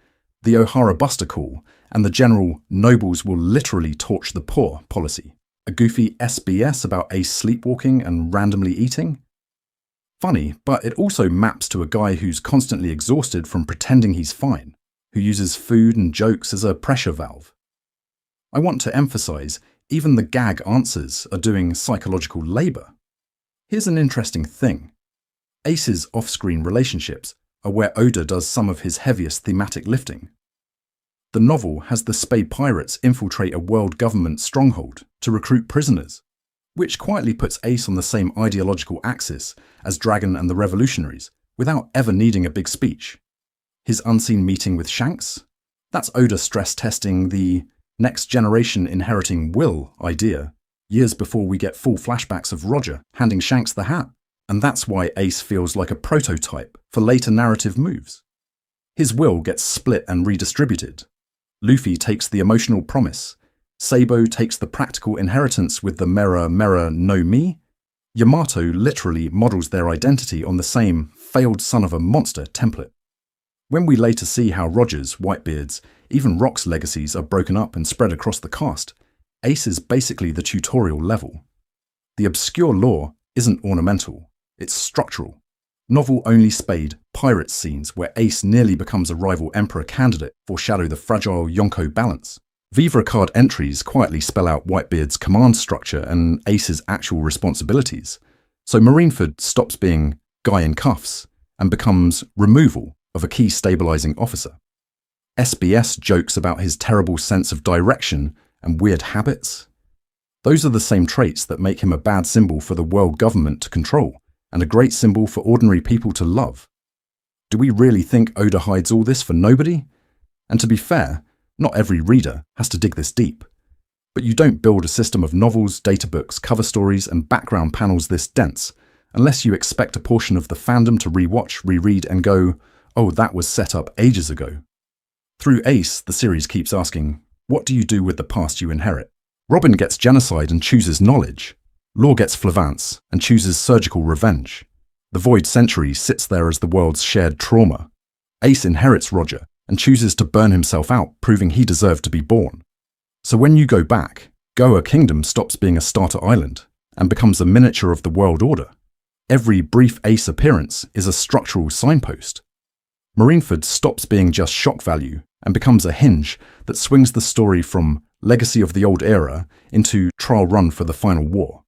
S1: the O'Hara Buster Call, and the general nobles will literally torch the poor policy. A goofy SBS about Ace sleepwalking and randomly eating? Funny, but it also maps to a guy who's constantly exhausted from pretending he's fine, who uses food and jokes as a pressure valve. I want to emphasize, even the gag answers are doing psychological labor. Here's an interesting thing. Ace's off-screen relationships are where Oda does some of his heaviest thematic lifting. The novel has the Spade Pirates infiltrate a world government stronghold to recruit prisoners, which quietly puts Ace on the same ideological axis as Dragon and the Revolutionaries, without ever needing a big speech. His unseen meeting with Shanks? That's Oda stress-testing the next generation inheriting will idea, years before we get full flashbacks of Roger handing Shanks the hat. And that's why Ace feels like a prototype for later narrative moves. His will gets split and redistributed. Luffy takes the emotional promise. Sabo takes the practical inheritance with the Mera Mera no Mi. Yamato literally models their identity on the same failed son of a monster template. When we later see how Roger's, Whitebeard's, even Rock's legacies are broken up and spread across the cast, Ace is basically the tutorial level. The obscure lore isn't ornamental, it's structural. Novel-only Spade Pirates scenes where Ace nearly becomes a rival Emperor candidate foreshadow the fragile Yonko balance. Vivre card entries quietly spell out Whitebeard's command structure and Ace's actual responsibilities, so Marineford stops being guy in cuffs and becomes removal of a key stabilizing officer. SBS jokes about his terrible sense of direction and weird habits. Those are the same traits that make him a bad symbol for the world government to control, and a great symbol for ordinary people to love. Do we really think Oda hides all this for nobody? And to be fair, not every reader has to dig this deep. But you don't build a system of novels, databooks, cover stories, and background panels this dense, unless you expect a portion of the fandom to rewatch, reread, and go, oh, that was set up ages ago. Through Ace, the series keeps asking, what do you do with the past you inherit? Robin gets genocide and chooses knowledge. Law gets Flavance and chooses surgical revenge. The Void Century sits there as the world's shared trauma. Ace inherits Roger and chooses to burn himself out, proving he deserved to be born. So when you go back, Goa Kingdom stops being a starter island and becomes a miniature of the world order. Every brief Ace appearance is a structural signpost. Marineford stops being just shock value and becomes a hinge that swings the story from legacy of the old era into trial run for the final war.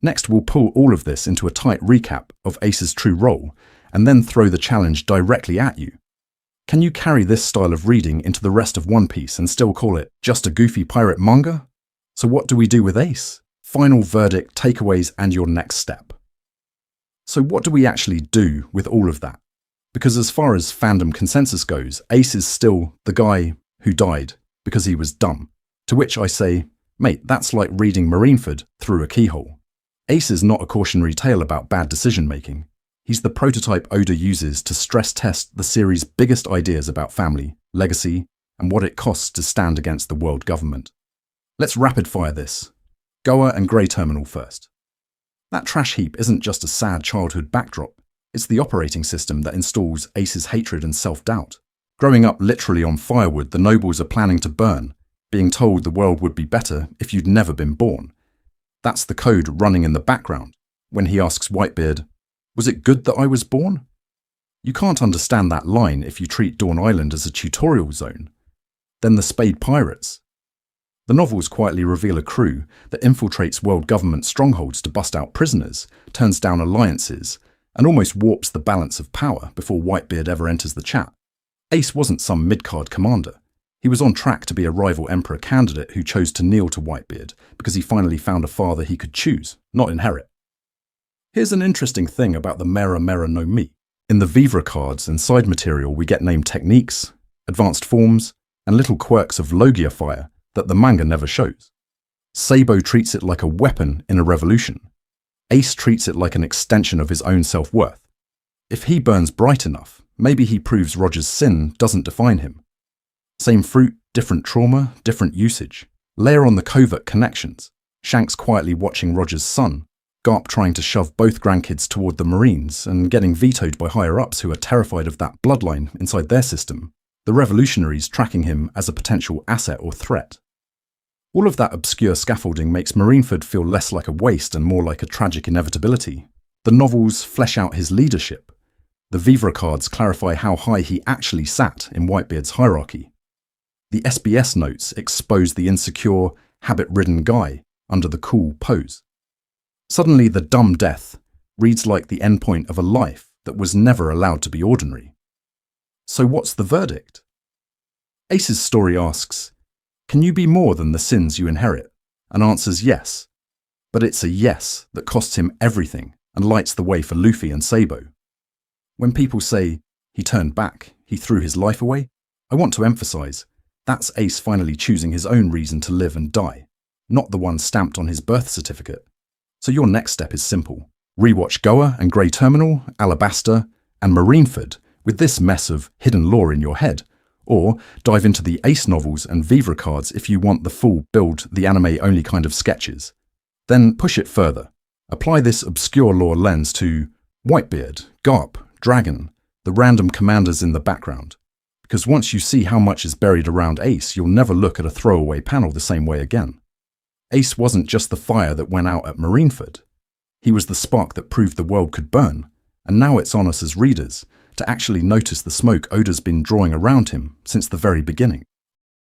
S1: Next, we'll pull all of this into a tight recap of Ace's true role and then throw the challenge directly at you. Can you carry this style of reading into the rest of One Piece and still call it just a goofy pirate manga? So what do we do with Ace? Final verdict, takeaways, and your next step. So what do we actually do with all of that? Because as far as fandom consensus goes, Ace is still the guy who died because he was dumb. To which I say, mate, that's like reading Marineford through a keyhole. Ace is not a cautionary tale about bad decision-making. He's the prototype Oda uses to stress test the series' biggest ideas about family, legacy, and what it costs to stand against the world government. Let's rapid-fire this. Goa and Grey Terminal first. That trash heap isn't just a sad childhood backdrop. It's the operating system that installs Ace's hatred and self-doubt. Growing up literally on firewood the nobles are planning to burn, being told the world would be better if you'd never been born. That's the code running in the background when he asks Whitebeard, "Was it good that I was born?" You can't understand that line if you treat Dawn Island as a tutorial zone. Then the Spade Pirates. The novels quietly reveal a crew that infiltrates world government strongholds to bust out prisoners, turns down alliances, and almost warps the balance of power before Whitebeard ever enters the chat. Ace wasn't some mid-card commander. He was on track to be a rival emperor candidate who chose to kneel to Whitebeard because he finally found a father he could choose, not inherit. Here's an interesting thing about the Mera Mera no Mi. In the Vivre cards and side material we get named techniques, advanced forms, and little quirks of Logia fire that the manga never shows. Sabo treats it like a weapon in a revolution. Ace treats it like an extension of his own self-worth. If he burns bright enough, maybe he proves Roger's sin doesn't define him. Same fruit, different trauma, different usage. Layer on the covert connections. Shanks quietly watching Roger's son, Garp trying to shove both grandkids toward the Marines and getting vetoed by higher-ups who are terrified of that bloodline inside their system. The revolutionaries tracking him as a potential asset or threat. All of that obscure scaffolding makes Marineford feel less like a waste and more like a tragic inevitability. The novels flesh out his leadership. The Vivre cards clarify how high he actually sat in Whitebeard's hierarchy. The SBS notes expose the insecure, habit-ridden guy under the cool pose. Suddenly the dumb death reads like the endpoint of a life that was never allowed to be ordinary. So what's the verdict? Ace's story asks, can you be more than the sins you inherit? And answers yes. But it's a yes that costs him everything and lights the way for Luffy and Sabo. When people say, he turned back, he threw his life away, I want to emphasize, that's Ace finally choosing his own reason to live and die, not the one stamped on his birth certificate. So your next step is simple. Rewatch Goa and Grey Terminal, Alabasta, and Marineford with this mess of hidden lore in your head, or dive into the Ace novels and Vivre cards if you want the full build the anime-only kind of sketches. Then push it further. Apply this obscure lore lens to Whitebeard, Garp, Dragon, the random commanders in the background. Because once you see how much is buried around Ace, you'll never look at a throwaway panel the same way again. Ace wasn't just the fire that went out at Marineford. He was the spark that proved the world could burn, and now it's on us as readers to actually notice the smoke Oda's been drawing around him since the very beginning.